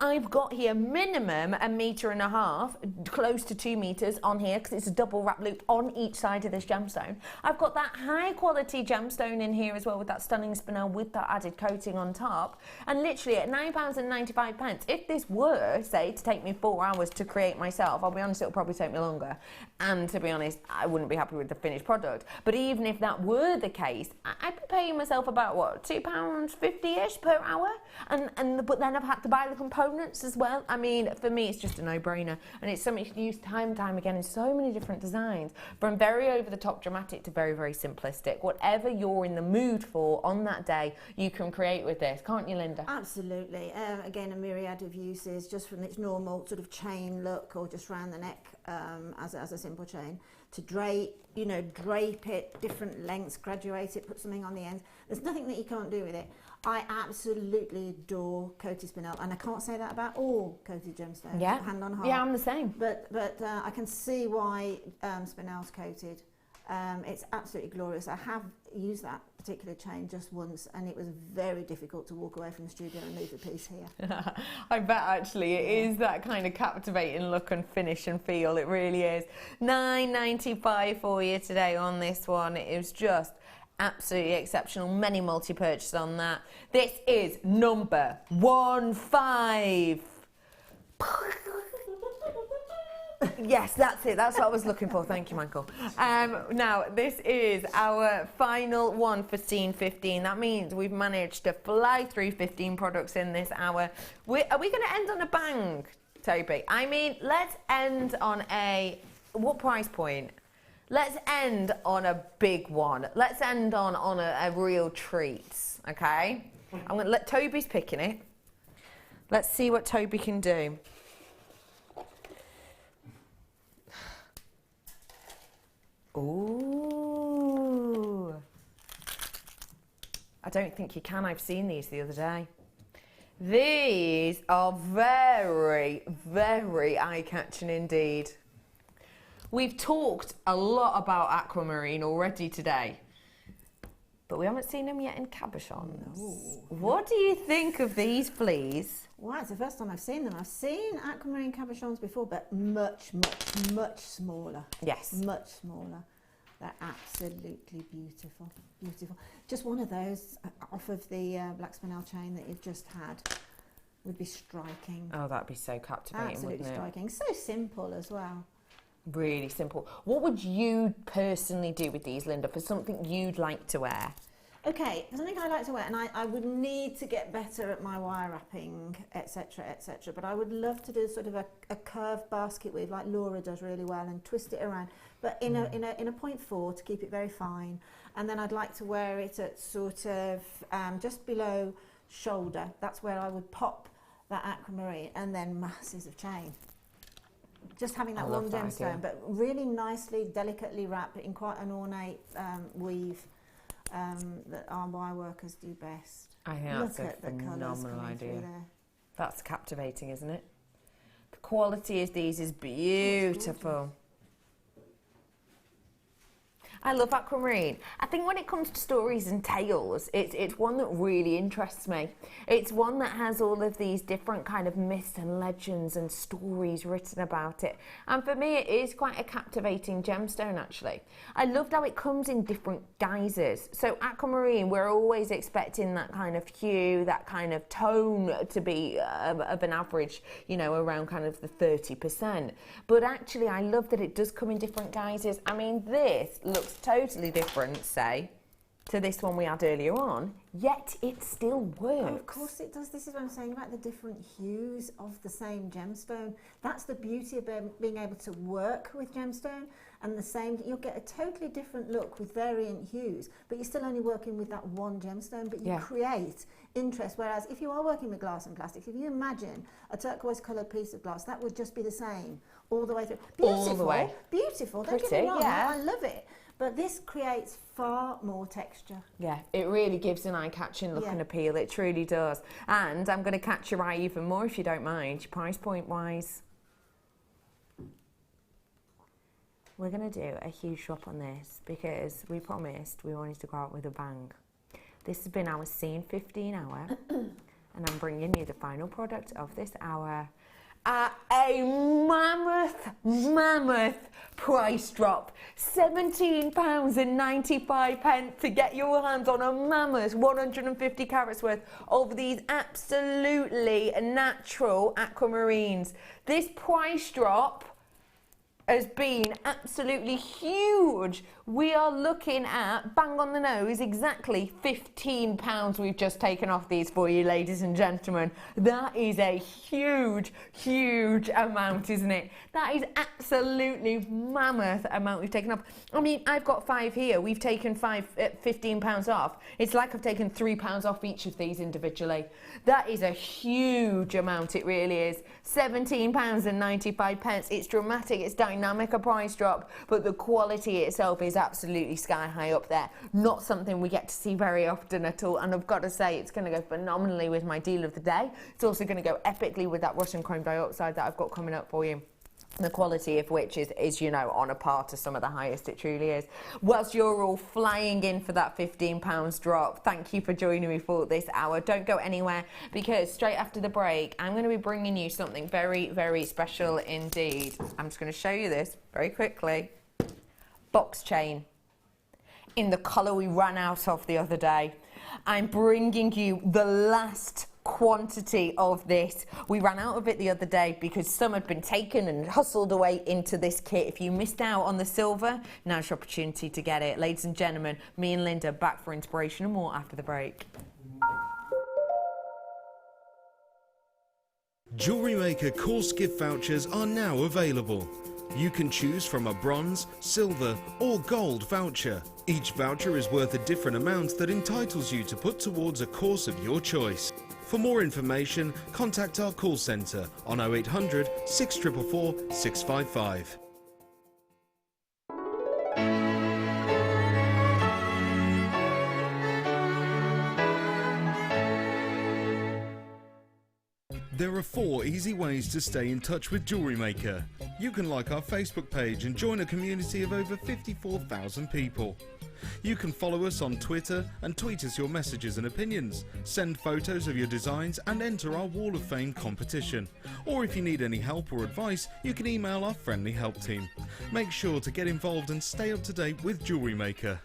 I've got here minimum 1.5 meters, close to 2 meters on here because it's a double wrap loop on each side of this gemstone. I've got that high quality gemstone in here as well with that stunning spinel with that added coating on top. And literally at £9.95, if this were, say, to take me 4 hours to create myself, I'll be honest, it'll probably take me longer. And to be honest, I wouldn't be happy with the finished product. But even if that were the case, I'd be paying myself about, what, £2.50-ish per hour? But then I've had to buy the components as well. I mean, for me, it's just a no-brainer, and it's something you can use time and time again in so many different designs, from very over-the-top dramatic to very, very simplistic. Whatever you're in the mood for on that day, you can create with this, can't you, Linda? Absolutely. Again, a myriad of uses, just from its normal sort of chain look, or just round the neck as a simple chain, to drape it, different lengths, graduate it, put something on the end. There's nothing that you can't do with it. I absolutely adore coated spinel, and I can't say that about all coated gemstones. Yeah, hand on heart. Yeah, I'm the same. But I can see why spinel's coated. It's absolutely glorious. I have used that particular chain just once, and it was very difficult to walk away from the studio and leave the piece here. I bet actually it is that kind of captivating look and finish and feel. It really is. £9.95 for you today on this one. It was just absolutely exceptional. Many multi-purchases on that. This is number 15. Yes, that's it. That's what I was looking for. Thank you, Michael. Now, this is our final one for scene 15. That means we've managed to fly through 15 products in this hour. Are we going to end on a bang, Toby? I mean, let's end on what price point? Let's end on a big one. Let's end on a real treat, okay? I'm going to let Toby's picking it. Let's see what Toby can do. Ooh. I don't think you can. I've seen these the other day. These are very, very eye-catching indeed. We've talked a lot about Aquamarine already today, but we haven't seen them yet in cabochons. No. What do you think of these, please? Wow, it's the first time I've seen them. I've seen aquamarine cabochons before, but much, much, much smaller. Yes. Much smaller. They're absolutely beautiful, beautiful. Just one of those off of the black spinel chain that you've just had would be striking. Oh, that'd be so captivating, Absolutely wouldn't it? striking. So simple as well. Really simple. What would you personally do with these, Linda, for something you'd like to wear? Okay, something I like to wear, and I would need to get better at my wire wrapping, etc., etc. But I would love to do sort of a curved basket weave like Laura does really well, and twist it around, but in a 0.4 to keep it very fine. And then I'd like to wear it at sort of just below shoulder. That's where I would pop that aquamarine, and then masses of chain. Just having that one gemstone, but really nicely, delicately wrapped in quite an ornate weave. That our wire workers do best. I think that's a phenomenal idea. That's captivating, isn't it? The quality of these is beautiful. I love Aquamarine. I think when it comes to stories and tales, it's one that really interests me. It's one that has all of these different kind of myths and legends and stories written about it. And for me, it is quite a captivating gemstone, actually. I loved how it comes in different guises. So Aquamarine, we're always expecting that kind of hue, that kind of tone to be of an average, you know, around kind of the 30%. But actually, I love that it does come in different guises. I mean, this looks totally different, say, to this one we had earlier on, yet it still works. Oh, of course it does. This is what I'm saying about the different hues of the same gemstone. That's the beauty of being able to work with gemstone, and the same, you'll get a totally different look with variant hues, but you're still only working with that one gemstone, but you create interest. Whereas if you are working with glass and plastics, if you imagine a turquoise coloured piece of glass, that would just be the same all the way through. Beautiful, all the way. Beautiful, don't get me wrong, I love it. But this creates far more texture. Yeah, it really gives an eye-catching look and appeal. It truly does. And I'm going to catch your eye even more, if you don't mind, price point-wise. We're going to do a huge drop on this because we promised we wanted to go out with a bang. This has been our Scene 15 hour, and I'm bringing you the final product of this hour. At a mammoth price drop, £17.95 to get your hands on a mammoth 150 carats worth of these absolutely natural aquamarines. This price drop has been absolutely huge. We are looking at, bang on the nose, exactly £15 we've just taken off these for you, ladies and gentlemen. That is a huge, huge amount, isn't it? That is absolutely mammoth amount we've taken off. I mean, I've got 5 here. We've taken £15 off. It's like I've taken £3 off each of these individually. That is a huge amount, it really is. £17.95. It's dramatic, it's dynamic, a price drop, but the quality itself is absolutely sky high up there. Not something we get to see very often at all, and I've got to say it's going to go phenomenally with my deal of the day. It's also going to go epically with that Russian chrome diopside that I've got coming up for you. The quality of which is, you know, on a par to some of the highest, it truly is. Whilst you're all flying in for that £15 drop, thank you for joining me for this hour. Don't go anywhere, because straight after the break, I'm going to be bringing you something very, very special indeed. I'm just going to show you this very quickly. Box chain in the colour we ran out of the other day. I'm bringing you the last quantity of this. We ran out of it the other day because some had been taken and hustled away into this kit. If you missed out on the silver, now's your opportunity to get it. Ladies and gentlemen, me and Linda back for inspiration and more after the break. Jewellery Maker course gift vouchers are now available. You can choose from a bronze, silver or gold voucher. Each voucher is worth a different amount that entitles you to put towards a course of your choice. For more information, contact our call centre on 0800 644 655. There are 4 easy ways to stay in touch with Jewellery Maker. You can like our Facebook page and join a community of over 54,000 people. You can follow us on Twitter and tweet us your messages and opinions, send photos of your designs and enter our Wall of Fame competition. Or if you need any help or advice, you can email our friendly help team. Make sure to get involved and stay up to date with Jewellery Maker.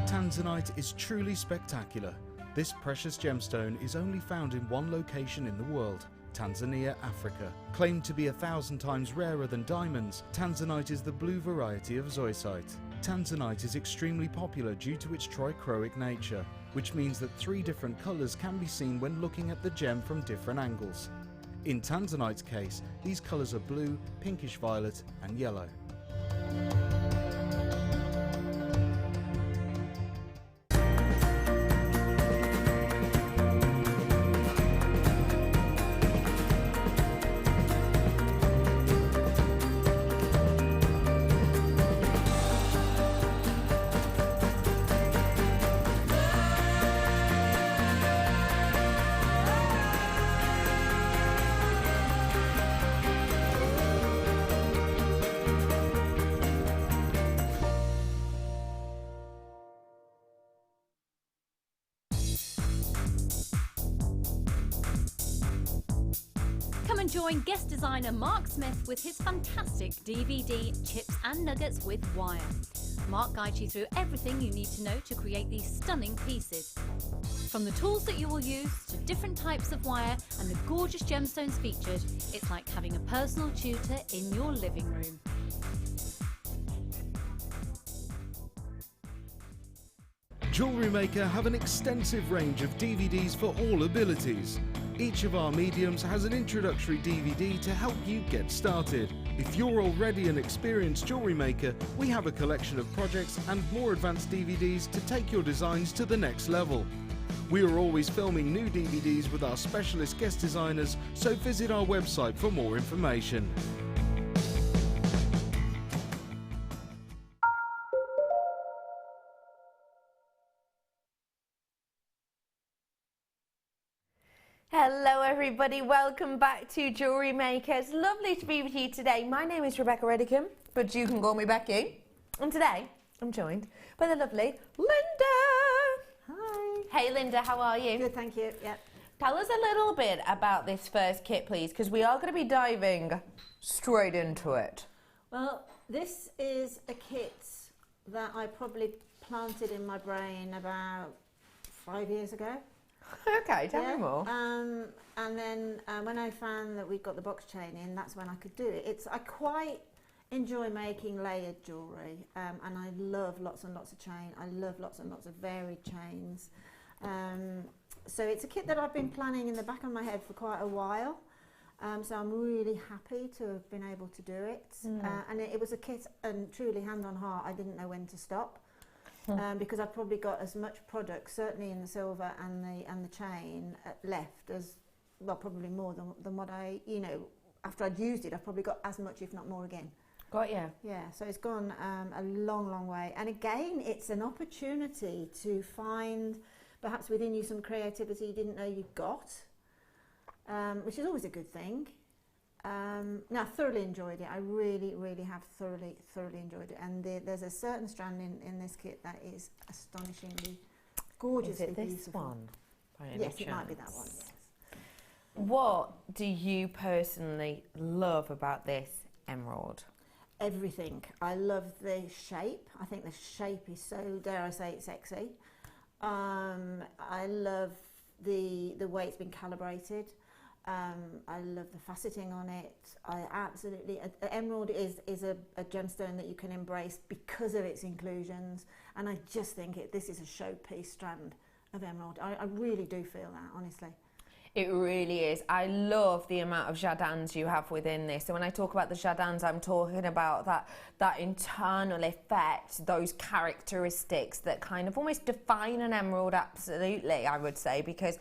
Tanzanite is truly spectacular. This precious gemstone is only found in one location in the world, Tanzania, Africa. Claimed to be 1,000 times rarer than diamonds, Tanzanite is the blue variety of zoisite. Tanzanite is extremely popular due to its trichroic nature, which means that 3 different colours can be seen when looking at the gem from different angles. In Tanzanite's case, these colours are blue, pinkish violet and yellow. Come and join guest designer Mark Smith with his fantastic DVD Chips and Nuggets with Wire. Mark guides you through everything you need to know to create these stunning pieces. From the tools that you will use to different types of wire and the gorgeous gemstones featured, it's like having a personal tutor in your living room. Jewellery Maker have an extensive range of DVDs for all abilities. Each of our mediums has an introductory DVD to help you get started. If you're already an experienced jewellery maker, we have a collection of projects and more advanced DVDs to take your designs to the next level. We are always filming new DVDs with our specialist guest designers, so visit our website for more information. Hello everybody, welcome back to Jewellery Maker. It's lovely to be with you today. My name is Rebecca Redicum, but you can call me Becky. And today, I'm joined by the lovely Linda. Hi. Hey Linda, how are you? Good, thank you. Yep. Tell us a little bit about this first kit, please, because we are going to be diving straight into it. Well, this is a kit that I probably planted in my brain about 5 years ago. Okay, tell me more. And then when I found that we'd got the box chain in, that's when I could do it. I quite enjoy making layered jewellery, and I love lots and lots of chain. I love lots and lots of varied chains. So it's a kit that I've been planning in the back of my head for quite a while. So I'm really happy to have been able to do it. And it was a kit, and truly hand on heart, I didn't know when to stop. Because I've probably got as much product, certainly in the silver and the chain, left as, well, probably more than what I, after I'd used it, I've probably got as much, if not more, again. Got you. Yeah, so it's gone a long, long way. And again, it's an opportunity to find, perhaps within you, some creativity you didn't know you got, which is always a good thing. No, I thoroughly enjoyed it. I really, really have thoroughly enjoyed it. And there's a certain strand in this kit that is astonishingly gorgeously beautiful. Is it this beautiful. one? by any Yes, chance? it might be that one. Yes. What do you personally love about this emerald? Everything. I love the shape. I think the shape is so, dare I say it, sexy. I love the way it's been calibrated. I love the faceting on it. I absolutely, emerald is a gemstone that you can embrace because of its inclusions, and I just think this is a showpiece strand of emerald. I really do feel that, honestly. It really is. I love the amount of jardins you have within this. So when I talk about the jardins, I'm talking about that internal effect, those characteristics that kind of almost define an emerald, absolutely, I would say, because,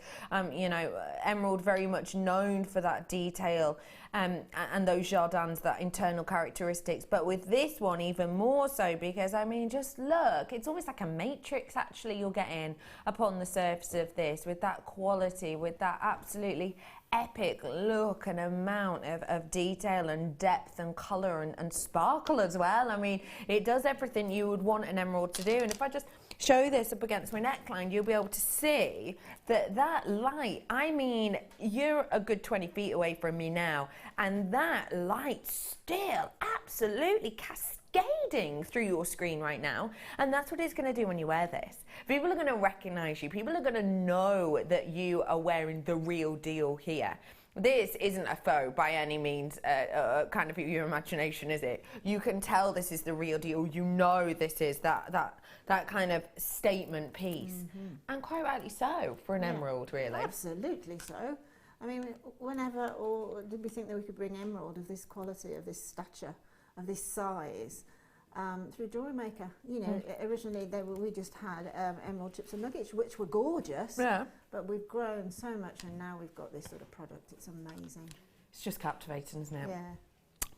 you know, emerald very much known for that detail and those jardins, that internal characteristics. But with this one, even more so, because, I mean, just look, it's almost like a matrix, actually, you're getting upon the surface of this, with that quality, with that absolutely epic look and amount of detail and depth and colour and sparkle as well. I mean, it does everything you would want an emerald to do. And if I just show this up against my neckline, you'll be able to see that light, I mean, you're a good 20 feet away from me now, and that light still absolutely cascading through your screen right now. And that's what it's going to do when you wear this. People are going to recognize you. People are going to know that you are wearing the real deal here. This isn't a faux by any means, kind of your imagination, is it? You can tell this is the real deal. You know this is that kind of statement piece. And quite rightly so for an emerald, really. Absolutely so. I mean, whenever or did we think that we could bring emerald of this quality, of this stature, of this size, through Jewellery Maker? You know, originally we just had emerald chips and nuggets, which were gorgeous. Yeah. But we've grown so much, and now we've got this sort of product. It's amazing. It's just captivating, isn't it? Yeah.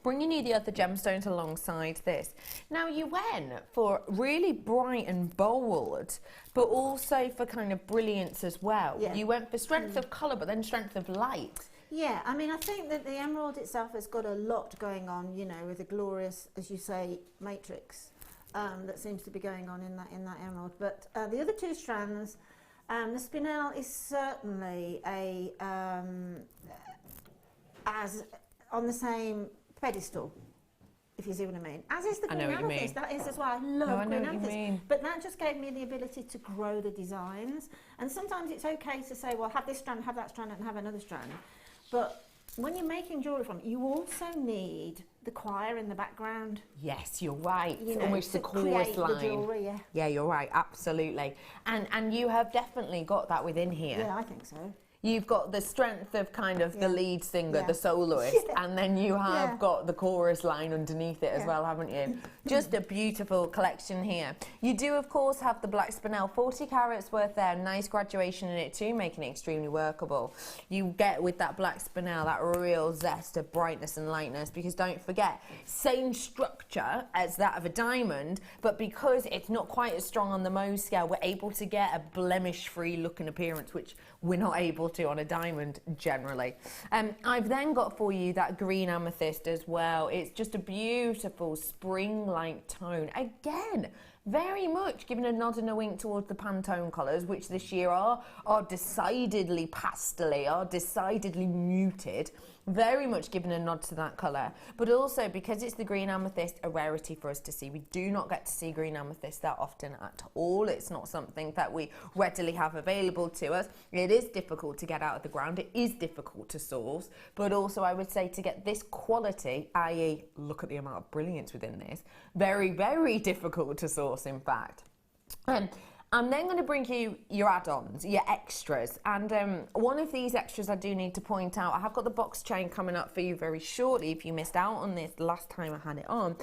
Bringing you the other gemstones alongside this. Now, you went for really bright and bold, but also for kind of brilliance as well. Yeah. You went for strength of colour, but then strength of light. Yeah, I mean, I think that the emerald itself has got a lot going on, you know, with a glorious, as you say, matrix that seems to be going on in that emerald. But the other two strands, the spinel is certainly as on the same pedestal, if you see what I mean. As is the green amethyst. That is why I love green amethyst. But that just gave me the ability to grow the designs. And sometimes it's okay to say, well, have this strand, have that strand, and have another strand. But when you're making jewellery from it, you also need the choir in the background. Yes, you're right. You know, almost the chorus line. The jewellery, yeah. Yeah, you're right, absolutely. And you have definitely got that within here. Yeah, I think so. You've got the strength of kind of the lead singer, the soloist, and then you have got the chorus line underneath it as well, haven't you? Just a beautiful collection here. You do, of course, have the black spinel, 40 carats worth there, nice graduation in it too, making it extremely workable. You get with that black spinel that real zest of brightness and lightness, because don't forget, same structure as that of a diamond, but because it's not quite as strong on the Mohs scale, we're able to get a blemish-free look and appearance, which we're not able to on a diamond generally. I've then got for you that green amethyst as well. It's just a beautiful spring-like tone. Again, very much giving a nod and a wink towards the Pantone colours, which this year are decidedly pastel-y, are decidedly muted. Very much giving a nod to that colour, but also because it's the green amethyst, a rarity for us to see. We do not get to see green amethyst that often at all. It's not something that we readily have available to us. It is difficult to get out of the ground. It is difficult to source, but also I would say to get this quality, i.e. look at the amount of brilliance within this, very, very difficult to source, in fact. I'm then going to bring you your add-ons, your extras, and one of these extras I do need to point out, I have got the box chain coming up for you very shortly if you missed out on this last time I had it on.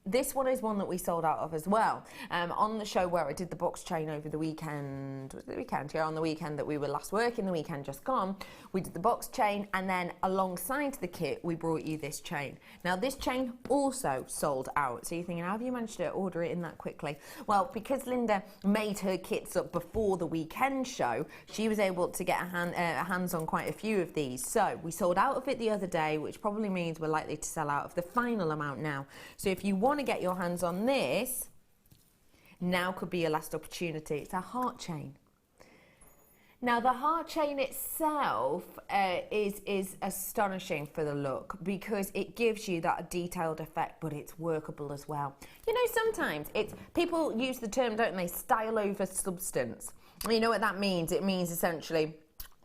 This one is one that we sold out of as well. On the show where I did the box chain over the weekend, was it the weekend? Yeah, on the weekend that we were last working, the weekend just gone, we did the box chain, and then alongside the kit, we brought you this chain. Now, this chain also sold out. So you're thinking, how have you managed to order it in that quickly? Well, because Linda made her kits up before the weekend show, she was able to get her hands on quite a few of these. So we sold out of it the other day, which probably means we're likely to sell out of the final amount now. So if you want to get your hands on this, now could be your last opportunity. It's a heart chain. Now the heart chain itself is astonishing for the look because it gives you that detailed effect, but it's workable as well. You know, sometimes people use the term, don't they, style over substance. You know what that means? It means essentially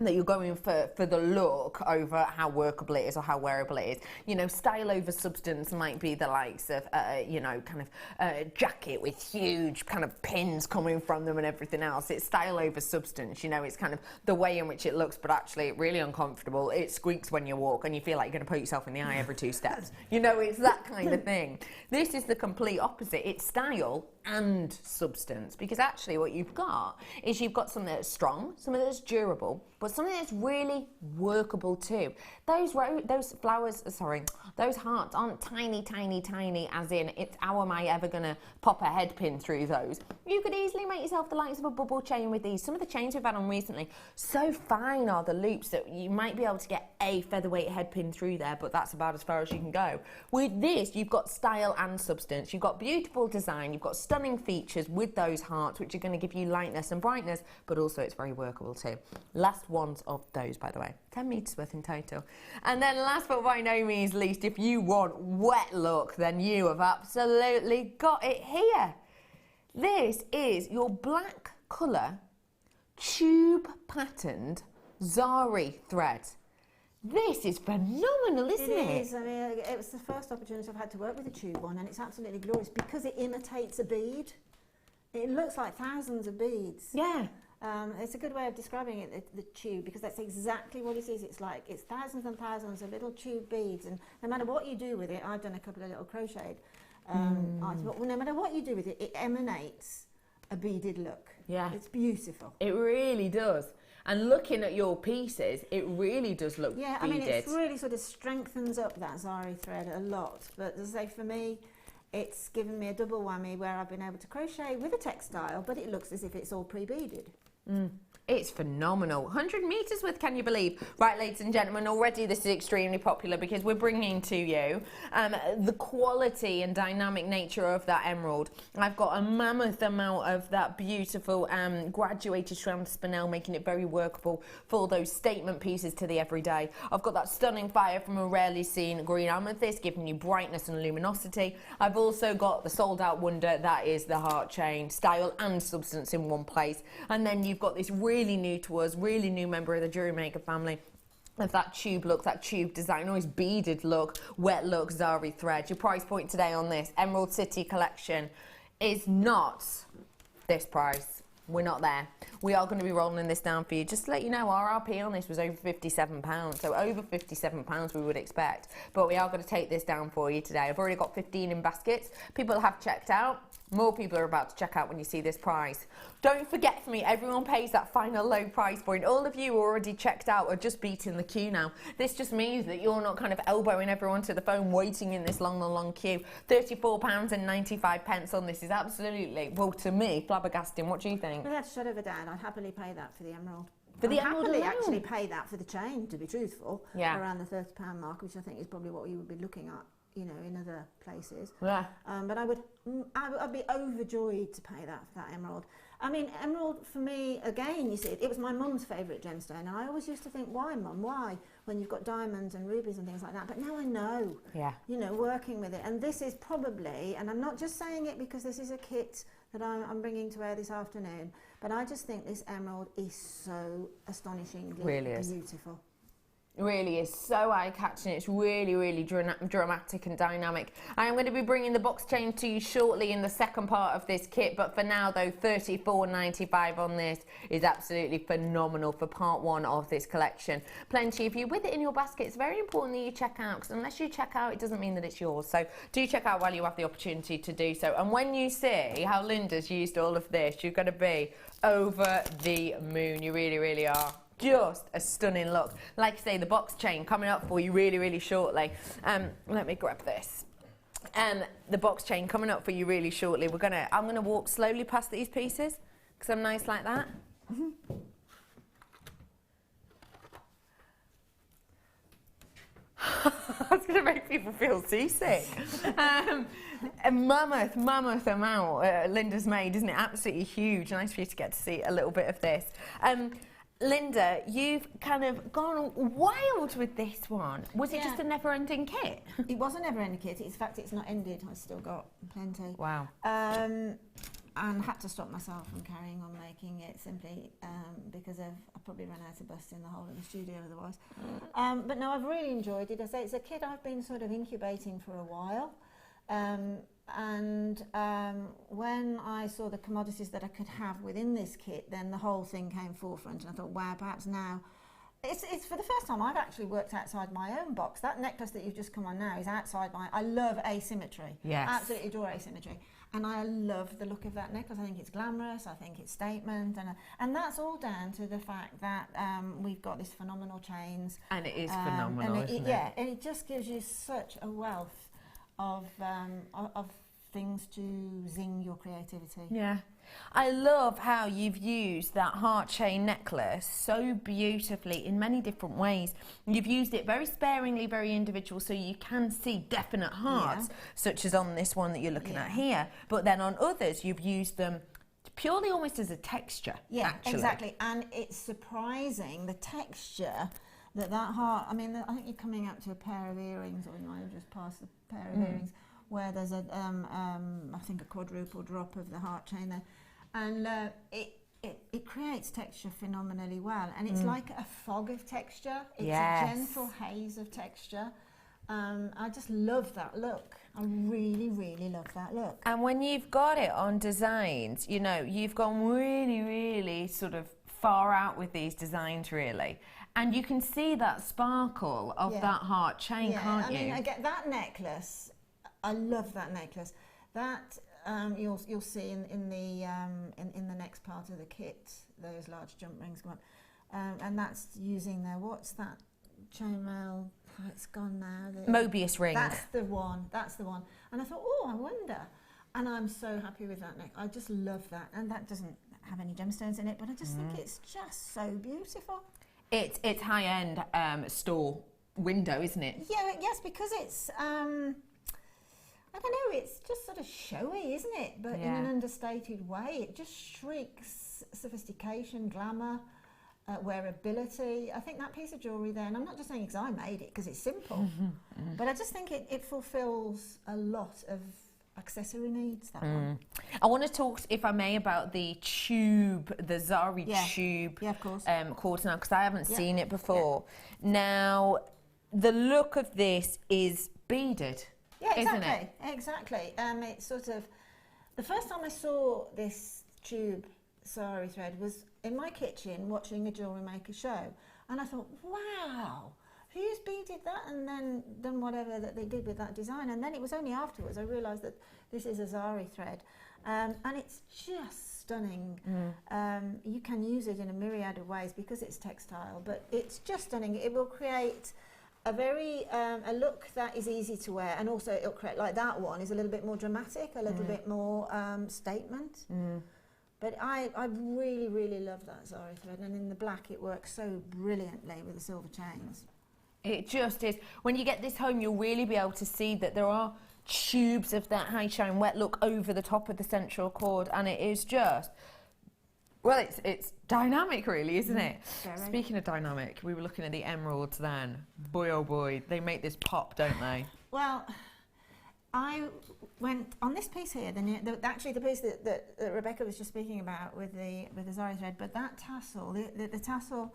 that you're going for the look over how workable it is or how wearable it is. You know, style over substance might be the likes of, you know, kind of jacket with huge kind of pins coming from them and everything else. It's style over substance, you know, it's kind of the way in which it looks, but actually really uncomfortable. It squeaks when you walk and you feel like you're going to poke yourself in the eye every 2 steps. You know, it's that kind of thing. This is the complete opposite. It's style and substance, because actually what you've got is you've got something that's strong, something that's durable, but something that's really workable too. Those flowers, sorry, those hearts aren't tiny, tiny, tiny, as in it's how am I ever gonna pop a head pin through those? You could easily make yourself the likes of a bubble chain with these. Some of the chains we've had on recently, so fine are the loops that you might be able to get a featherweight head pin through there, but that's about as far as you can go. With this, you've got style and substance. You've got beautiful design, you've got stunning features with those hearts, which are going to give you lightness and brightness, but also it's very workable too. Last ones of those, by the way, 10 metres worth in total. And then last but by no means least, if you want wet look, then you have absolutely got it here. This is your black colour tube patterned zari thread. This is phenomenal, isn't it? It is. I mean, it was the first opportunity I've had to work with a tube one, and it's absolutely glorious because it imitates a bead. It looks like thousands of beads. Yeah. It's a good way of describing it, the tube, because that's exactly what it is. It's like, it's thousands and thousands of little tube beads, and no matter what you do with it, I've done a couple of little crocheted arts, but no matter what you do with it, it emanates a beaded look. Yeah. It's beautiful. It really does. And looking at your pieces, it really does look beaded. I mean, it really sort of strengthens up that zari thread a lot. But as I say, for me, it's given me a double whammy where I've been able to crochet with a textile, but it looks as if it's all pre-beaded. It's phenomenal. 100 metres worth, can you believe? Right, ladies and gentlemen, already this is extremely popular because we're bringing to you the quality and dynamic nature of that emerald. I've got a mammoth amount of that beautiful graduated strand spinel, making it very workable for those statement pieces to the everyday. I've got that stunning fire from a rarely seen green amethyst, giving you brightness and luminosity. I've also got the sold out wonder, that is the heart chain, style and substance in one place. And then you've got this really new to us, really new member of the Jewellery Maker family, of that tube look, that tube design, always beaded look, wet look, zari thread. Your price point today on this Emerald City collection is not this price. We're not there. We are going to be rolling this down for you. Just to let you know, RRP on this was over £57, so over £57 we would expect. But we are going to take this down for you today. I've already got 15 in baskets. People have checked out. More people are about to check out when you see this price. Don't forget, for me, everyone pays that final low price point. All of you who already checked out are just beating the queue now. This just means that you're not kind of elbowing everyone to the phone waiting in this long queue. £34.95 on this is absolutely, well, to me, flabbergasting. What do you think? Without a shadow of a doubt, I'd happily pay that for the emerald. For the I'd emerald happily alone? actually pay that for the chain, to be truthful, Yeah. around the £30 mark, which I think is probably what you would be looking at, you know, in other places. Yeah. But I'd be overjoyed to pay that for that emerald. I mean, emerald for me, again, you see, it was my mum's favourite gemstone, and I always used to think, why, Mum, why? When you've got diamonds and rubies and things like that. But now I know, Yeah. you know, working with it. And this is probably, and I'm not just saying it because this is a kit that I'm bringing to wear this afternoon, but I just think this emerald is so astonishingly Really is. beautiful. It really is so eye-catching. It's really, really dramatic and dynamic. I am going to be bringing the box chain to you shortly in the second part of this kit, but for now, though, $34.95 on this is absolutely phenomenal for part one of this collection. Plenty of you with it in your basket. It's very important that you check out, because unless you check out, it doesn't mean that it's yours. So do check out while you have the opportunity to do so. And when you see how Linda's used all of this, you're going to be over the moon. You really, really are. Just a stunning look. Like I say, the box chain coming up for you really, really shortly. Let me grab this. The box chain coming up for you really shortly. I'm gonna walk slowly past these pieces because I'm nice like that. That's gonna make people feel seasick. A mammoth amount Linda's made, isn't it? Absolutely huge. Nice for you to get to see a little bit of this. Linda, you've kind of gone wild with this one. Was it just a never-ending kit? It was a never-ending kit. In fact, it's not ended. I've still got plenty. Wow. And had to stop myself from carrying on making it simply because I probably ran out of bust in the whole of the studio otherwise. But no, I've really enjoyed it. I say it's a kit I've been sort of incubating for a while. When I saw the commodities that I could have within this kit, then the whole thing came forefront, and I thought, wow, perhaps now it's for the first time I've actually worked outside my own box. That necklace that you've just come on now is outside my. I love asymmetry. Yes, absolutely adore asymmetry, and I love the look of that necklace. I think it's glamorous. I think it's statement, and that's all down to the fact that we've got this phenomenal chains, and it is phenomenal, and isn't it? Yeah, and it just gives you such a wealth of things to zing your creativity. Yeah. I love how you've used that heart chain necklace so beautifully in many different ways. You've used it very sparingly, very individual, so you can see definite hearts, such as on this one that you're looking at here. But then on others, you've used them purely almost as a texture. Yeah, actually. Exactly. And it's surprising, the texture that heart, I mean, I think you're coming up to a pair of earrings, or you might have just passed a pair of earrings, where there's I think a quadruple drop of the heart chain there, and it creates texture phenomenally well, and it's like a fog of texture. It's a gentle haze of texture. I just love that look. I really, really love that look. And when you've got it on designs, you know, you've gone really, really sort of far out with these designs, really. And you can see that sparkle of that heart chain, can't you? I mean, I get that necklace. I love that necklace. That you'll see in the next part of the kit. Those large jump rings come up, and that's using what's that chainmail? Oh, it's gone now. Mobius ring. That's the one. That's the one. And I thought, oh, I wonder. And I'm so happy with that neck. I just love that. And that doesn't have any gemstones in it, but I just think it's just so beautiful. It's high-end store window, isn't it? Yeah, yes, because it's I don't know, it's just sort of showy, isn't it? But in an understated way. It just shrieks sophistication, glamour, wearability. I think that piece of jewellery there, and I'm not just saying because I made it, because it's simple, but I just think it fulfills a lot of accessory needs, that one. I want to talk, if I may, about the tube, the Zari tube of course. quartz now, because I haven't seen it before. Now, the look of this is beaded, isn't it? Exactly. It's sort of, the first time I saw this tube Zari thread was in my kitchen watching a Jewellery Maker show, and I thought, wow, who's beaded that and then done whatever that they did with that design? And then it was only afterwards I realised that this is a Zari thread, and it's just stunning. You can use it in a myriad of ways because it's textile, but it's just stunning. It will create a very a look that is easy to wear, and also it'll create, like that one is a little bit more dramatic, a little bit more statement. But I really, really love that Zari thread, and in the black it works so brilliantly with the silver chains. It just is. When you get this home, you'll really be able to see that there are tubes of that high shine wet look over the top of the central cord, and it is just, well, it's dynamic, really, isn't it? Very. Speaking of dynamic, we were looking at the emeralds then. Boy, oh boy, they make this pop, don't they? Well, I went on this piece here, actually the piece that Rebecca was just speaking about with the Zari thread, but that tassel, the tassel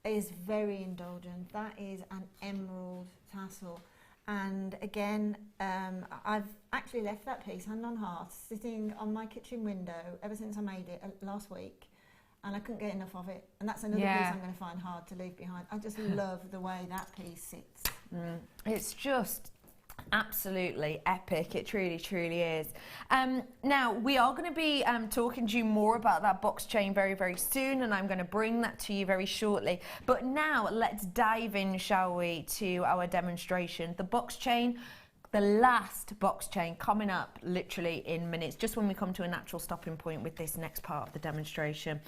is very indulgent. That is an emerald tassel, and again, I've actually left that piece hand on heart sitting on my kitchen window ever since I made it last week, and I couldn't get enough of it. And that's another piece I'm going to find hard to leave behind. I just love the way that piece sits. It's just absolutely epic. It truly, truly is. Now, we are going to be talking to you more about that box chain very, very soon, and I'm going to bring that to you very shortly. But now, let's dive in, shall we, to our demonstration. The box chain, the last box chain, coming up literally in minutes, just when we come to a natural stopping point with this next part of the demonstration.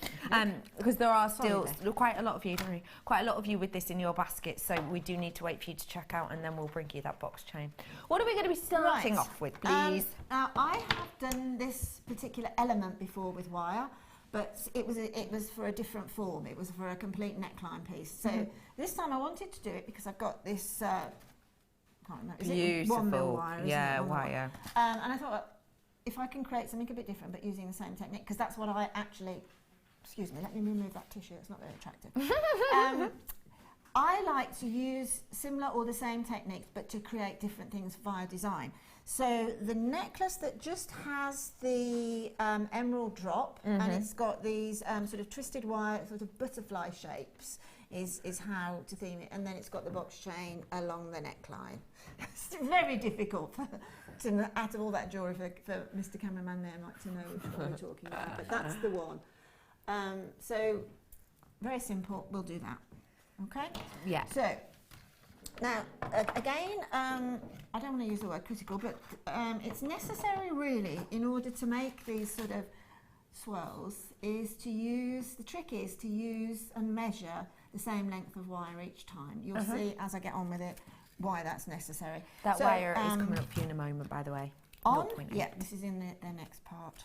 Because there are still quite a lot of you with this in your basket, so we do need to wait for you to check out, and then we'll bring you that box chain. What are we going to be starting off with, please? Now, I have done this particular element before with wire, but it was for a different form. It was for a complete neckline piece. So this time I wanted to do it because I've got this, can't remember, is it 1 mil wire? Isn't yeah, it? 1 mil wire. And I thought, well, if I can create something a bit different but using the same technique, because that's what I actually, excuse me, let me remove that tissue, it's not very attractive. I like to use similar or the same techniques but to create different things via design. So the necklace that just has the emerald drop and it's got these sort of twisted wire, sort of butterfly shapes is how to theme it, and then it's got the box chain along the neckline. It's very difficult to out of all that jewellery for Mr. Cameraman there might to know what we're talking about, but that's the one. So very simple, we'll do that. Okay? Yeah. So now again, I don't want to use the word critical, but it's necessary really in order to make these sort of swirls is to use, the trick is to use and measure the same length of wire each time. You'll see as I get on with it why that's necessary. That wire is coming up for you in a moment, by the way. On, yeah, this is in the next part.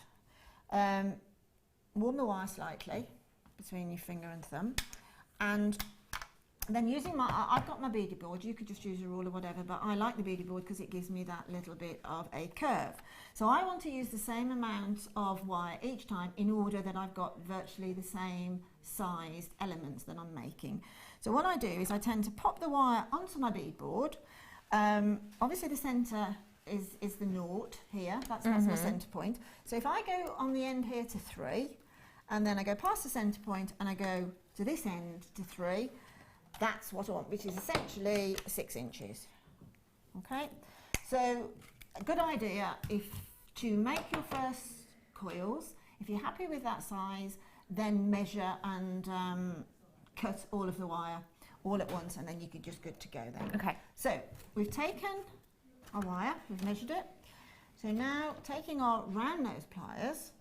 Warm the wire slightly between your finger and thumb, and then using I've got my beaded board, you could just use a rule or whatever, but I like the beaded board because it gives me that little bit of a curve. So I want to use the same amount of wire each time in order that I've got virtually the same sized elements that I'm making. So what I do is I tend to pop the wire onto my bead board. Obviously the centre is the naught here, that's my centre point. So if I go on the end here to 3, and then I go past the centre point and I go to this end to 3, that's what I want, which is essentially 6 inches. Okay, so a good idea if to make your first coils, if you're happy with that size, then measure and cut all of the wire all at once, and then you're just good to go then. Okay. So we've taken our wire, we've measured it. So now taking our round nose pliers,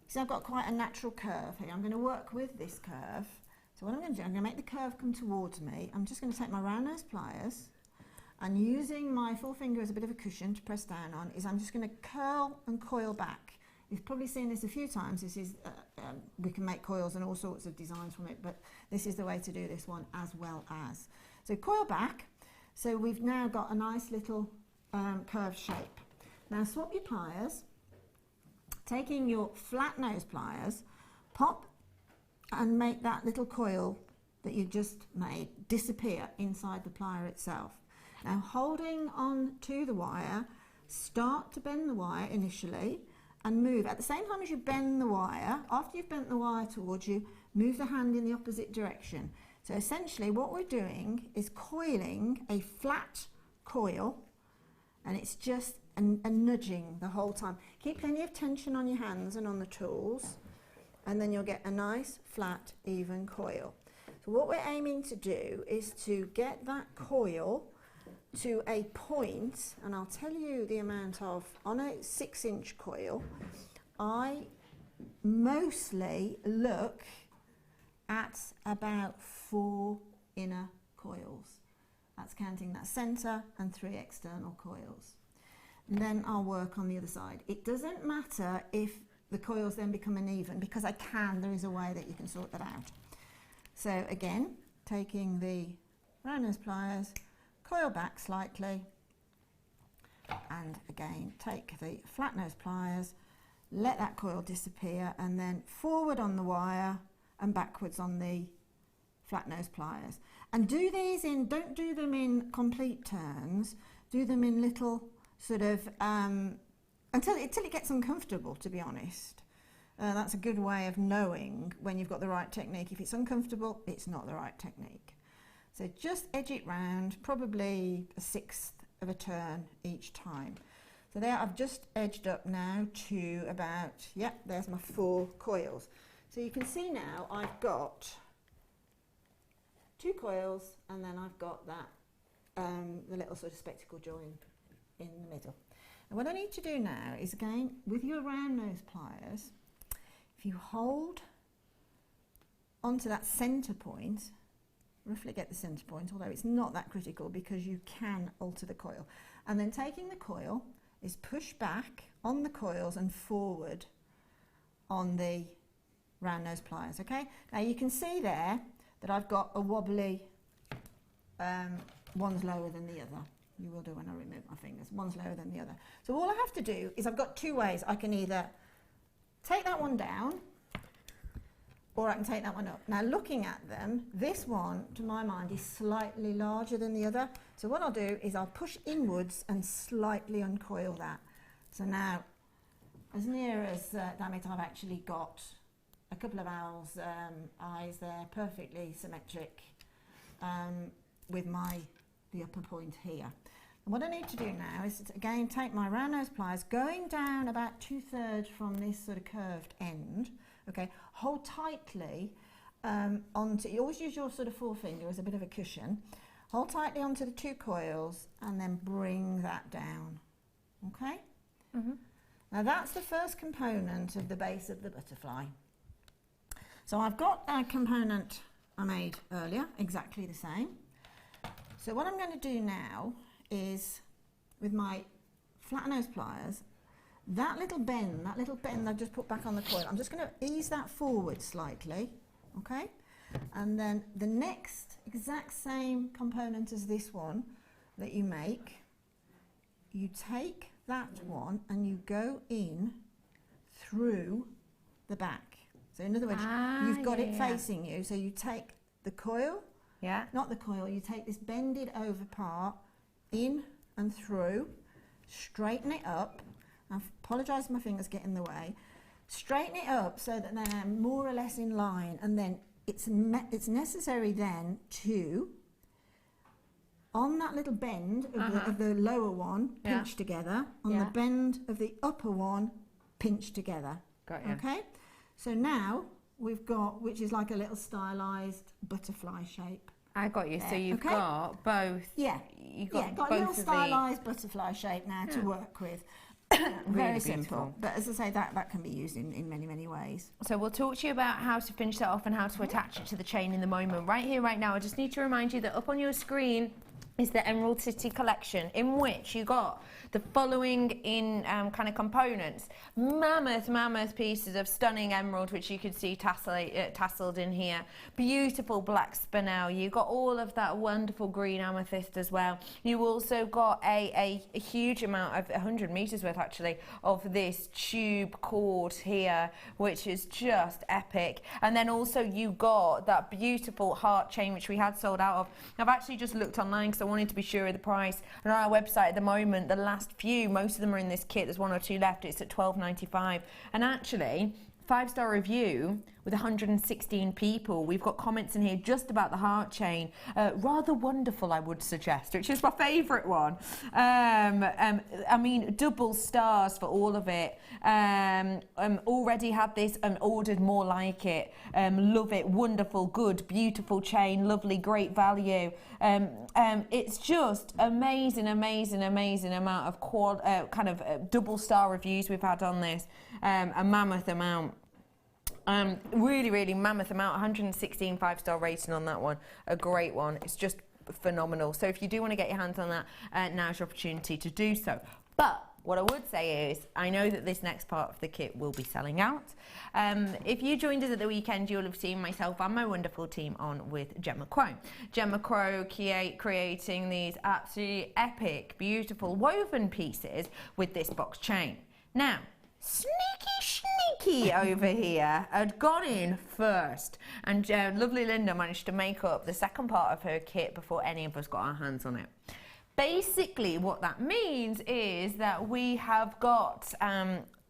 so I've got quite a natural curve here. I'm going to work with this curve. So what I'm going to do, I'm going to make the curve come towards me. I'm just going to take my round nose pliers and using my forefinger as a bit of a cushion to press down on, is I'm just going to curl and coil back. You've probably seen this a few times. This is, we can make coils and all sorts of designs from it, but this is the way to do this one as well as. So coil back. So we've now got a nice little curved shape. Now swap your pliers, taking your flat nose pliers, pop and make that little coil that you just made disappear inside the plier itself. Now holding on to the wire, start to bend the wire initially and move. At the same time as you bend the wire, after you've bent the wire towards you, move the hand in the opposite direction. So essentially what we're doing is coiling a flat coil, and it's just a nudging the whole time. Keep plenty of tension on your hands and on the tools, and then you'll get a nice flat even coil. So what we're aiming to do is to get that coil to a point, and I'll tell you the amount of, on a 6-inch coil, I mostly look at about 4 inner coils. That's counting that centre and 3 external coils. And then I'll work on the other side. It doesn't matter if the coils then become uneven, because I can, there is a way that you can sort that out. So again, taking the round nose pliers, coil back slightly, and again take the flat nose pliers, let that coil disappear, and then forward on the wire and backwards on the flat nose pliers. And do these in, don't do them in complete turns, do them in little sort of until it gets uncomfortable, to be honest. That's a good way of knowing when you've got the right technique. If it's uncomfortable, it's not the right technique. So just edge it round, probably a 1/6 of a turn each time. So there, I've just edged up now to about, yep, there's my 4 coils. So you can see now I've got 2 coils, and then I've got that, the little sort of spectacle join in the middle. And what I need to do now is, again, with your round nose pliers, if you hold onto that centre point, roughly get the centre point, although it's not that critical because you can alter the coil. And then taking the coil is push back on the coils and forward on the round nose pliers, okay? Now you can see there that I've got a wobbly, one's lower than the other. You will do when I remove my fingers. One's lower than the other. So all I have to do is I've got two ways. I can either take that one down or I can take that one up. Now looking at them, this one, to my mind, is slightly larger than the other. So what I'll do is I'll push inwards and slightly uncoil that. So now, as near as damn it, I've actually got a couple of owl's eyes there, perfectly symmetric, with the upper point here. And what I need to do now is to, again, take my round nose pliers, going down about 2/3 from this sort of curved end, okay, hold tightly onto, you always use your sort of forefinger as a bit of a cushion, hold tightly onto the two coils and then bring that down, okay? Mm-hmm. Now that's the first component of the base of the butterfly. So I've got a component I made earlier, exactly the same. So what I'm going to do now is, with my flat nose pliers, that little bend I've just put back on the coil, I'm just going to ease that forward slightly, okay? And then the next exact same component as this one that you make, you take that one and you go in through the back. So in other words, you've got it facing you, so you take the coil, not the coil, you take this bended over part in and through, straighten it up. I apologise if my fingers get in the way. Straighten it up so that they're more or less in line, and then it's necessary then to, on that little bend of the lower one, pinch together, on the bend of the upper one, pinch together. Got you. Okay? So now we've got, which is like a little stylised butterfly shape. I got you. There. So you've Okay? got both. Yeah. You've got got both a little of these. stylised butterfly shape now to work with. Very simple. But as I say, that can be used in many, many ways. So we'll talk to you about how to finish that off and how to attach it to the chain in the moment. Right here, right now, I just need to remind you that up on your screen is the Emerald City collection, in which you got the following in kind of components. Mammoth pieces of stunning emerald, which you can see tasseled in here. Beautiful black spinel. You got all of that wonderful green amethyst as well. You also got a huge amount of 100 meters worth actually of this tube cord here, which is just epic. And then also you got that beautiful heart chain, which we had sold out of. I've actually just looked online because I wanted to be sure of the price. And on our website at the moment, the last few, most of them are in this kit. There's one or two left. It's at $12.95. And actually, 5-star review with 116 people. We've got comments in here just about the heart chain. Rather wonderful, I would suggest, which is my favourite one. I mean, double stars for all of it. Already had this and ordered more like it. Love it. Wonderful, good, beautiful chain. Lovely, great value. It's just amazing amount of double star reviews we've had on this. A mammoth amount. Really mammoth amount. 116 5-star rating on that one. A great one. It's just phenomenal. So if you do want to get your hands on that, now's your opportunity to do so. But what I would say is, I know that this next part of the kit will be selling out. If you joined us at the weekend, you'll have seen myself and my wonderful team on with Gemma Crow. Gemma Crow creating these absolutely epic, beautiful woven pieces with this box chain. Now, sneaky over here had gone in first, and lovely Linda managed to make up the second part of her kit before any of us got our hands on it. Basically what that means is that we have got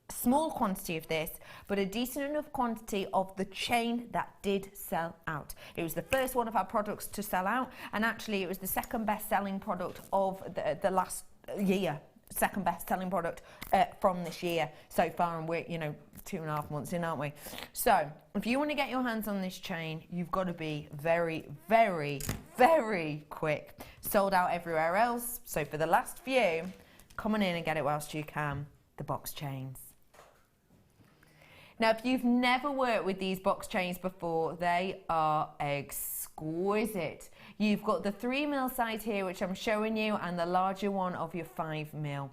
small quantity of this, but a decent enough quantity of the chain that did sell out. It was the first one of our products to sell out, and actually it was the second best selling product of the last year. Second best selling product from this year so far, and we're 2.5 months in, aren't we? So if you want to get your hands on this chain, you've got to be very quick. Sold out everywhere else, so for the last few, come on in and get it whilst you can. The box chains. Now, if you've never worked with these box chains before, they are exquisite. You've got the 3mm size here, which I'm showing you, and the larger one of your 5mm.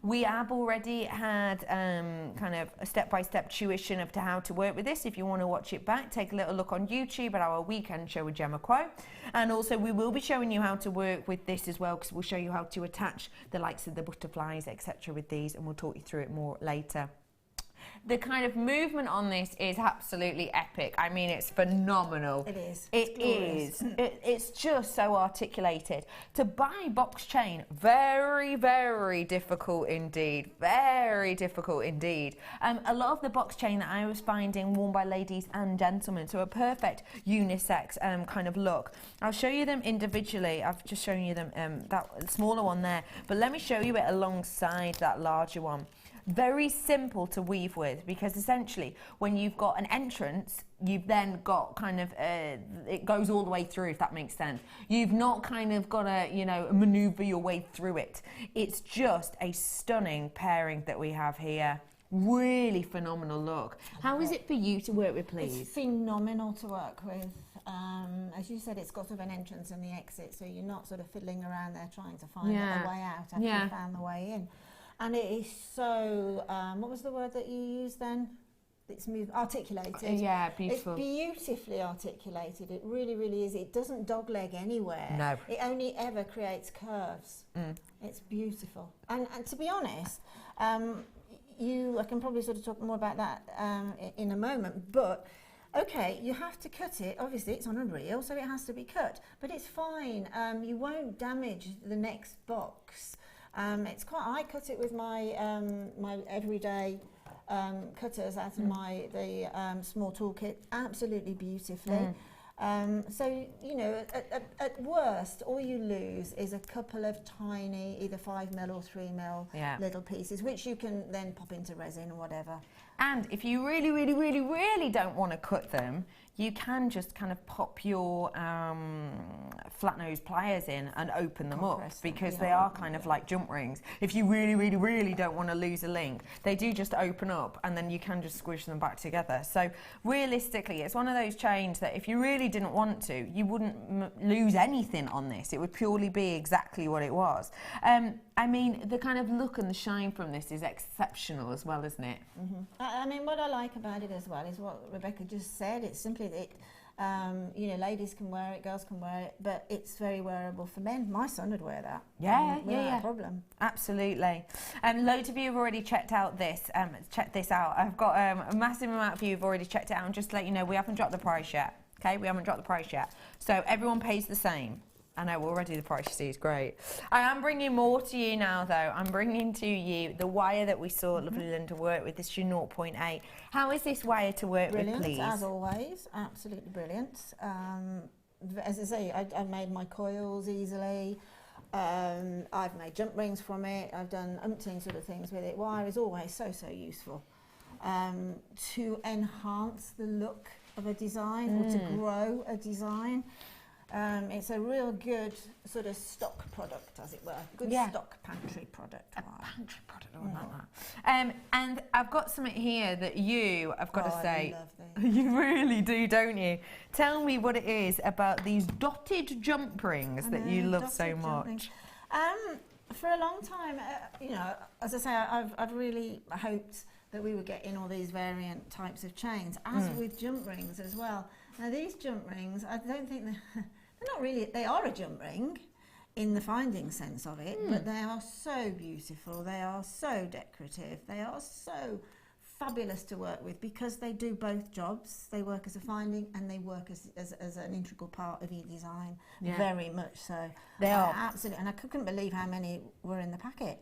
We have already had kind of a step-by-step tuition of how to work with this. If you want to watch it back, take a little look on YouTube at our weekend show with Gemma Quo. And also we will be showing you how to work with this as well, because we'll show you how to attach the likes of the butterflies, etc. with these, and we'll talk you through it more later. The kind of movement on this is absolutely epic. I mean, it's phenomenal. It is. It is. It's just so articulated. To buy box chain, very, very difficult indeed. Very difficult indeed. A lot of the box chain that I was finding worn by ladies and gentlemen, so a perfect unisex kind of look. I'll show you them individually. I've just shown you them, that smaller one there, but let me show you it alongside that larger one. Very simple to weave with, because essentially when you've got an entrance, you've then got kind of, it goes all the way through, if that makes sense. You've not kind of got to, you know, maneuver your way through it. It's just a stunning pairing that we have here. Really phenomenal look. How is it for you to work with, please? It's phenomenal to work with. As you said, it's got sort of an entrance and the exit, so you're not sort of fiddling around there trying to find a way out after you found the way in. And it is so, what was the word that you used then? It's articulated. Yeah, beautiful. It's beautifully articulated. It really, really is. It doesn't dogleg anywhere. No. It only ever creates curves. It's beautiful. And to be honest, I can probably sort of talk more about that in a moment, but okay, you have to cut it. Obviously, it's on a reel, so it has to be cut. But it's fine. You won't damage the next box. I cut it with my my everyday cutters out of the small toolkit, absolutely beautifully. So, you know, at worst, all you lose is a couple of tiny, either 5mm or 3mm little pieces, which you can then pop into resin or whatever. And if you really, really, really, really don't want to cut them, you can just kind of pop your flat nose pliers in and open them up, because they are kind of like jump rings. If you really, really, really don't want to lose a link, they do just open up, and then you can just squish them back together. So realistically, it's one of those chains that if you really didn't want to, you wouldn't lose anything on this. It would purely be exactly what it was. I mean, the kind of look and the shine from this is exceptional as well, isn't it? I mean, what I like about it as well is what Rebecca just said. It's simply that, you know, ladies can wear it, girls can wear it, but it's very wearable for men. My son would wear that. No problem. Absolutely. Loads of you have already checked out this. Check this out. I've got a massive amount of you who've already checked it out, and just to let you know, we haven't dropped the price yet. Okay, we haven't dropped the price yet. So everyone pays the same. I know already the price you see is great. I am bringing more to you now, though. I'm bringing to you the wire that we saw lovely Linda work with, this 0.8. How is this wire to work with, please? Brilliant, as always. Absolutely brilliant. As I say, I made my coils easily. I've made jump rings from it. I've done umpteen sort of things with it. Wire is always so useful to enhance the look of a design or to grow a design. It's a real good sort of stock product, as it were. Good stock pantry product. A pantry product, I like that. And I've got something here that you, I've got to say, I love these. You really do, don't you? Tell me what it is about these dotted jump rings that you love so much. For a long time, you know, as I say, I've really hoped that we would get in all these variant types of chains, as with jump rings as well. Now these jump rings, I don't think they're not really, they are a jump ring in the finding sense of it, but they are so beautiful, they are so decorative, they are so fabulous to work with, because they do both jobs. They work as a finding and they work as an integral part of your design, very much so. They are. Absolutely, and I couldn't believe how many were in the packet.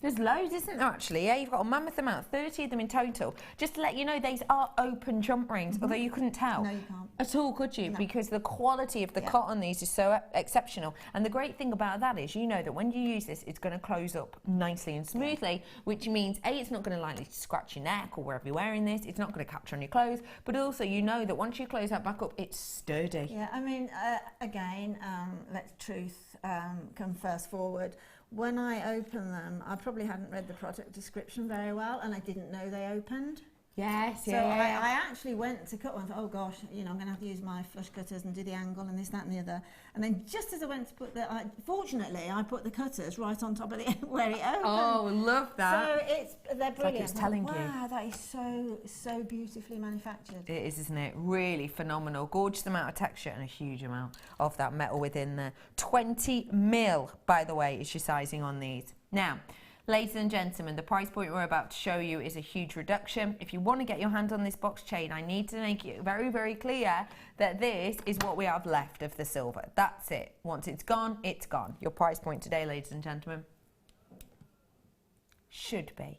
There's loads, isn't there, actually? Yeah, you've got a mammoth amount, 30 of them in total. Just to let you know, these are open jump rings, although you couldn't tell. No, you can't. At all, could you? No. Because the quality of the cut on these is so exceptional. And the great thing about that is, you know that when you use this, it's going to close up nicely and smoothly, which means, A, it's not going to likely truck your neck or wherever you're wearing this. It's not going to capture on your clothes. But also, you know that once you close that back up, it's sturdy. Yeah, I mean, again, let truth come first forward. When I opened them, I probably hadn't read the product description very well, and I didn't know they opened. Yes, So I actually went to cut one and thought, oh gosh, you know, I'm going to have to use my flush cutters and do the angle and this, that and the other. And then just as I went to put fortunately, I put the cutters right on top of the where it opened. Oh, love that. So they're brilliant. like it's telling you. Wow, that is so beautifully manufactured. It is, isn't it? Really phenomenal. Gorgeous amount of texture and a huge amount of that metal within there. 20 mil, by the way, is your sizing on these. Now, ladies and gentlemen, the price point we're about to show you is a huge reduction. If you want to get your hand on this box chain, I need to make it very, very clear that this is what we have left of the silver. That's it. Once it's gone, it's gone. Your price point today, ladies and gentlemen, should be.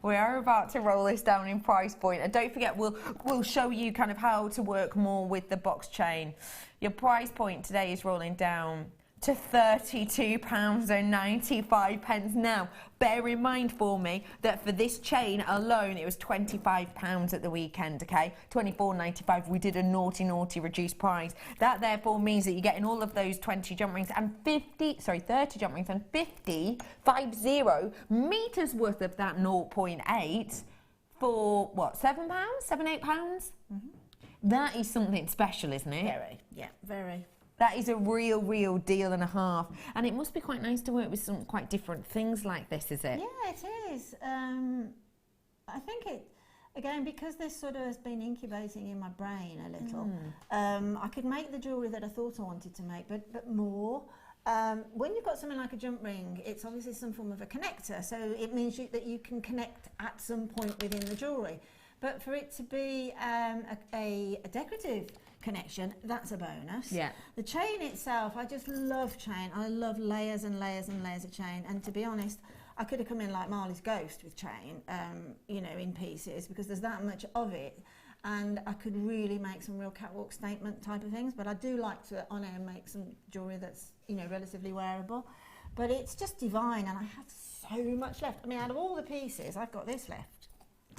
We are about to roll this down in price point, and don't forget we'll show you kind of how to work more with the box chain. Your price point today is rolling down to £32.95. Now, bear in mind for me that for this chain alone, it was £25 at the weekend, okay? £24.95. We did a naughty reduced price. That therefore means that you're getting all of those 20 jump rings and 30 jump rings and 50 meters worth of that 0.8 for what, £7, £8? Mm-hmm. That is something special, isn't it? Very, yeah, very. That is a real deal and a half. And it must be quite nice to work with some quite different things like this, is it? Yeah, it is. I think it, again, because this sort of has been incubating in my brain a little, I could make the jewellery that I thought I wanted to make, but more. When you've got something like a jump ring, it's obviously some form of a connector, so it means that you can connect at some point within the jewellery. But for it to be a decorative connection, that's a bonus. Yeah. The chain itself, I just love chain. I love layers and layers and layers of chain. And to be honest, I could have come in like Marley's Ghost with chain, you know, in pieces, because there's that much of it. And I could really make some real catwalk statement type of things. But I do like to, on air, make some jewellery that's, you know, relatively wearable. But it's just divine, and I have so much left. I mean, out of all the pieces, I've got this left.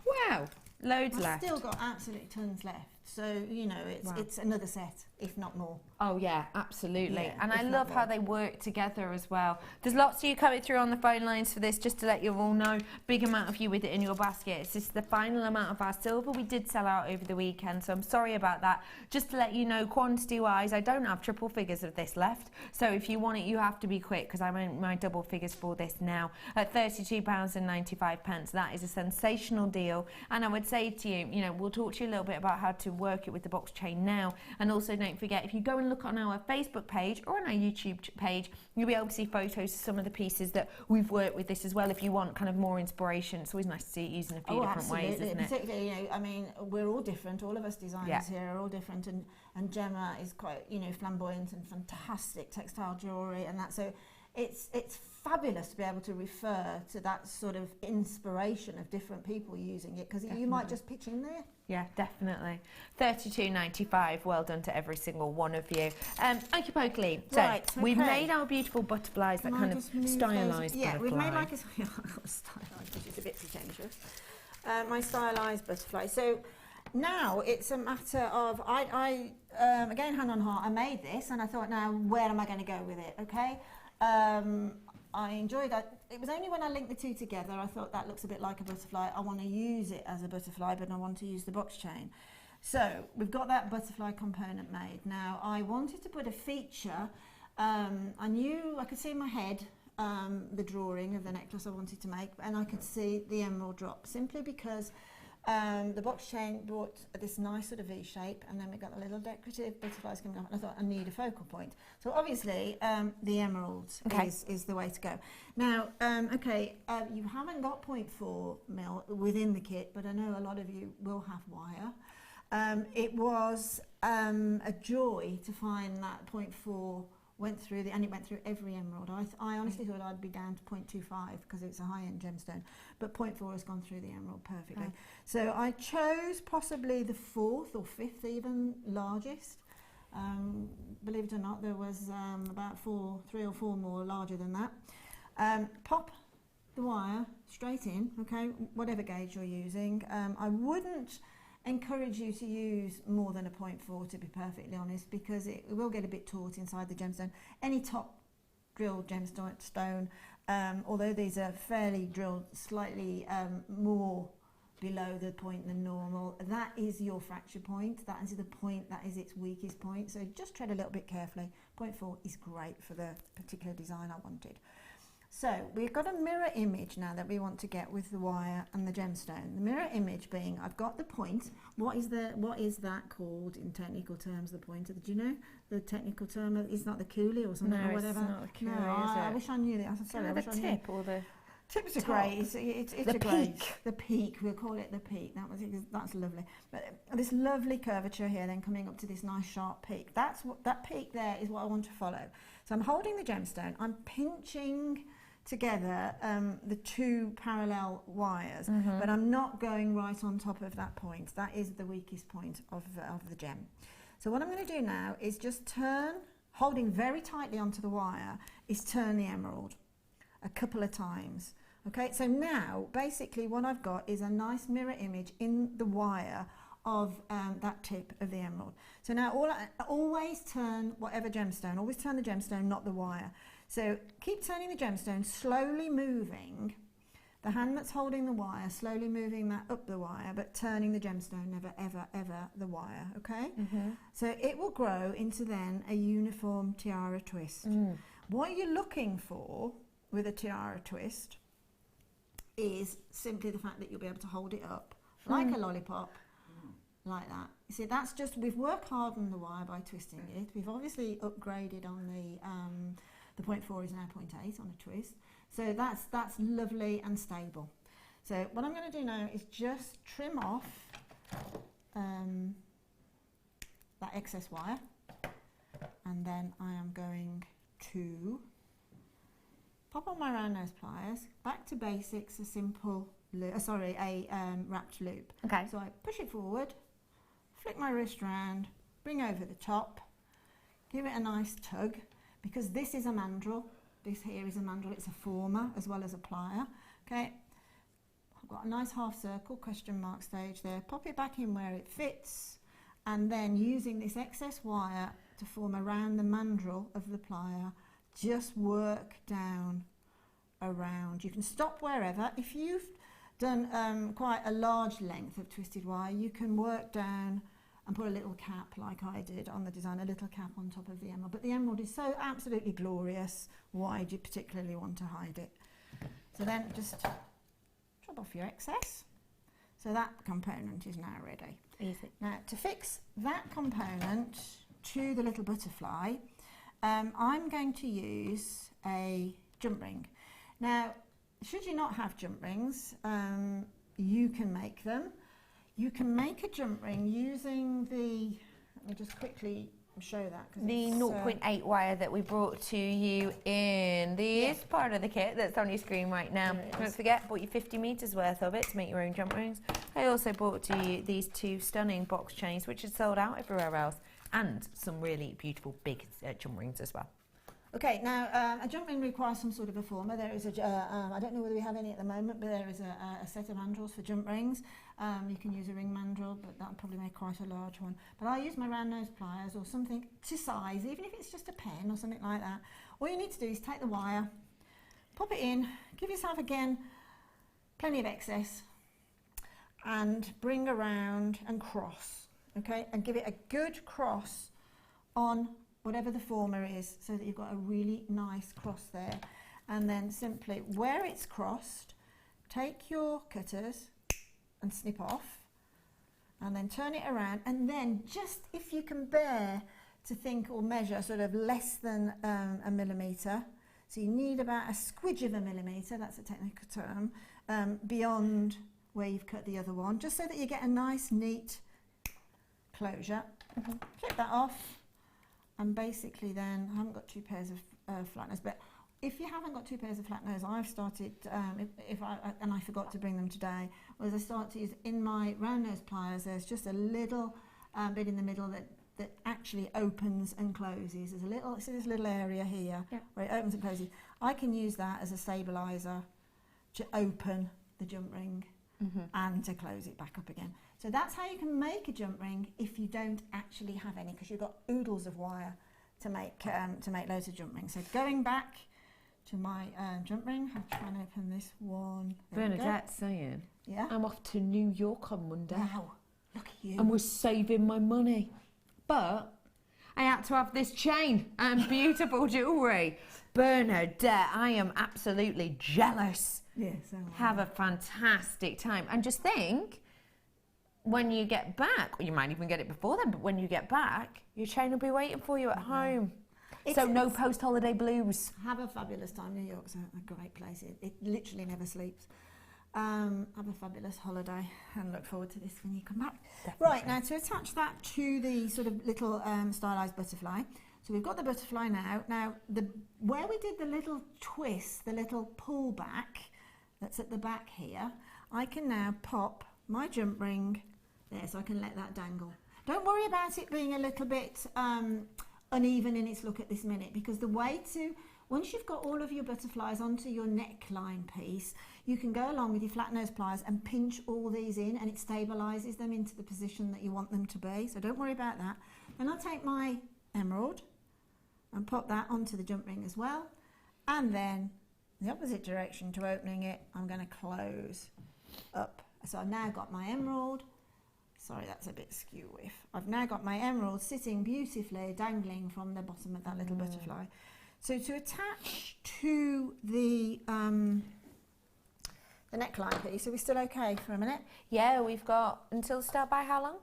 Wow. Loads left. I've still got absolutely tons left. So, you know, it's another set, if not more. Oh, yeah, absolutely. Yeah, and I love how they work together as well. There's lots of you coming through on the phone lines for this, just to let you all know. Big amount of you with it in your baskets. This is the final amount of our silver. We did sell out over the weekend, so I'm sorry about that. Just to let you know, quantity-wise, I don't have triple figures of this left. So if you want it, you have to be quick, because I'm in my double figures for this now at £32.95. That is a sensational deal. And I would say to you, you know, we'll talk to you a little bit about how to work it with the box chain now. And also don't forget, if you go and look on our Facebook page or on our YouTube page, you'll be able to see photos of some of the pieces that we've worked with this as well. If you want kind of more inspiration, it's always nice to see it used in a few different ways, isn't it? Particularly, you know, I mean, we're all different. All of us designers here are all different, and Gemma is quite, you know, flamboyant and fantastic textile jewellery and that. So it's fabulous to be able to refer to that sort of inspiration of different people using it, because you might just pitch in there. Yeah, definitely. £32.95. Well done to every single one of you. Okie pokely. So Right, we've okay. made our beautiful butterflies, that Can I kind of just move stylised those? Yeah, butterfly. we've made like a stylised, which is a bit pretentious. My stylised butterfly. So now it's a matter of, I again, hand on heart, I made this and I thought, now where am I going to go with it? Okay. I enjoyed that. It was only when I linked the two together I thought that looks a bit like a butterfly. I want to use it as a butterfly, but I want to use the box chain. So we've got that butterfly component made. Now I wanted to put a feature. I knew I could see in my head the drawing of the necklace I wanted to make, and I could see the emerald drop, simply because the box chain brought this nice sort of V shape, and then we got the little decorative butterflies coming up, and I thought I need a focal point. So obviously the emeralds is the way to go. Now, you haven't got 0.4 mil within the kit, but I know a lot of you will have wire. It was a joy to find that 0.4 went through and it went through every emerald. I honestly thought I'd be down to 0.25 because it's a high-end gemstone, but 0.4 has gone through the emerald perfectly. So I chose possibly the 4th or 5th even largest. Believe it or not, there was about 3 or 4 more larger than that. Pop the wire straight in, okay, whatever gauge you're using. I wouldn't encourage you to use more than a 0.4, to be perfectly honest, because it will get a bit taut inside the gemstone. Any top drilled gemstone, although these are fairly drilled slightly more below the point than normal. That is your fracture point. That is the point that is its weakest point. So just tread a little bit carefully. 0.4 is great for the particular design I wanted. So we've got a mirror image now that we want to get with the wire and the gemstone. The mirror image being, I've got the point. What is that called in technical terms? The point of the, do you know the technical term? It's not the coolie or something, or whatever. It's not the coolie, no, is I it? wish I knew that. I'm sorry, I wish the I knew. tip or the Tips are top. great. It's The a great, peak. the peak. We'll call it the peak. That's lovely. But this lovely curvature here, then coming up to this nice sharp peak. That peak there is what I want to follow. So I'm holding the gemstone. I'm pinching together the two parallel wires, but I'm not going right on top of that point. That is the weakest point of the gem. So what I'm going to do now is just turn, holding very tightly onto the wire, is turn the emerald a couple of times. Okay, so now basically what I've got is a nice mirror image in the wire of that tip of the emerald. So now always turn whatever gemstone, always turn the gemstone, not the wire. So keep turning the gemstone, slowly moving the hand that's holding the wire, slowly moving that up the wire, but turning the gemstone, never, ever, ever the wire, okay? So it will grow into then a uniform tiara twist. What you're looking for with a tiara twist is simply the fact that you'll be able to hold it up like a lollipop, like that. You see, that's just, we've worked hard on the wire by twisting it. We've obviously upgraded on the 0.4 is now 0.8 on a twist. So that's lovely and stable. So what I'm going to do now is just trim off that excess wire, and then I am going to pop on my round nose pliers, back to basics, a simple wrapped loop. Okay. So I push it forward, flick my wrist round, bring over the top, give it a nice tug, because this is a mandrel. This here is a mandrel. It's a former as well as a plier. Okay. I've got a nice half circle, question mark stage there. Pop it back in where it fits, and then using this excess wire to form around the mandrel of the plier, just work down around. You can stop wherever. If you've done quite a large length of twisted wire, you can work down and put a little cap like I did on the design, a little cap on top of the emerald. But the emerald is so absolutely glorious, why do you particularly want to hide it? So then just drop off your excess. So that component is now ready. Easy. Now to fix that component to the little butterfly, I'm going to use a jump ring. Now, should you not have jump rings, you can make them. You can make a jump ring using the, let me just quickly show that. The 0.8 wire that we brought to you in this part of the kit that's on your screen right now. Don't forget, bought you 50 metres worth of it to make your own jump rings. I also brought to you these two stunning box chains, which are sold out everywhere else, and some really beautiful big jump rings as well. Okay, now a jump ring requires some sort of a former. There is I don't know whether we have any at the moment, but there is a set of mandrels for jump rings. You can use a ring mandrel, but that would probably make quite a large one. But I use my round nose pliers or something to size, even if it's just a pen or something like that. All you need to do is take the wire, pop it in, give yourself again plenty of excess, and bring around and cross, okay? And give it a good cross on whatever the former is, so that you've got a really nice cross there. And then simply, where it's crossed, take your cutters and snip off, and then turn it around, and then just, if you can bear to think or measure sort of less than a millimetre, so you need about a squidge of a millimetre, that's a technical term, beyond where you've cut the other one, just so that you get a nice neat closure. Clip that off. And basically then, I haven't got two pairs of flat nose, but if you haven't got two pairs of flat nose, I've started, and I forgot to bring them today, was I start to use, in my round nose pliers, there's just a little bit in the middle that actually opens and closes. There's a little, see this little area here, where it opens and closes. I can use that as a stabiliser to open the jump ring and to close it back up again. So that's how you can make a jump ring if you don't actually have any, because you've got oodles of wire to make loads of jump rings. So going back to my jump ring, I'll try and open this one. Bernadette's saying Yeah. I'm off to New York on Monday. Wow, look at you. And we're saving my money. But I had to have this chain and beautiful jewellery. Bernadette, I am absolutely jealous. Yes, so Have a fantastic time. And just think, when you get back, or you might even get it before then, but when you get back, your chain will be waiting for you at home. So no post-holiday blues. Have a fabulous time. New York's a great place. It literally never sleeps. Have a fabulous holiday and look forward to this when you come back. Definitely. Right, now to attach that to the sort of little stylised butterfly. So we've got the butterfly now. Now, where we did the little twist, the little pull back that's at the back here, I can now pop my jump ring there, so I can let that dangle. Don't worry about it being a little bit uneven in its look at this minute, because the way to, once you've got all of your butterflies onto your neckline piece, you can go along with your flat nose pliers and pinch all these in, and it stabilises them into the position that you want them to be. So don't worry about that. Then I'll take my emerald and pop that onto the jump ring as well. And then the opposite direction to opening it, I'm going to close up. So I've now got my emerald. Sorry, that's a bit skew with. I've now got my emerald sitting beautifully dangling from the bottom of that little butterfly. So to attach to the neckline piece, are we still okay for a minute? Yeah, we've got until start by how long?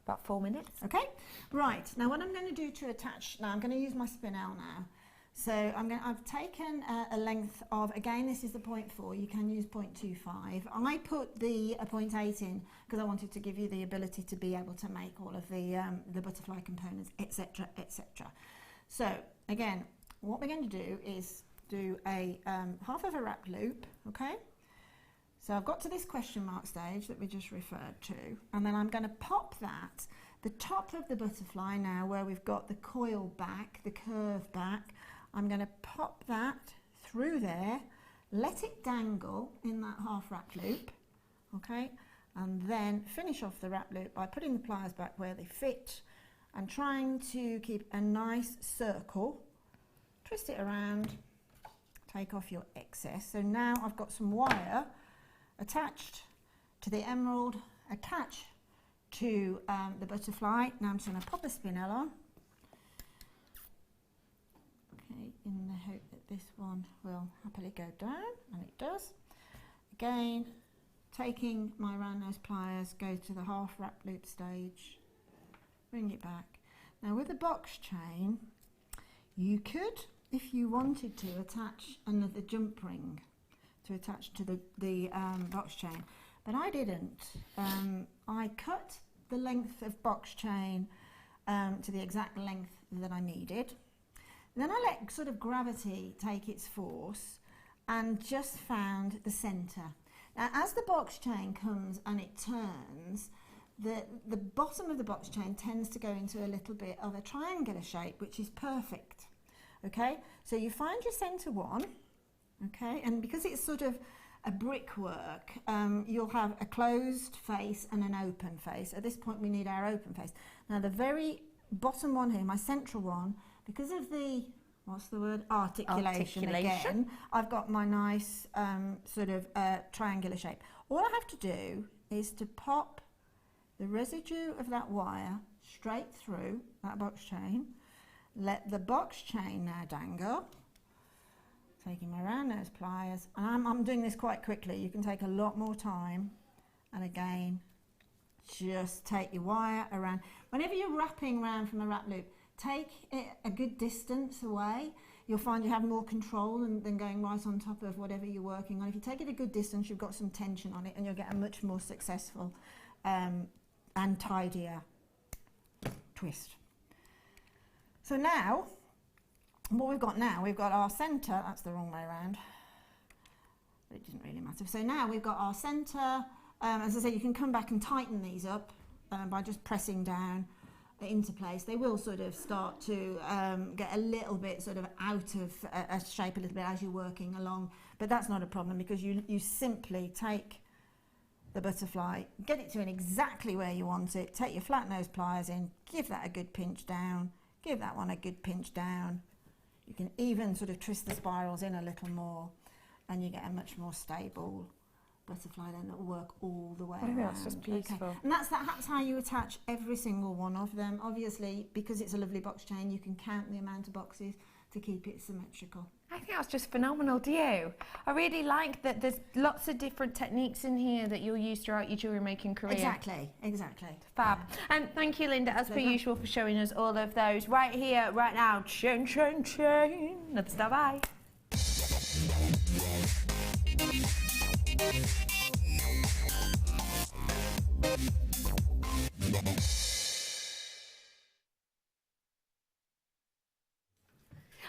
About 4 minutes. Okay, right. Now what I'm going to do to attach, now I'm going to use my spinel now. So I've taken a length of, again, this is the 0.4, you can use 0.25. I put the 0.8 in because I wanted to give you the ability to be able to make all of the butterfly components, etc., etc. So again, what we're going to do is do a half of a wrap loop, okay? So I've got to this question mark stage that we just referred to, and then I'm going to pop that, the top of the butterfly now where we've got the coil back, the curve back, I'm going to pop that through there, let it dangle in that half wrap loop, okay, and then finish off the wrap loop by putting the pliers back where they fit and trying to keep a nice circle, twist it around, take off your excess. So now I've got some wire attached to the emerald, attached to the butterfly. Now I'm just going to pop the spinel on. Okay, in the hope that this one will happily go down, and it does. Again, taking my round nose pliers, go to the half wrap loop stage, bring it back. Now with the box chain, you could, if you wanted to, attach another jump ring to attach to the box chain, but I didn't. I cut the length of box chain to the exact length that I needed. Then I let sort of gravity take its force and just found the centre. Now as the box chain comes and it turns, the bottom of the box chain tends to go into a little bit of a triangular shape, which is perfect. Okay, so you find your centre one, okay, and because it's sort of a brickwork, you'll have a closed face and an open face. At this point we need our open face. Now the very bottom one here, my central one, because of the, what's the word, articulation again, I've got my nice sort of triangular shape. All I have to do is to pop the residue of that wire straight through that box chain, let the box chain now dangle, taking my round nose pliers, and I'm doing this quite quickly, you can take a lot more time, and again, just take your wire around. Whenever you're wrapping around from a wrap loop, take it a good distance away. You'll find you have more control than going right on top of whatever you're working on. If you take it a good distance, you've got some tension on it, and you'll get a much more successful and tidier twist. So now, what we've got now, we've got our centre, that's the wrong way around, but it doesn't really matter. So now we've got our centre, as I say, you can come back and tighten these up by just pressing down into place. They will sort of start to get a little bit sort of out of a shape a little bit as you're working along, but that's not a problem because you simply take the butterfly, get it to in exactly where you want it, take your flat nose pliers in, give that a good pinch down, give that one a good pinch down. You can even sort of twist the spirals in a little more and you get a much more stable butterfly, then it'll work all the way I think around. that's just beautiful. Okay. And that's how you attach every single one of them. Obviously, because it's a lovely box chain, you can count the amount of boxes to keep it symmetrical. I think that's just phenomenal, do you? I really like that there's lots of different techniques in here that you'll use throughout your jewellery making career. Exactly. Fab. And thank you, Linda, as per usual, for showing us all of those right here, right now. Chain, chain, chain. Let's stop by.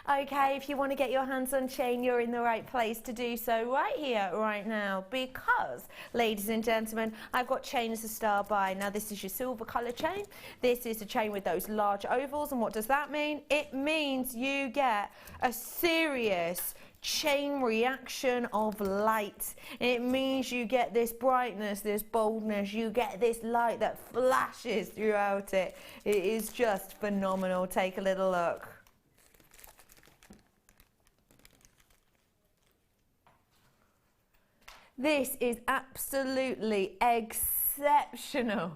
Okay, if you want to get your hands on chain, you're in the right place to do so right here, right now, because, ladies and gentlemen, I've got chain as a star by. Now, this is your silver colour chain. This is a chain with those large ovals, and what does that mean? It means you get a serious chain reaction of light. It means you get this brightness, this boldness, you get this light that flashes throughout it. It is just phenomenal. Take a little look. This is absolutely exceptional.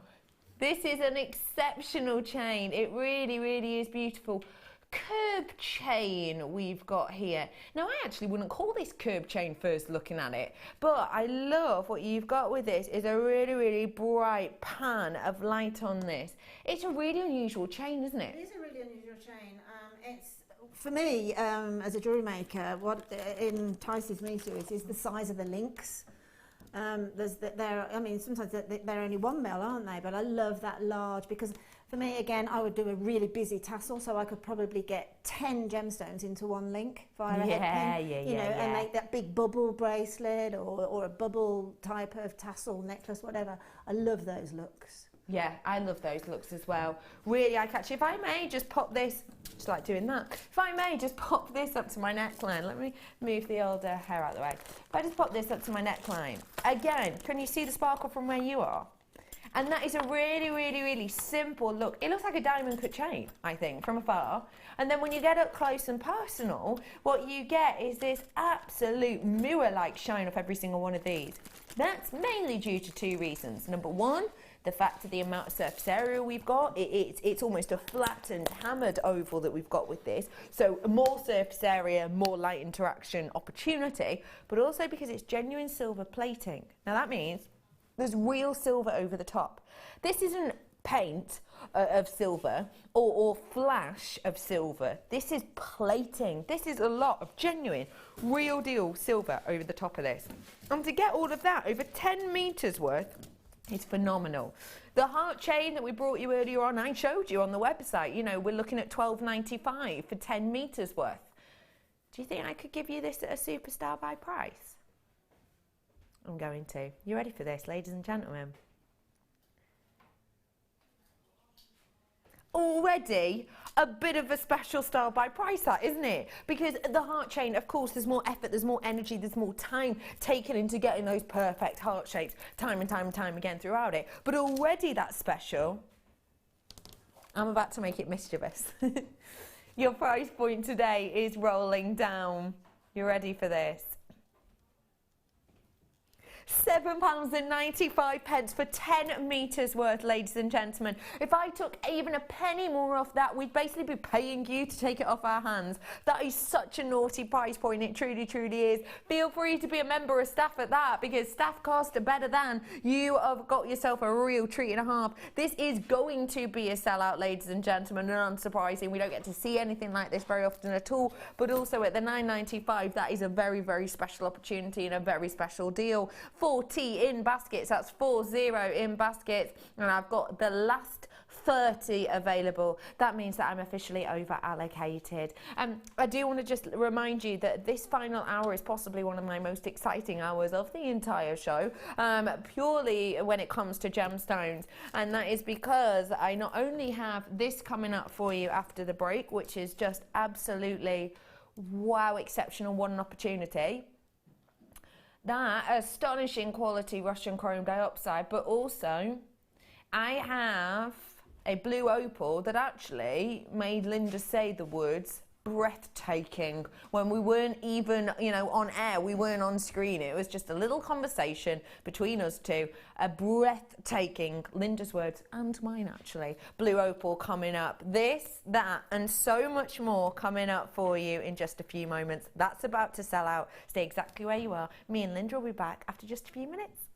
This is an exceptional chain. It really, really is beautiful. Curb chain we've got here. Now, I actually wouldn't call this curb chain first looking at it, but I love what you've got with this is a really, really bright pan of light on this. It's a really unusual chain, isn't it? It is a really unusual chain. It's, for me, as a jewellery maker, what entices me to it is the size of the links. I mean, sometimes they're only 1 mil, aren't they? But I love that large, because for me, again, I would do a really busy tassel, so I could probably get 10 gemstones into one link via a head pin, you know, and make that big bubble bracelet or a bubble type of tassel necklace, whatever. I love those looks. Yeah, I love those looks as well. Really eye-catching. If I may just pop this, just like doing that. If I may just pop this up to my neckline. Let me move the old hair out of the way. If I just pop this up to my neckline. Again, can you see the sparkle from where you are? And that is a really, really, really simple look. It looks like a diamond cut chain, I think, from afar. And then when you get up close and personal, what you get is this absolute mirror-like shine off every single one of these. That's mainly due to 2 reasons. Number 1, the fact of the amount of surface area we've got. It's almost a flattened, hammered oval that we've got with this. So more surface area, more light interaction opportunity, but also because it's genuine silver plating. Now that means there's real silver over the top. This isn't paint of silver or flash of silver. This is plating. This is a lot of genuine, real deal silver over the top of this. And to get all of that, over 10 metres worth, it's phenomenal. The heart chain that we brought you earlier on, I showed you on the website, you know, we're looking at $12.95 for 10 metres worth. Do you think I could give you this at a superstar buy price? I'm going to. You ready for this, ladies and gentlemen? Already a bit of a special style by price, that, isn't it? Because the heart chain, of course, there's more effort, there's more energy, there's more time taken into getting those perfect heart shapes time and time and time again throughout it. But already that's special. I'm about to make it mischievous. Your price point today is rolling down. You ready for this? £7.95 for 10 metres worth, ladies and gentlemen. If I took even a penny more off that, we'd basically be paying you to take it off our hands. That is such a naughty price point, it truly, truly is. Feel free to be a member of staff at that, because staff costs are better than. You have got yourself a real treat and a half. This is going to be a sellout, ladies and gentlemen, and unsurprising. We don't get to see anything like this very often at all, but also at the $9.95, that is a very, very special opportunity and a very special deal. 40 in baskets, that's 40 in baskets, and I've got the last 30 available. That means that I'm officially over allocated. I do want to just remind you that this final hour is possibly one of my most exciting hours of the entire show, purely when it comes to gemstones, and that is because I not only have this coming up for you after the break, which is just absolutely wow, exceptional, what an opportunity. That astonishing quality Russian chrome diopside, but also I have a blue opal that actually made Linda say the words breathtaking when we weren't even, you know, on air, we weren't on screen. It was just a little conversation between us two. A breathtaking, Linda's words and mine actually, blue opal coming up. This, that and so much more coming up for you in just a few moments. That's about to sell out. Stay exactly where you are. Me and Linda will be back after just a few minutes.